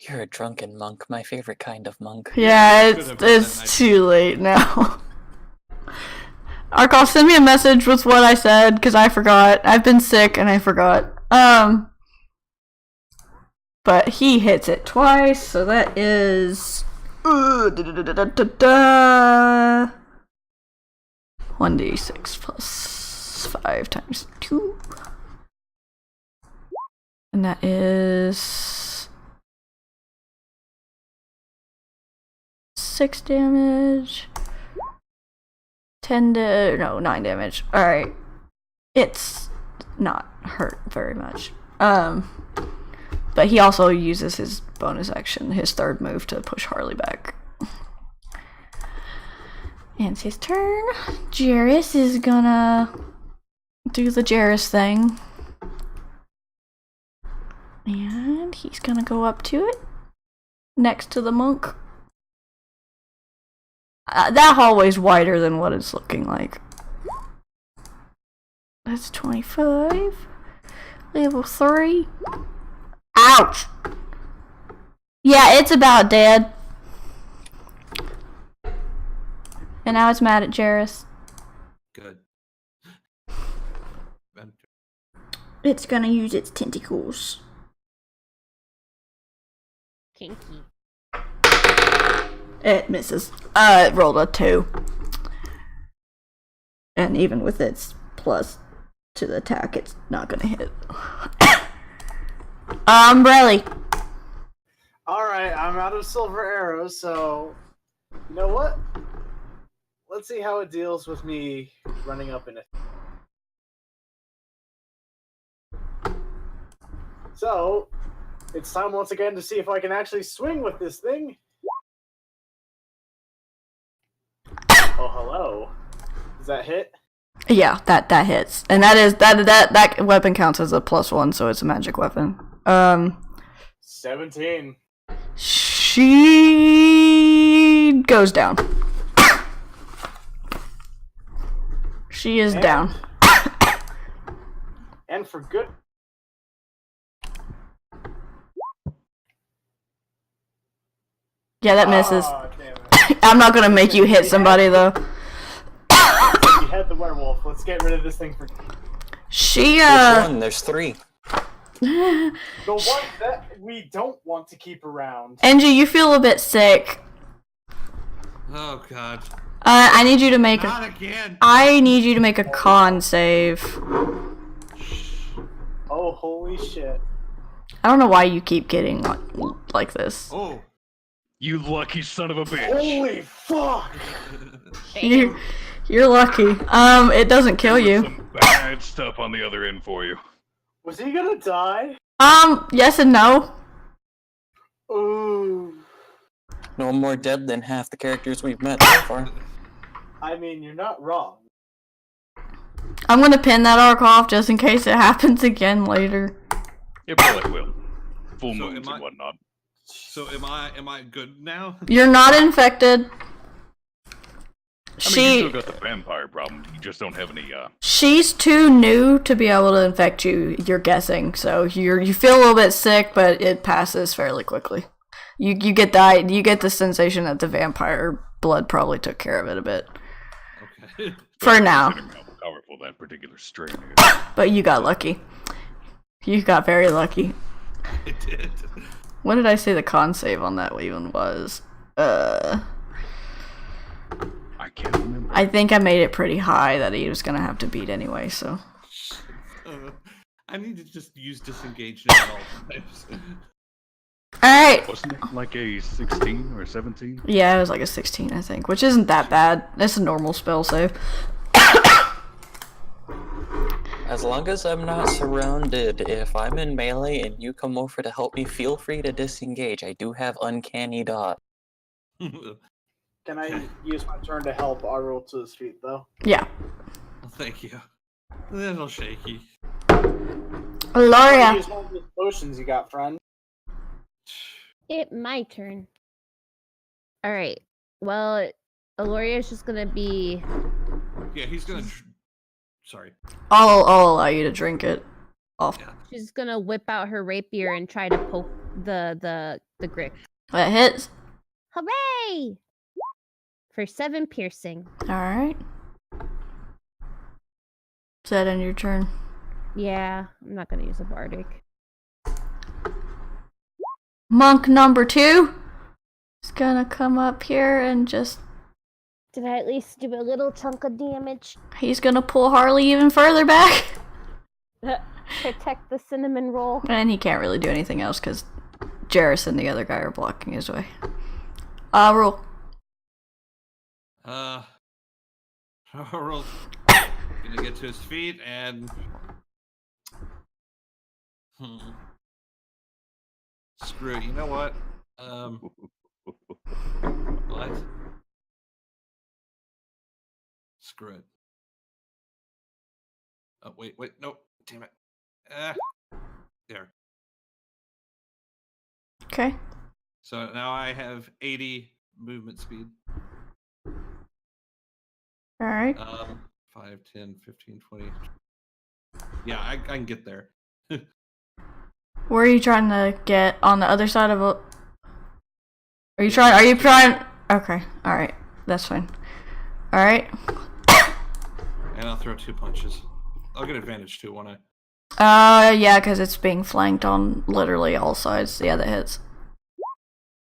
You're a drunken monk, my favorite kind of monk. Yeah, you could have done that, and I it's too late now. Arkov, send me a message with what I said, because I forgot. I've been sick and I forgot. But he hits it twice, so that is 1d6 plus 5 times 2. And that is 6 damage. 9 damage. Alright. It's not hurt very much. But he also uses his bonus action, his third move, to push Harley back. And it's his turn. Jairus is gonna do the Jairus thing. And he's gonna go up to it. Next to the monk. That hallway's wider than what it's looking like. That's 25. Level 3. Ouch! Yeah, it's about dead. And now it's mad at Jairus. Good. It's gonna use its tentacles. Kinky. It misses. It rolled a 2. And even with its plus to the attack, it's not gonna hit. Umbrella. Alright, I'm out of silver arrows, so you know what? Let's see how it deals with me running up in it. So, it's time once again to see if I can actually swing with this thing. Oh, hello. Does that hit? Yeah, that hits. And that weapon counts as a +1, so it's a magic weapon. 17. She goes down. She is down. And for good. Yeah, that misses. Oh, damn it. I'm not gonna make you hit somebody though. We had the werewolf. Let's get rid of this thing for. She Which one? There's 3. The one that we don't want to keep around. Angie, you feel a bit sick. Oh god. I need you to make Not again. I need you to make a con save. Oh, holy shit. I don't know why you keep getting like this. Oh. You lucky son of a bitch. Holy fuck! You're lucky. It doesn't kill you. Some bad stuff on the other end for you. Was he gonna die? Yes and no. Ooh. No more dead than half the characters we've met so far. I mean, you're not wrong. I'm gonna pin that arc off just in case it happens again later. It probably will. Full So moons am and I- whatnot. So am I good now? You're not infected. I mean, you still got the vampire problem. You just don't have any, She's too new to be able to infect you, you're guessing. So you feel a little bit sick, but it passes fairly quickly. You get the sensation that the vampire blood probably took care of it a bit. Okay. For now. considering how powerful that particular strain is. But you got lucky. You got very lucky. It did. What did I say the con save on that even was? I can't remember. I think I made it pretty high that he was gonna have to beat anyway, so. I need to just use disengage now at all times. Alright! Wasn't it like a 16 or 17? Yeah, it was like a 16, I think, which isn't that bad. It's a normal spell save. As long as I'm not surrounded, if I'm in melee and you come over to help me, feel free to disengage. I do have uncanny dot. Can I use my turn to help Arul to his feet, though? Yeah. Thank you. A little shaky. Loria. Use one of those potions you got, friend. My turn. All right. Well, Aloria's just gonna be. Yeah, he's gonna. Sorry. I'll allow you to drink it. Off. Yeah. She's gonna whip out her rapier and try to poke the Grick. That hits. Hooray! For 7 piercing. Alright. Is that in your turn? Yeah, I'm not gonna use a bardic. Monk number 2 is gonna come up here and just... Did I at least do a little chunk of damage? He's gonna pull Harley even further back. Protect the cinnamon roll. And he can't really do anything else because Jarrus and the other guy are blocking his way. Roll. Harold's gonna get to his feet and. Screw it. You know what? What? Screw it. Oh, wait, no. Damn it. There. Okay. So now I have 80 movement speed. Alright. 5, 10, 15, 20. Yeah, I can get there. Where are you trying to get? On the other side of a... Are you trying... Okay. Alright. That's fine. Alright. And I'll throw 2 punches. I'll get advantage too, won't I? Yeah, because it's being flanked on literally all sides. Yeah, that hits.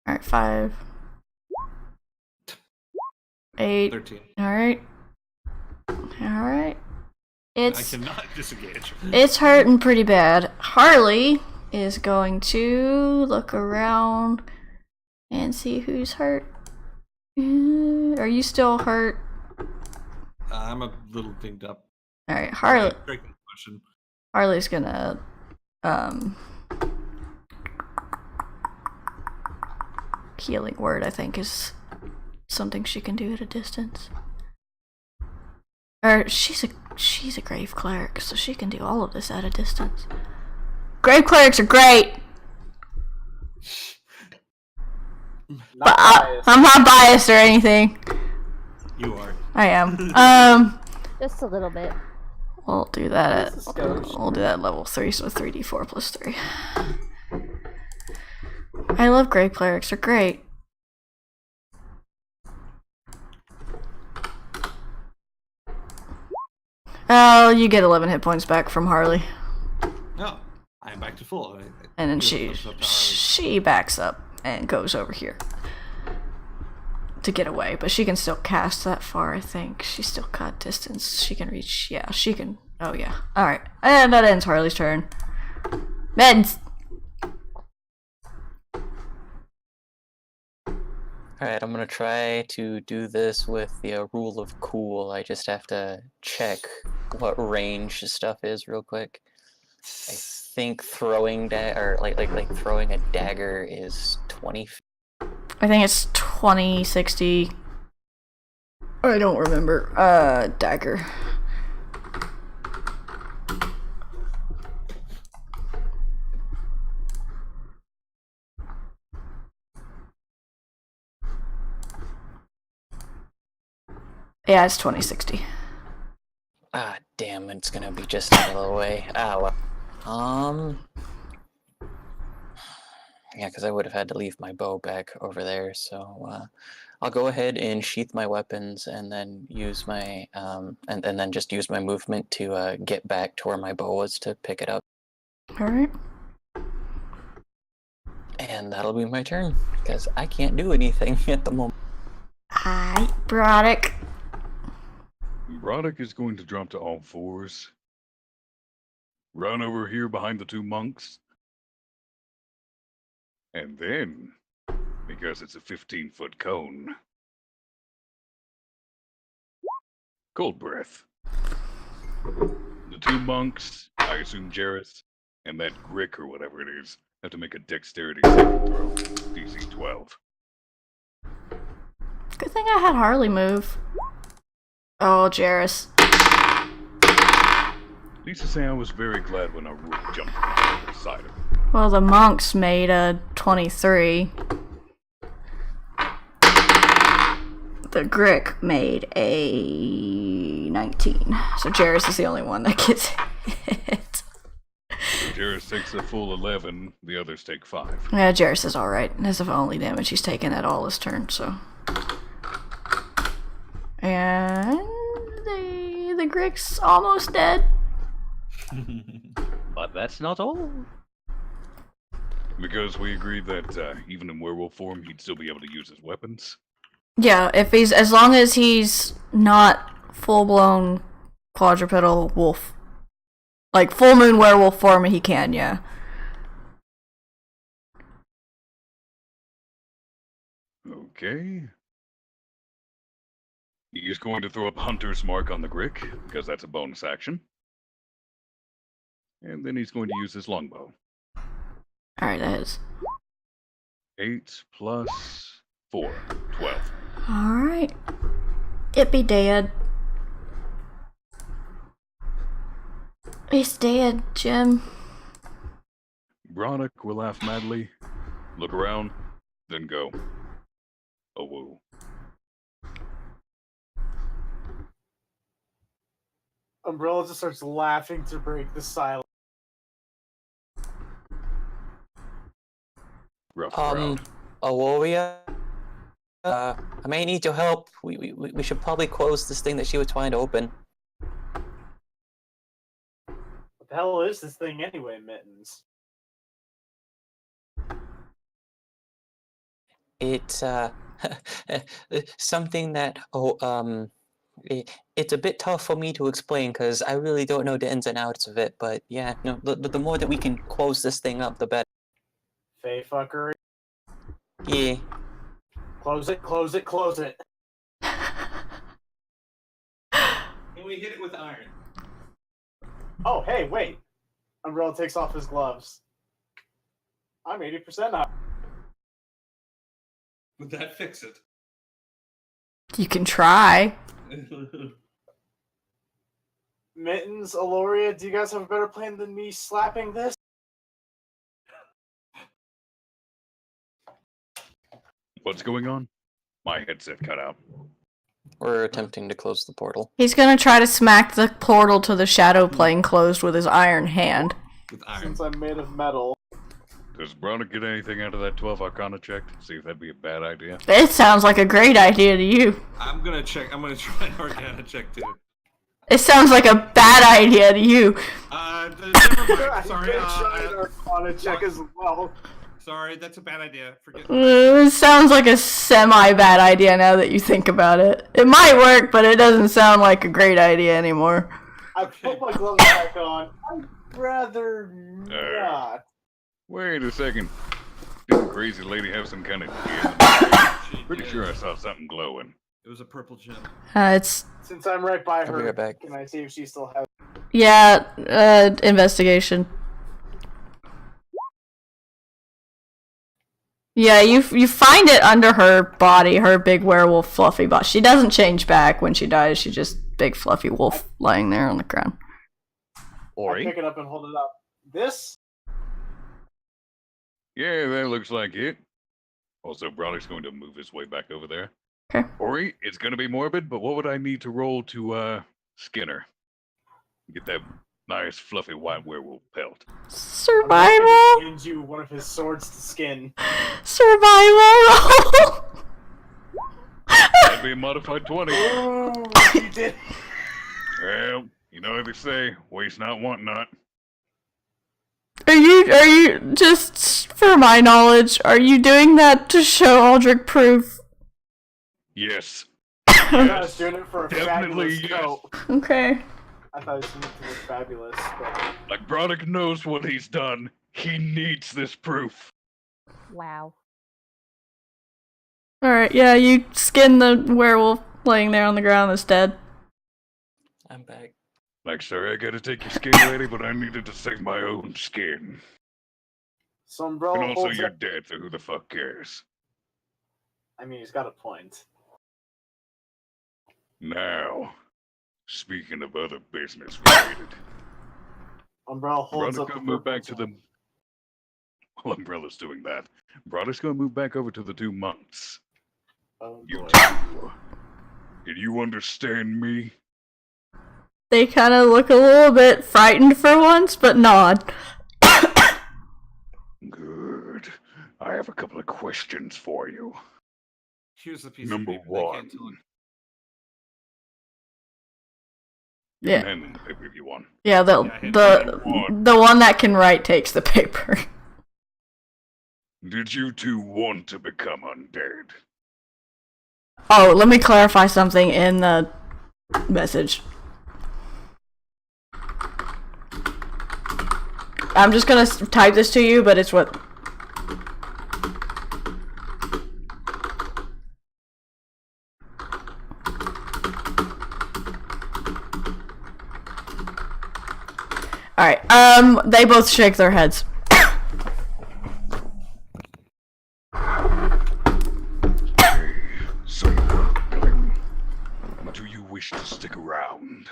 Alright, 5. 8. 13. Alright. Alright. I cannot disengage. It's hurting pretty bad. Harley is going to look around and see who's hurt. Are you still hurt? I'm a little dinged up. Alright, Harley. Great question. Harley's gonna healing word, I think, is something she can do at a distance. Or she's a grave cleric, so she can do all of this at a distance. Grave clerics are great. But I'm not biased or anything. You are. I am. Just a little bit. We'll do that at level 3, so 3d4 plus 3. I love grave clerics, they're great. Oh, you get 11 hit points back from Harley. No, I'm back to full. And then she backs up and goes over here to get away, but she can still cast that far, I think. She's still got distance. She can reach, yeah, she can, oh yeah. Alright, and that ends Harley's turn. Meds! Alright, I'm gonna try to do this with the rule of cool. I just have to check what range stuff is real quick. I think throwing throwing a dagger is 20. I think it's 20, 60. I don't remember. Dagger. Yeah, it's 2060. Ah, damn, it's gonna be just out of the way. Ah, well. Yeah, because I would have had to leave my bow back over there, so I'll go ahead and sheath my weapons and then use my and then just use my movement to get back to where my bow was to pick it up. Alright. And that'll be my turn, because I can't do anything at the moment. Alright, Broderick. Broderick is going to drop to all fours. Run over here behind the 2 monks. And then, because it's a 15-foot cone, cold breath. The 2 two monks, I assume Jarrus, and that Grick or whatever it is, have to make a dexterity saving throw. DC 12. Good thing I had Harley move. Oh, Jarrus. Needless to say, I was very glad when a rook jumped on the side of it. Well, the monks made a 23. The Grick made a 19. So Jarrus is the only one that gets hit. Jarrus takes a full 11, the others take 5. Yeah, Jarrus is alright. That's the only damage he's taken at all this turn, so. And the Grick's almost dead. But that's not all. Because we agreed that even in werewolf form, he'd still be able to use his weapons. Yeah, as long as he's not full-blown quadrupedal wolf. Like, full moon werewolf form, he can, yeah. Okay. He is going to throw up Hunter's Mark on the Grick, because that's a bonus action. And then he's going to use his longbow. Alright, that is. 8 plus 4, 12. Alright. It be dead. It's dead, Jim. Bronick will laugh madly, look around, then go. Oh, whoa. Umbrella just starts laughing to break the silence. Rough crowd. Aworia, I may need your help. We should probably close this thing that she was trying to open. What the hell is this thing anyway, Mittens? It's something that it's a bit tough for me to explain because I really don't know the ins and outs of it. But yeah, no, the more that we can close this thing up, the better. Fey fuckery. Yeah. Close it, close it, close it. Can we hit it with iron? Oh, hey, wait. Umbrella takes off his gloves. I'm 80% up. Would that fix it? You can try. Mittens, Aloria, do you guys have a better plan than me slapping this? What's going on? My headset cut out. We're attempting to close the portal. He's gonna try to smack the portal to the shadow plane closed with his iron hand. With iron. Since I'm made of metal. Does Bronick get anything out of that 12 Arcana check? See if that'd be a bad idea. It sounds like a great idea to you. I'm gonna check. I'm gonna try an Arcana check too. It sounds like a bad idea to you. Never mind. Sorry. On a check as well. Sorry, that's a bad idea. Forget. It sounds like a semi-bad idea now that you think about it. It might work, but it doesn't sound like a great idea anymore. I put my gloves back on. I'd rather not. Wait a second. Did the crazy lady have some kind of gem? Pretty sure I saw something glowing. It was a purple gem. It's Since I'm right by I'll be her, right back. can I see if she still has yeah, investigation. Yeah, you find it under her body, her big werewolf fluffy body. She doesn't change back when she dies. She's just big fluffy wolf lying there on the ground. I Ori? pick it up and hold it up. This? Yeah, that looks like it. Also, Bronick's going to move his way back over there. Okay. Ori, it's going to be morbid, but what would I need to roll to Skinner? Get that nice, fluffy white werewolf pelt. Survival! Hands you one of his swords to skin. Survival! That'd be a modified 20. Ooh, you did. Well, you know what they say, waste not, want not. Are you, just for my knowledge, are you doing that to show Aldrich proof? Yes. I was doing it for a Definitely fabulous yes. coat. Okay. I thought it was doing it to look fabulous, but... Like, Bronick knows what he's done. He needs this proof. Wow. Alright, yeah, you skin the werewolf laying there on the ground that's dead. I'm back. Like, sorry, I gotta take your skin, lady, but I needed to save my own skin. So And Umbrella also, holds you're up. dead, so who the fuck cares? I mean, he's got a point. Now, speaking of other business related, Umbrella holds Broderick's up gonna the move purple back to the. gem. Well, Umbrella's doing that. Broderick's gonna move back over to the 2 months. Oh You boy. two, can you understand me? They kind of look a little bit frightened for once, but nod. Good. I have a couple of questions for you. Here's the piece Number of paper. They one. can't tell. You Yeah. can hand them the paper if you want. Yeah, the one that can write takes the paper. Did you two want to become undead? Oh, let me clarify something in the message. I'm just gonna type this to you, but it's what... Alright, they both shake their heads. So, Glenn, do you wish to stick around?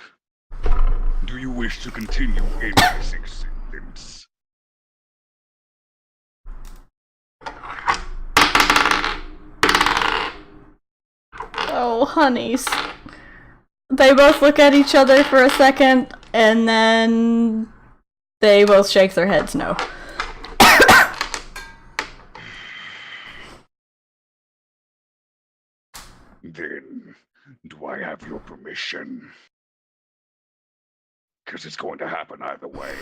Do you wish to continue in this existence? Oh, honeys. They both look at each other for a second, and then they both shake their heads no. Then, do I have your permission? Because it's going to happen either way.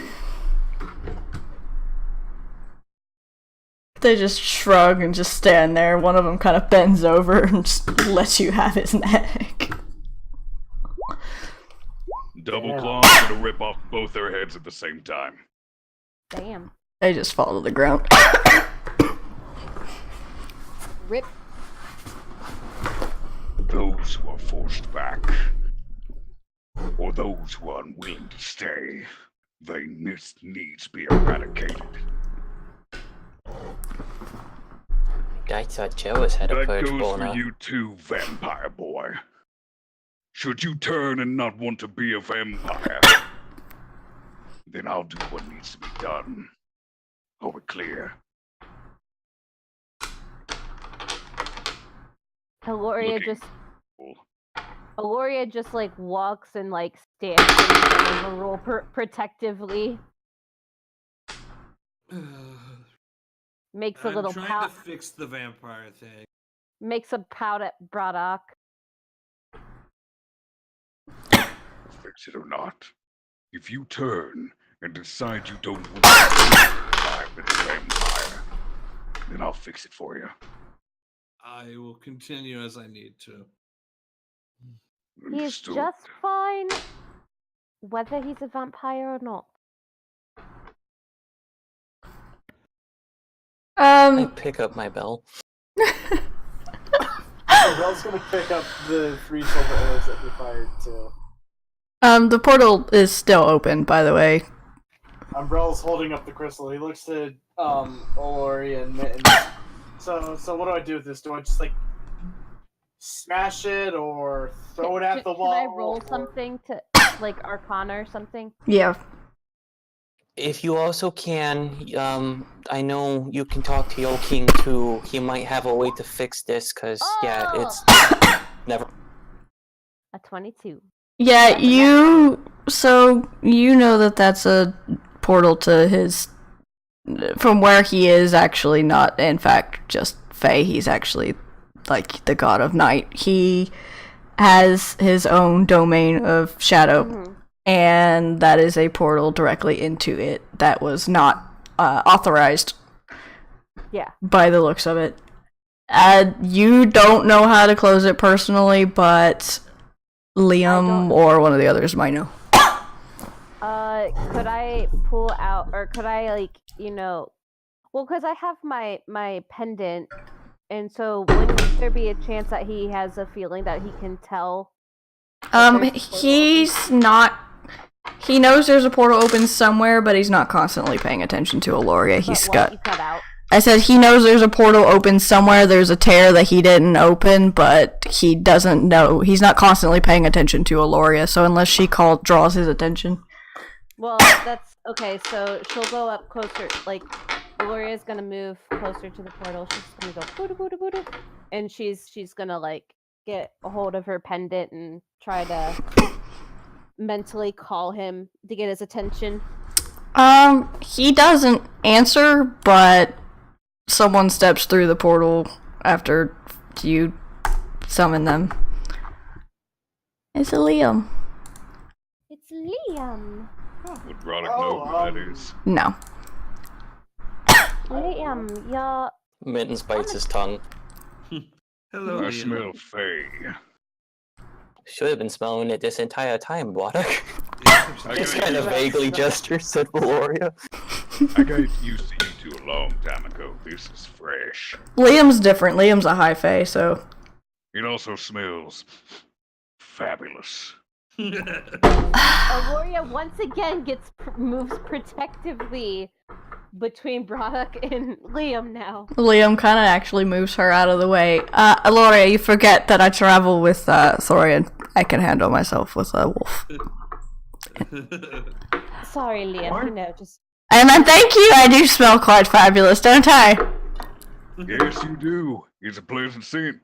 They just shrug and just stand there. One of them kind of bends over and just lets you have his neck. Double claw's gonna rip off both their heads at the same time. Damn. They just fall to the ground. Rip. Those who are forced back, or those who are unwilling to stay, they must needs be eradicated. I thought Joe's had a That purge goes born for out. you too, vampire boy. Should you turn and not want to be a vampire, then I'll do what needs to be done. Are we clear? Aloria Looking just cool. Aloria just like walks and like stands in front of a roll protectively. Makes a I'm little trying pout. to fix the vampire thing. Makes a pout at Braddock. Fix it or not. If you turn and decide you don't want to survive as a vampire, then I'll fix it for you. I will continue as I need to. He's Understood. just fine, whether he's a vampire or not. I pick up my bell. Umbrella's gonna pick up the 3 silver arrows that he fired too. The portal is still open, by the way. Umbrella's holding up the crystal. He looks to Olori and Mittens. So what do I do with this? Do I just like smash it or throw it at the wall? Can I roll or... something to like Arcana or something? Yeah. If you also can, I know you can talk to Yo King too. He might have a way to fix this, cause yeah, it's never. A 22. Yeah, so you know that that's a portal to his, from where he is actually not, in fact, just Fae. He's actually, like, the god of night. He has his own domain of shadow, and that is a portal directly into it that was not authorized by the looks of it. You don't know how to close it personally, but Liam or one of the others might know. Could I pull out, or could I, like, well, because I have my pendant, and so wouldn't there be a chance that he has a feeling that he can tell? He's not He knows there's a portal open somewhere, but he's not constantly paying attention to Aloria. He's What? You cut out. I said he knows there's a portal open somewhere. There's a tear that he didn't open, but he doesn't know. He's not constantly paying attention to Aloria, so unless she draws his attention. Well, that's okay. So she'll go up closer. Like, Gloria's gonna move closer to the portal. She's gonna go boo boo boo boo, and she's gonna like get a hold of her pendant and try to mentally call him to get his attention. He doesn't answer, but someone steps through the portal after you summon them. It's a Liam. It's Liam. Would Roddick know who that is? No. Liam, you're... Mittens bites his tongue. Hello, I Liam. smell Faye. Should have been smelling it this entire time, Waddock. I Just got, kind of vaguely gestures at Valoria. I got used to you two a long time ago. This is fresh. Liam's different. Liam's a high fae, so... It also smells fabulous. Aloria once again moves protectively between Braddock and Liam now. Liam kind of actually moves her out of the way. Aloria, you forget that I travel with Thorian. I can handle myself with a wolf. Sorry, Liam, you know, just... And then thank you, I do smell quite fabulous, don't I? Yes, you do. It's a pleasant scent.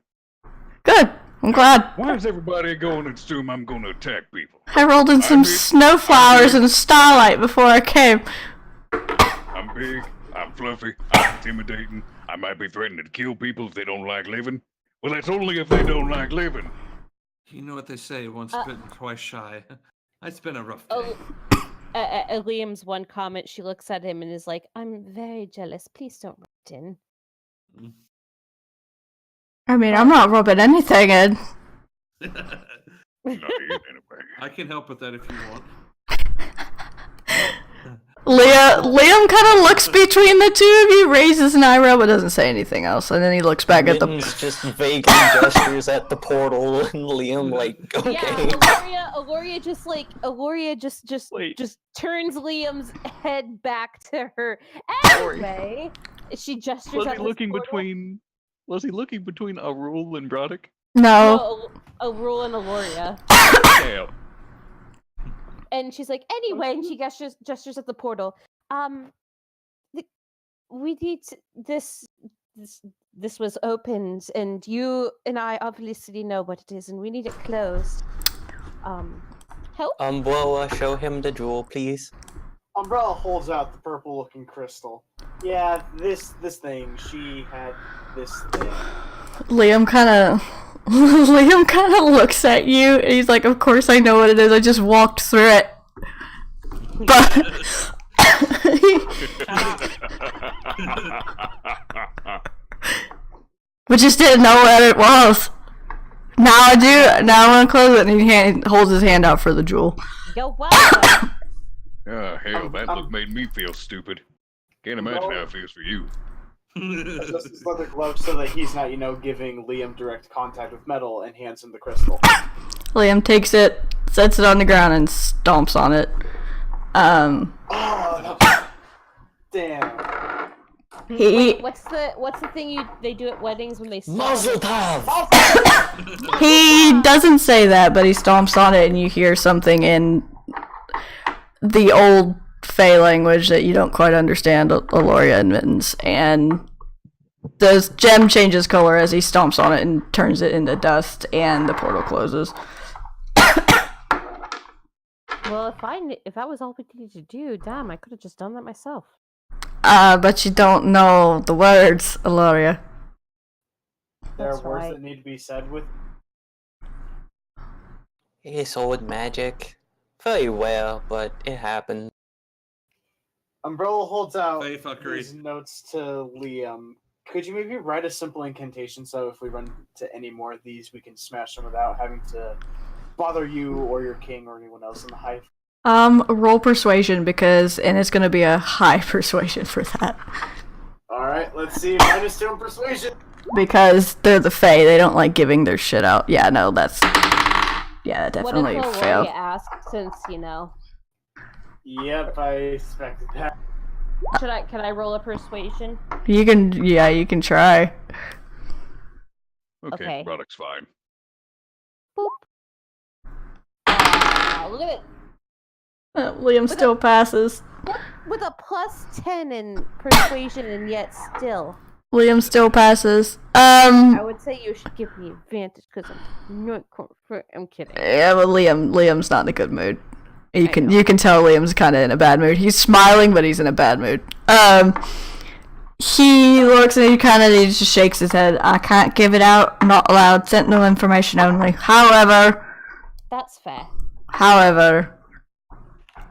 Good, I'm glad. Why is everybody going to assume I'm going to attack people? I rolled in some snowflowers and starlight before I came. I'm big, I'm fluffy, I'm intimidating. I might be threatening to kill people if they don't like living. Well, that's only if they don't like living. You know what they say, once bitten, twice shy. It's been a rough day. Oh, Liam's one comment, she looks at him and is like, I'm very jealous. Please don't write in. I mean, I'm not rubbing anything in. Not yet, anyway. I can help with that if you want. Liam kind of looks between the two of you, raises an eyebrow, but doesn't say anything else. And then he looks back at the... Mittens just vaguely gestures at the portal, and Liam, like, okay. Yeah, Aloria just Wait. just turns Liam's head back to her. Anyway, she gestures Was at he this looking portal. between? Was he looking between Arul and Broddick? No. No, Arul and Aloria. Damn. And she's like, anyway, and she gestures at the portal. We need this was opened, and you and I obviously know what it is, and we need it closed. Help? Umbrella, show him the jewel, please. Umbrella holds out the purple-looking crystal. Yeah, this thing. She had this thing. Liam kind of looks at you, and he's like, of course I know what it is, I just walked through it. But... but just didn't know what it was. Now I do. Now I want to close it, and he holds his hand out for the jewel. You're welcome. Hell, that look made me feel stupid. Can't imagine how it feels for you. Adjusts his leather glove so that he's not, giving Liam direct contact with metal, and hands him the crystal. Liam takes it, sets it on the ground, and stomps on it. Oh, damn. Wait, what's the thing they do at weddings when they Mazel tov! He doesn't say that, but he stomps on it, and you hear something in the old Fey language that you don't quite understand, Aloria and Mittens, and the gem changes color as he stomps on it and turns it into dust, and the portal closes. Well, if that was all we needed to do, damn, I could have just done that myself. But you don't know the words, Aloria. There are That's words right. that need to be said with. It's old magic. Very well, but it happened. Umbrella holds out Faye fuckery. his notes to Liam. Could you maybe write a simple incantation so if we run into any more of these, we can smash them without having to bother you or your king or anyone else in the hive? Roll persuasion and it's gonna be a high persuasion for that. Alright, let's see. -2 in persuasion. Because they're the Fae, they don't like giving their shit out. Yeah, no, that What definitely if failed. Aloria asked, since, Yep, I expected that. Can I roll a persuasion? You can try. Okay. Product's fine. Boop. Look at it. Liam still passes. With a plus 10 in persuasion, and yet still. Liam still passes. I would say you should give me advantage because I'm not I'm kidding. Yeah, but Liam's not in a good mood. You I can know. tell Liam's kind of in a bad mood. He's smiling, but he's in a bad mood. He looks and he just shakes his head. I can't give it out. Not allowed. Sentinel information only. However, That's fair.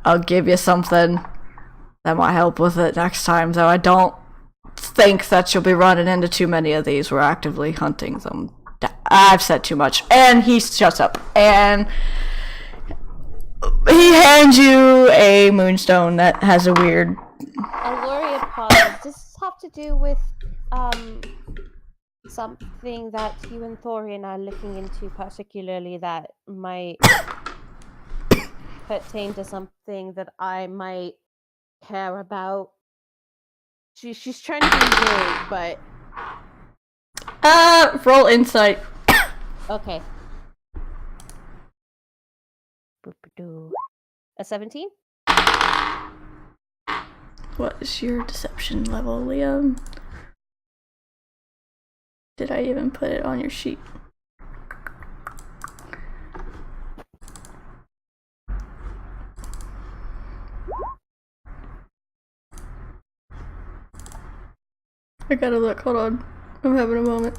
I'll give you something that might help with it next time. Though I don't think that you'll be running into too many of these. We're actively hunting them. I've said too much. And he shuts up. And he hands you a moonstone that has a weird... Aloria pauses. Does this have to do with something that you and Thorian are looking into particularly that might pertain to something that I might care about? She's trying to be vague, but roll insight. okay. Boop-a-doo. A 17? What is your deception level, Liam? Did I even put it on your sheet? I gotta look, hold on. I'm having a moment.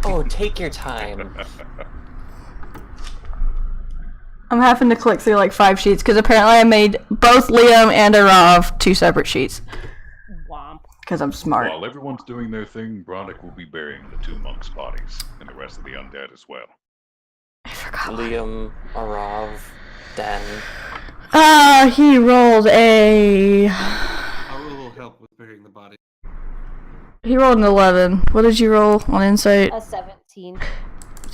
Oh, take your time. I'm having to click through like 5 sheets because apparently I made both Liam and Arav 2 separate sheets. Womp. Because I'm smart. While everyone's doing their thing, Broderick will be burying the 2 monks' bodies, and the rest of the undead as well. I forgot. Liam, Arav, Dan. He rolled a... I will help with burying the body. He rolled an 11. What did you roll on insight? A 17.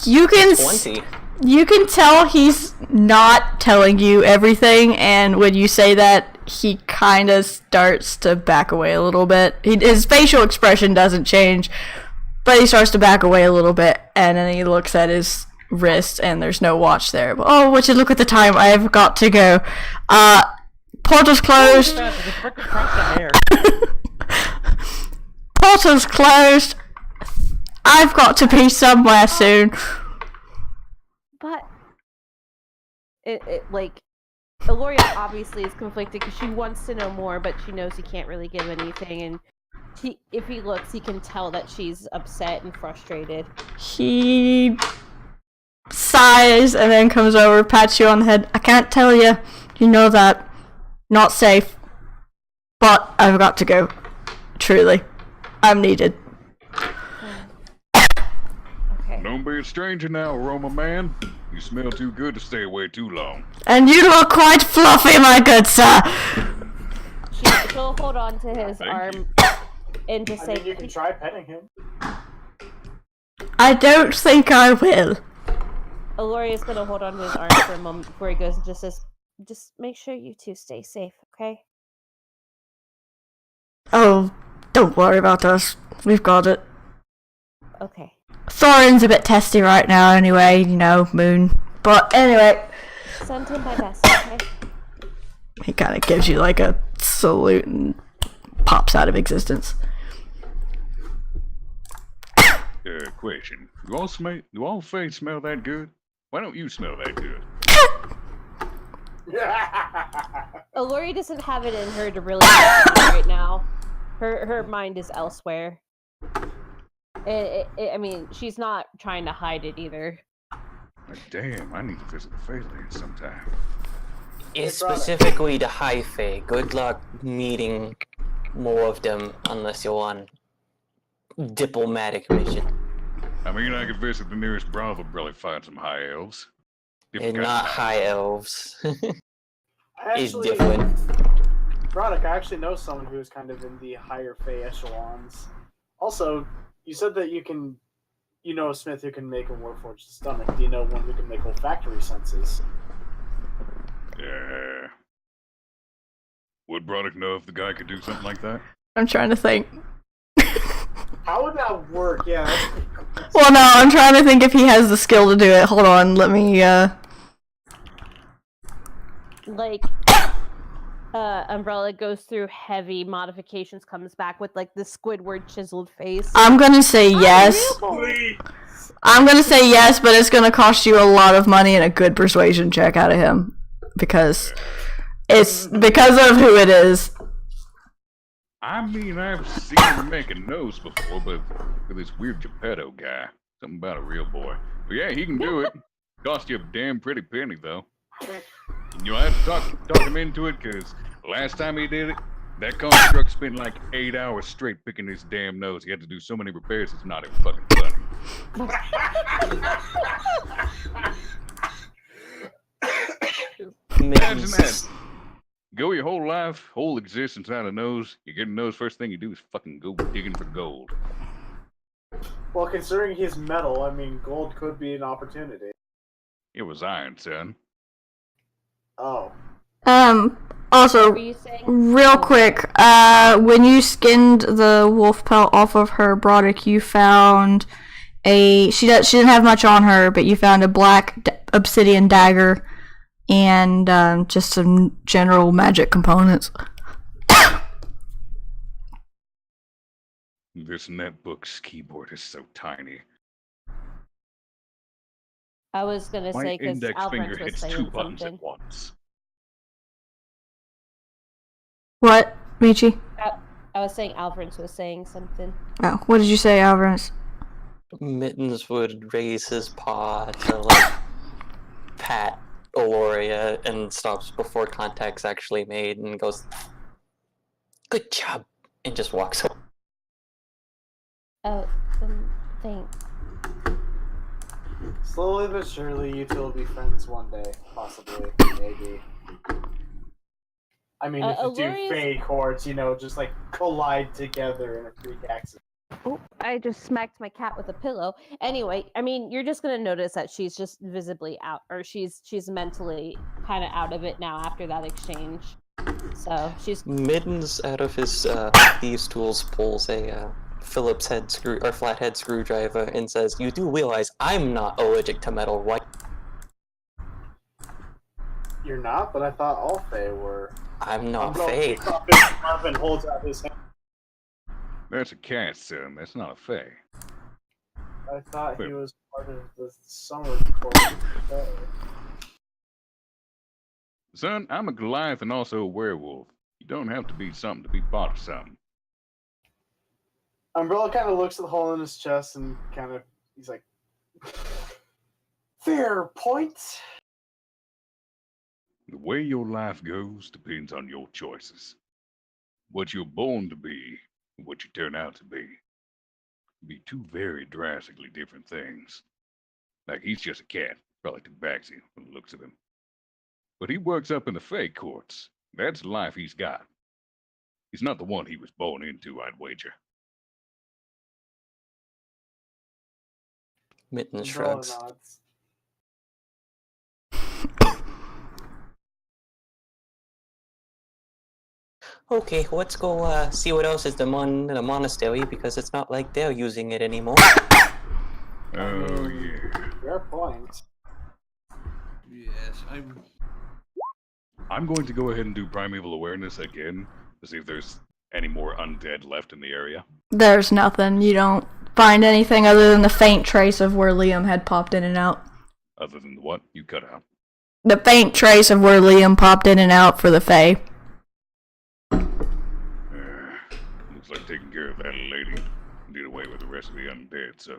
You can 20. You can tell he's not telling you everything, and when you say that, he kind of starts to back away a little bit. His facial expression doesn't change, but he starts to back away a little bit, and then he looks at his wrist, and there's no watch there. But, oh, would you look at the time? I've got to go. Portal's closed. Portal's closed. I've got to be somewhere soon. But it like Aloria obviously is conflicted because she wants to know more, but she knows he can't really give anything, and if he looks, he can tell that she's upset and frustrated. He sighs and then comes over, pats you on the head. I can't tell you. You know that. Not safe. But I've got to go. Truly. I'm needed. Okay. Don't be a stranger now, Aroma Man. You smell too good to stay away too long. And you look quite fluffy, my good sir. She'll hold on to his Thank arm and just say, you can try petting him. I don't think I will. Aloria's gonna hold on to his arm for a moment before he goes and just says, just make sure you two stay safe, okay? Oh, don't worry about us. We've got it. Okay. Thorin's a bit testy right now anyway, you know, Moon. But anyway, Send him my best, okay? he kind of gives you like a salute and pops out of existence. Question. Do all face smell that good? Why don't you smell that good? Aloria doesn't have it in her to really right now. Her mind is elsewhere. I mean, she's not trying to hide it either. Damn, I need to visit the Faelands sometime. It's specifically the High Fae. Good luck meeting more of them unless you're on diplomatic mission. I mean, I could visit the nearest brothel, probably find some high elves. And not high elves. It's Actually, different. Broderick, I actually know someone who is kind of in the higher Fey echelons. Also, you said that you know a smith who can make a warforged stomach. Do you know one who can make olfactory senses? Yeah. Would Broderick know if the guy could do something like that? I'm trying to think. How would that work? Yeah. Well, no, I'm trying to think if he has the skill to do it. Hold on, let me, Like, Umbrella goes through heavy modifications, comes back with like the Squidward chiseled face. I'm gonna say yes. Please. I'm gonna say yes, but it's gonna cost you a lot of money and a good persuasion check out of him. Because it's because of who it is. I mean, I've seen him make a nose before, but with this weird Geppetto guy. Something about a real boy. But yeah, he can do it. Cost you a damn pretty penny, though. You'll have to talk him into it, because last time he did it, that construct spent like 8 hours straight picking his damn nose. He had to do so many repairs, it's not even fucking funny. Imagine that. Go your whole life, whole existence out of nose. You get a nose, first thing you do is fucking go digging for gold. Well, considering he's metal, I mean, gold could be an opportunity. It was iron, son. Oh. Also, Were you saying? real quick, when you skinned the wolf pelt off of her, Broderick, you found she didn't have much on her, but you found a black obsidian dagger and just some general magic components. This netbook's keyboard is so tiny. I was gonna My say because index finger Alfred was hits 2 saying buttons something. at once. What, Michi? I was saying Alfred was saying something. Oh, what did you say, Alvarez? Mittens would raise his paw to like pat Aloria and stops before contact's actually made and goes, "Good job," and just walks away. Oh, thanks. Slowly but surely, you two will be friends one day. Possibly. Maybe. I mean, if the two Aloria's- Fey courts, just like collide together in a freak accident. Oh, I just smacked my cat with a pillow. Anyway, I mean, you're just gonna notice that she's just visibly out, or she's mentally kind of out of it now after that exchange. So she's Mittens, out of his thieves' tools, pulls a Phillips head flathead screwdriver and says, "You do realize I'm not allergic to metal, right?" You're not, but I thought all Fey were. I'm not Umbrella Fey. takes off his scarf and holds out his hand. That's a cat, son. That's not a Fey. I thought he Wait. was part of the summer court of the Fey. Son, I'm a Goliath and also a werewolf. You don't have to be something to be part of something. Umbrella kind of looks at the hole in his chest and he's like, fair point. The way your life goes depends on your choices. What you're born to be and what you turn out to be two very drastically different things. Like, he's just a cat, probably too bagsy from the looks of him. But he works up in the Fey courts. That's the life he's got. He's not the one he was born into, I'd wager. Mittens Umbrella shrugs. nods. Okay, let's go see what else is in the monastery, because it's not like they're using it anymore. Oh, yeah. Fair point. Yes, I'm going to go ahead and do Primeval Awareness again to see if there's any more undead left in the area. There's nothing. You don't find anything other than the faint trace of where Liam had popped in and out. Other than what you cut out. The faint trace of where Liam popped in and out for the Fae. Looks like taking care of that lady did away with the rest of the undead, so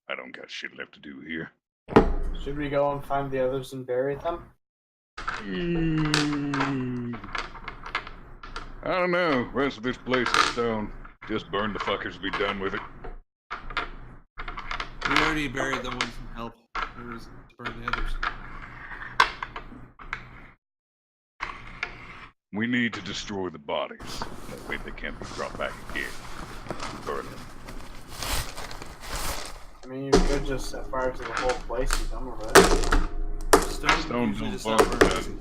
I don't got shit left to do here. Should we go and find the others and bury them? I don't know. Rest of this place is stone. Just burn the fuckers and be done with it. we already buried them with some help. There was burn the others. We need to destroy the bodies. That way they can't be brought back again. Burn them. I mean, you could just set fire to the whole place and be done with it. Stone Stone usually don't just burn, not burn does it?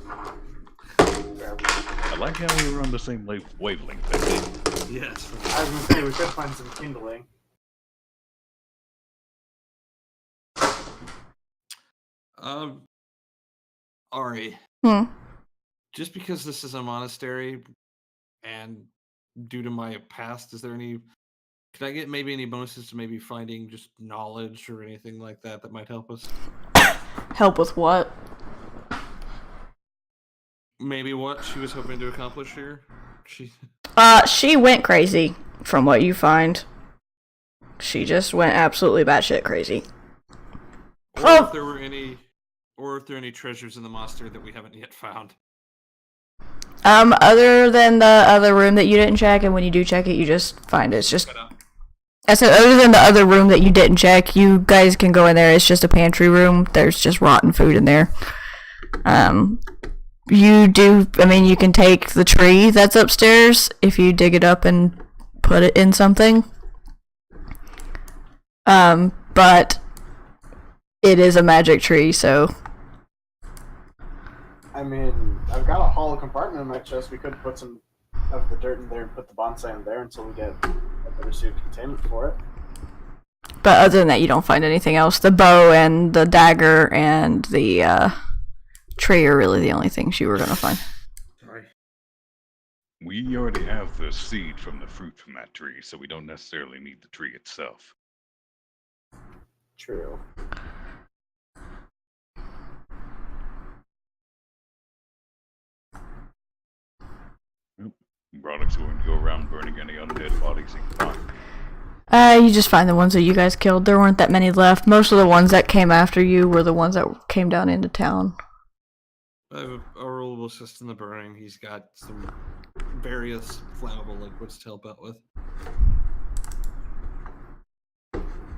I like how we were on the same wavelength. Yes. I was gonna say we could find some kindling. Ari, Hmm. just because this is a monastery and due to my past, is there any? Can I get maybe any bonuses to maybe finding just knowledge or anything like that that might help us? Help with what? Maybe what she was hoping to accomplish here. She went crazy, from what you find. She just went absolutely batshit crazy. Or if there were any, or if there are any treasures in the monastery that we haven't yet found. Other than the other room that you didn't check, and when you do check it, you just find it's just. I said, other than the other room that you didn't check, you guys can go in there. It's just a pantry room. There's just rotten food in there. You can take the tree that's upstairs if you dig it up and put it in something. But it is a magic tree, so. I mean, I've got a hollow compartment in my chest. We could put some of the dirt in there and put the bonsai in there until we get a better suit of containment for it. But other than that, you don't find anything else. The bow and the dagger and the tree are really the only things you were gonna find. Sorry. We already have the seed from the fruit from that tree, so we don't necessarily need the tree itself. True. Broderick's going to go around burning any undead bodies he can find. You just find the ones that you guys killed. There weren't that many left. Most of the ones that came after you were the ones that came down into town. I have a rollable assist in the burning. He's got some various flammable liquids to help out with.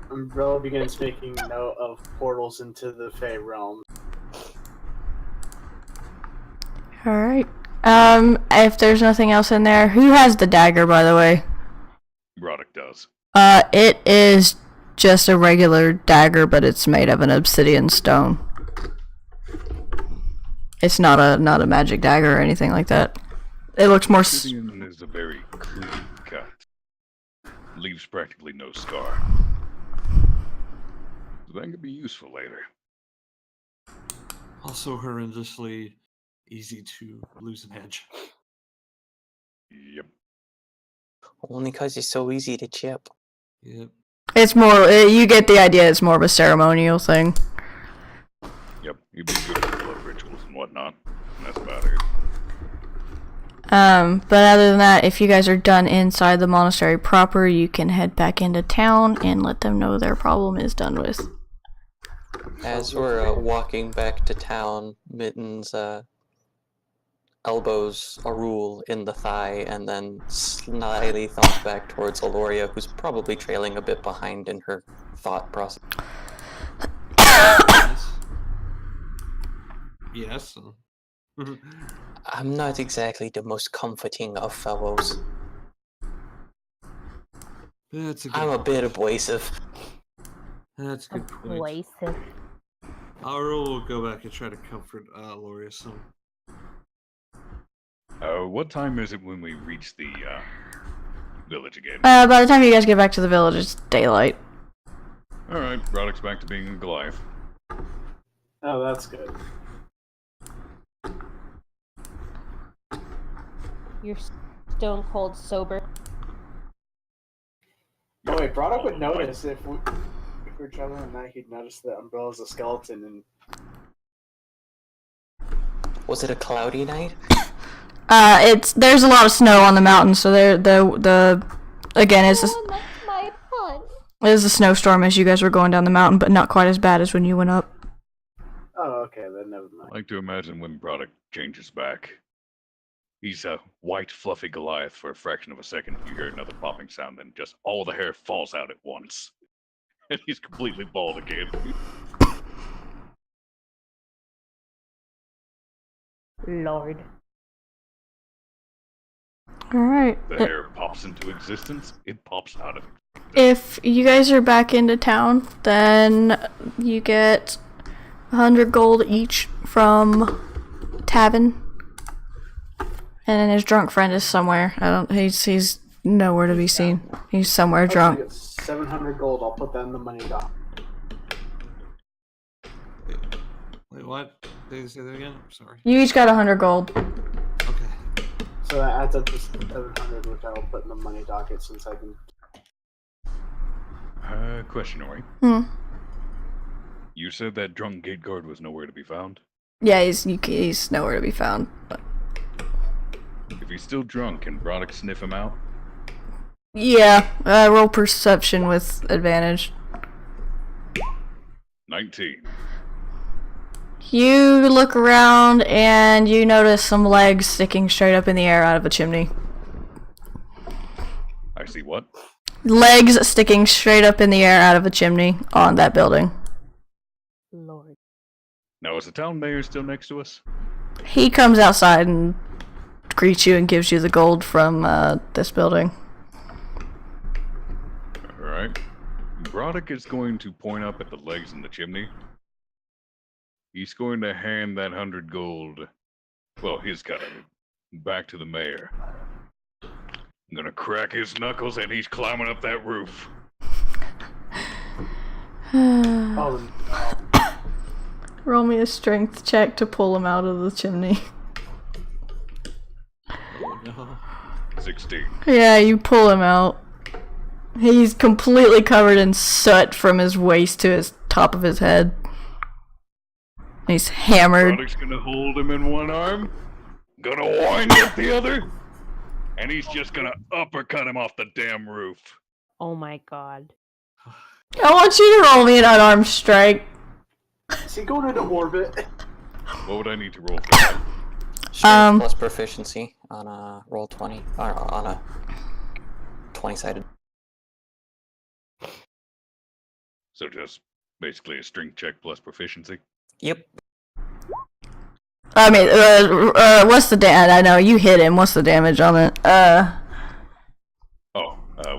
Umbrella begins making note of portals into the Fey realm. Alright. If there's nothing else in there, who has the dagger, by the way? Broderick does. It is just a regular dagger, but it's made of an obsidian stone. It's not a magic dagger or anything like that. It looks more. Obsidian is a very clean cut. Leaves practically no scar. So that could be useful later. Also horrendously easy to lose an edge. Yep. Only because it's so easy to chip. Yep. It's more. You get the idea. It's more of a ceremonial thing. Yep. You'd be good for blood rituals and whatnot. And that's about it. But other than that, if you guys are done inside the monastery proper, you can head back into town and let them know their problem is done with. As we're walking back to town, Mittens elbows Arul in the thigh and then slyly thumps back towards Aloria, who's probably trailing a bit behind in her thought process. Yes. I'm not exactly the most comforting of fellows. I'm a bit abrasive. That's a good point. Abrasive. Arul will go back and try to comfort Loria some. What time is it when we reach the village again? By the time you guys get back to the village, it's daylight. Alright, Broderick's back to being a Goliath. Oh, that's good. You're stone cold sober. Oh wait, Broderick would notice if we're traveling at night, he'd notice that Umbrella's a skeleton and... Was it a cloudy night? There's a lot of snow on the mountain, so again, it's That's my pun. a snowstorm as you guys were going down the mountain, but not quite as bad as when you went up. Oh, okay, then never I mind. like to imagine when Broderick changes back. He's a white, fluffy Goliath for a fraction of a second. You hear another popping sound, then just all the hair falls out at once. And he's completely bald again. Lord. Alright. The hair pops into existence, it pops out of it. If you guys are back into town, then you get 100 gold each from Tavin. And then his drunk friend is somewhere. He's nowhere to be seen. He's somewhere Okay, drunk. good. 700 gold. I'll put that in the money dock. Wait, what? Did you say that again? I'm sorry. You each got 100 gold. Okay. So that adds up to 700, which I will put in the money docket since I can. Question, Ori. Hmm. You said that drunk gate guard was nowhere to be found? Yeah, he's nowhere to be found. If he's still drunk, can Broderick sniff him out? Yeah, roll perception with advantage. 19. You look around and you notice some legs sticking straight up in the air out of a chimney. I see what? Legs sticking straight up in the air out of a chimney on that building. Lord. Now, is the town mayor still next to us? He comes outside and greets you and gives you the gold from this building. Alright. Broderick is going to point up at the legs in the chimney. He's going to hand that 100 gold, well, his cut of it, back to the mayor. I'm gonna crack his knuckles and he's climbing up that roof. Oh, no. Roll me a strength check to pull him out of the chimney. Oh, no. 16. Yeah, you pull him out. He's completely covered in soot from his waist to his top of his head. He's hammered. Broderick's gonna hold him in one arm, gonna wind up the other, and he's just gonna uppercut him off the damn roof. Oh my god. I want you to roll me an unarmed strike. Is he going into orbit? What would I need to roll for that? Strength plus proficiency on a roll 20, or on a 20-sided. So just basically a strength check plus proficiency. Yep. I mean, what's the I know, you hit him. What's the damage on it? What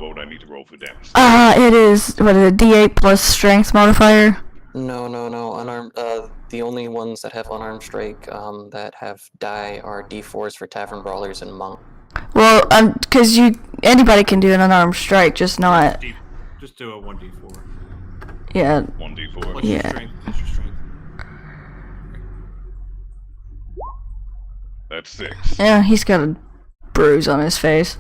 would I need to roll for damage? It is, what is it, D8 plus strength modifier? No. Unarmed. The only ones that have unarmed strike that have die are D4s for tavern brawlers and monk. Well, cause anybody can do an unarmed strike, just not, Just do a 1d4. yeah. 1d4. Plus Yeah. your strength. Plus your strength. That's 6. Yeah, he's got a bruise on his face.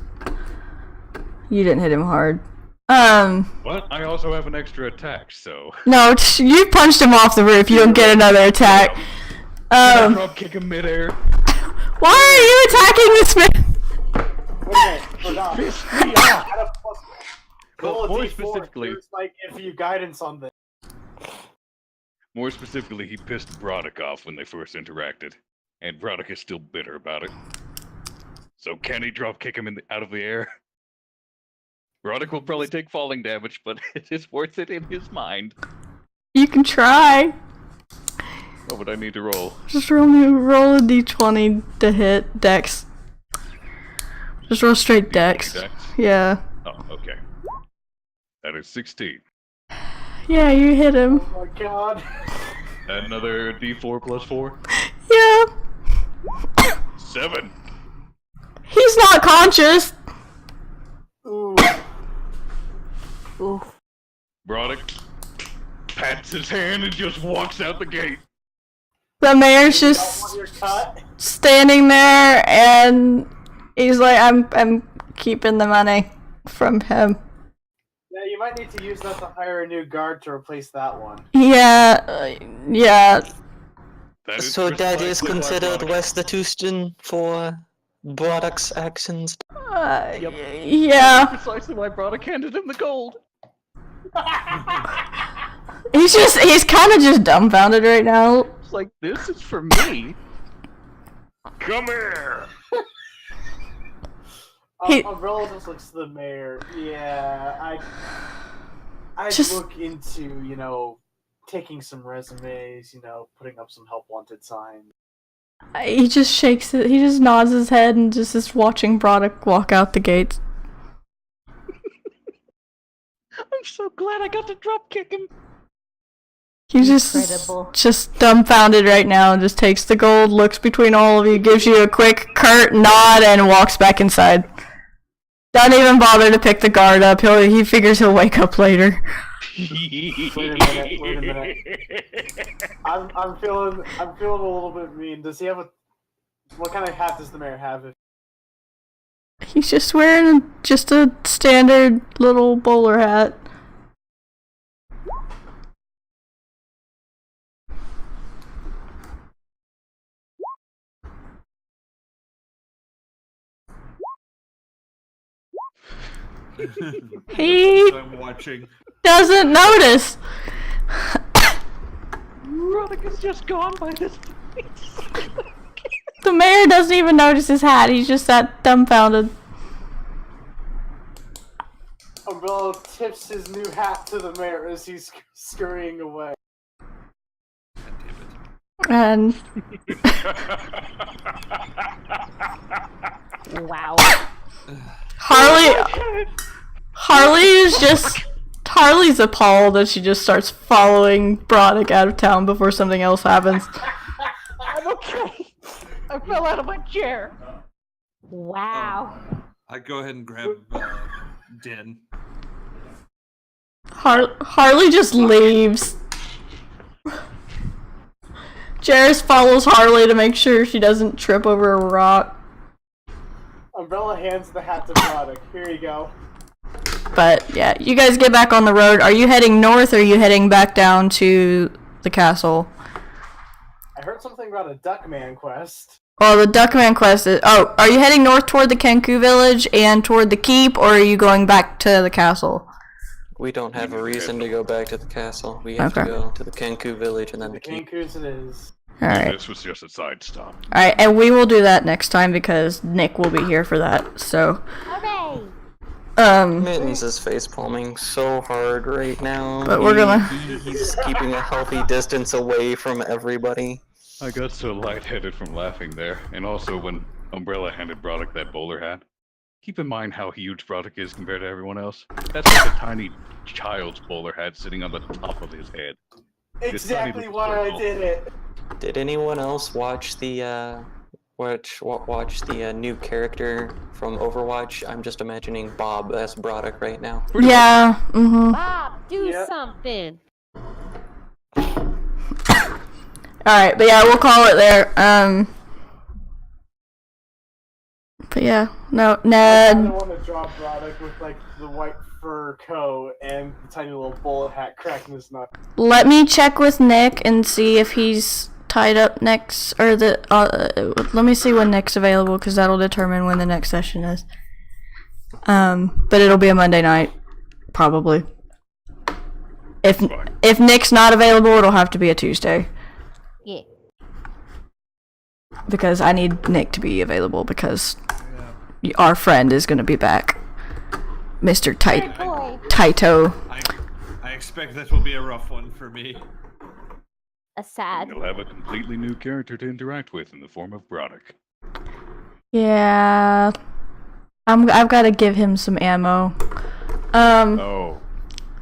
You didn't hit him hard. What? I also have an extra attack, so. No, you punched him off the roof. You don't get another attack. Can I drop kick him midair? Why are you attacking this man? Wait a minute. Forgot. Pissed me off. Add a plus. Roll a More D4. specifically- It's like if you guidance on this. More specifically, he pissed Broderick off when they first interacted, and Broderick is still bitter about it. So can he drop kick him out of the air? Broderick will probably take falling damage, but it is worth it in his mind. You can try. What would I need to roll? Just roll a d20 to hit dex. Just roll straight dex. Dex? Yeah. Oh, okay. That is 16. Yeah, you hit him. Oh my god. Another d4 plus 4? Yeah. 7. He's not conscious. Ooh. Oof. Broderick pats his hand and just walks out the gate. The mayor's Don't just want your cut? standing there, and he's like, I'm keeping the money from him. Yeah, you might need to use that to hire a new guard to replace that one. Yeah, yeah. That is So that is precisely why considered Broderick- restitution for Broderick's actions. Yeah. Precisely why Broderick handed him the gold. He's kind of just dumbfounded right now. It's like, this is for me. Come here! He- Umbrella just looks to the mayor. Yeah, I'd Just- look into, taking some resumes, putting up some help wanted signs. He just shakes it. He just nods his head and just is watching Broderick walk out the gates. I'm so glad I got to drop kick him. He's Incredible. just dumbfounded right now and just takes the gold, looks between all of you, gives you a quick curt nod, and walks back inside. Don't even bother to pick the guard up. He figures he'll wake up later. Wait a minute. I'm feeling a little bit mean. Does he have a? What kind of hat does the mayor have? He's just wearing just a standard little bowler hat. He I'm watching. doesn't notice. Roddick is just gone by this point. The mayor doesn't even notice his hat. He's just that dumbfounded. Umbrella tips his new hat to the mayor as he's scurrying away. And Wow. Harley's appalled that she just starts following Broddick out of town before something else happens. I'm okay. I fell out of my chair. Wow. I go ahead and grab Din. Harley just leaves. Jairus follows Harley to make sure she doesn't trip over a rock. Umbrella hands the hat to Broddick. Here you go. But yeah, you guys get back on the road. Are you heading north or are you heading back down to the castle? I heard something about a Duckman quest. Well, the Duckman quest is... Oh, are you heading north toward the Kenku village and toward the keep, or are you going back to the castle? We don't have a reason to go back to the castle. We have to go to the Kenku village and then the keep. Kenku's it is. Alright. This was just a side stop. Alright, and we will do that next time because Nick will be here for that, so... Hooray! Mittens is face palming so hard right now. But we're gonna... He's keeping a healthy distance away from everybody. I got so lightheaded from laughing there, and also when Umbrella handed Broddick that bowler hat. Keep in mind how huge Broddick is compared to everyone else. That's like a tiny child's bowler hat sitting on the top of his head. Exactly why I did it. Did anyone else watch the watch the new character from Overwatch? I'm just imagining Bob as Broddick right now. Yeah, mm-hmm. Bob, do Yep. something. Alright, but yeah, we'll call it there. But yeah, no, I Ned. want to draw Broddick with like the white fur coat and the tiny little bullet hat cracking his nut. Let me check with Nick and see if he's tied up next, or let me see when Nick's available, because that'll determine when the next session is. But it'll be a Monday night, probably. If Nick's not available, it'll have to be a Tuesday. Yeah. Because I need Nick to be available, because our friend is gonna be back. Mr. Good boy. Taito. I expect this will be a rough one for me. A sad. You'll have a completely new character to interact with in the form of Broddick. Yeah. I've gotta give him some ammo. Oh,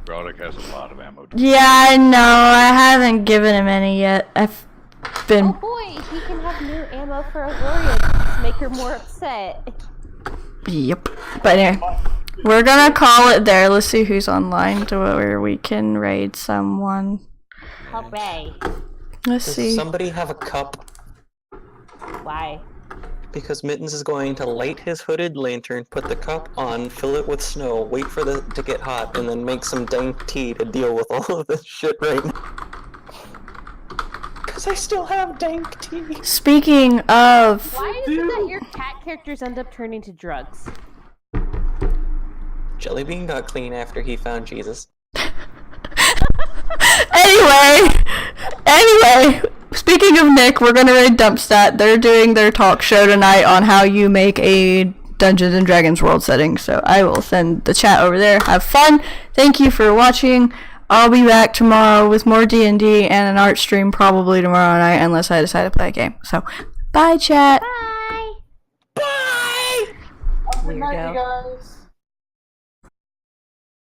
Broddick has a lot of ammo. Yeah, I know. I haven't given him any yet. I've been... Oh boy, he can have new ammo for Aurora to make her more upset. Yep. But anyway, we're gonna call it there. Let's see who's online to where we can raid someone. Hooray. Let's Does see. somebody have a cup? Why? Because Mittens is going to light his hooded lantern, put the cup on, fill it with snow, wait for it to get hot, and then make some dank tea to deal with all of this shit right now. Because I still have dank tea. Speaking of... Why is it that your cat characters end up turning to drugs? Jellybean got clean after he found Jesus. Anyway, speaking of Nick, we're gonna raid Dumpstat. They're doing their talk show tonight on how you make a Dungeons and Dragons world setting, so I will send the chat over there. Have fun. Thank you for watching. I'll be back tomorrow with more D&D and an art stream probably tomorrow night, unless I decide to play a game. So, bye chat. Bye! Bye! Good night, you guys.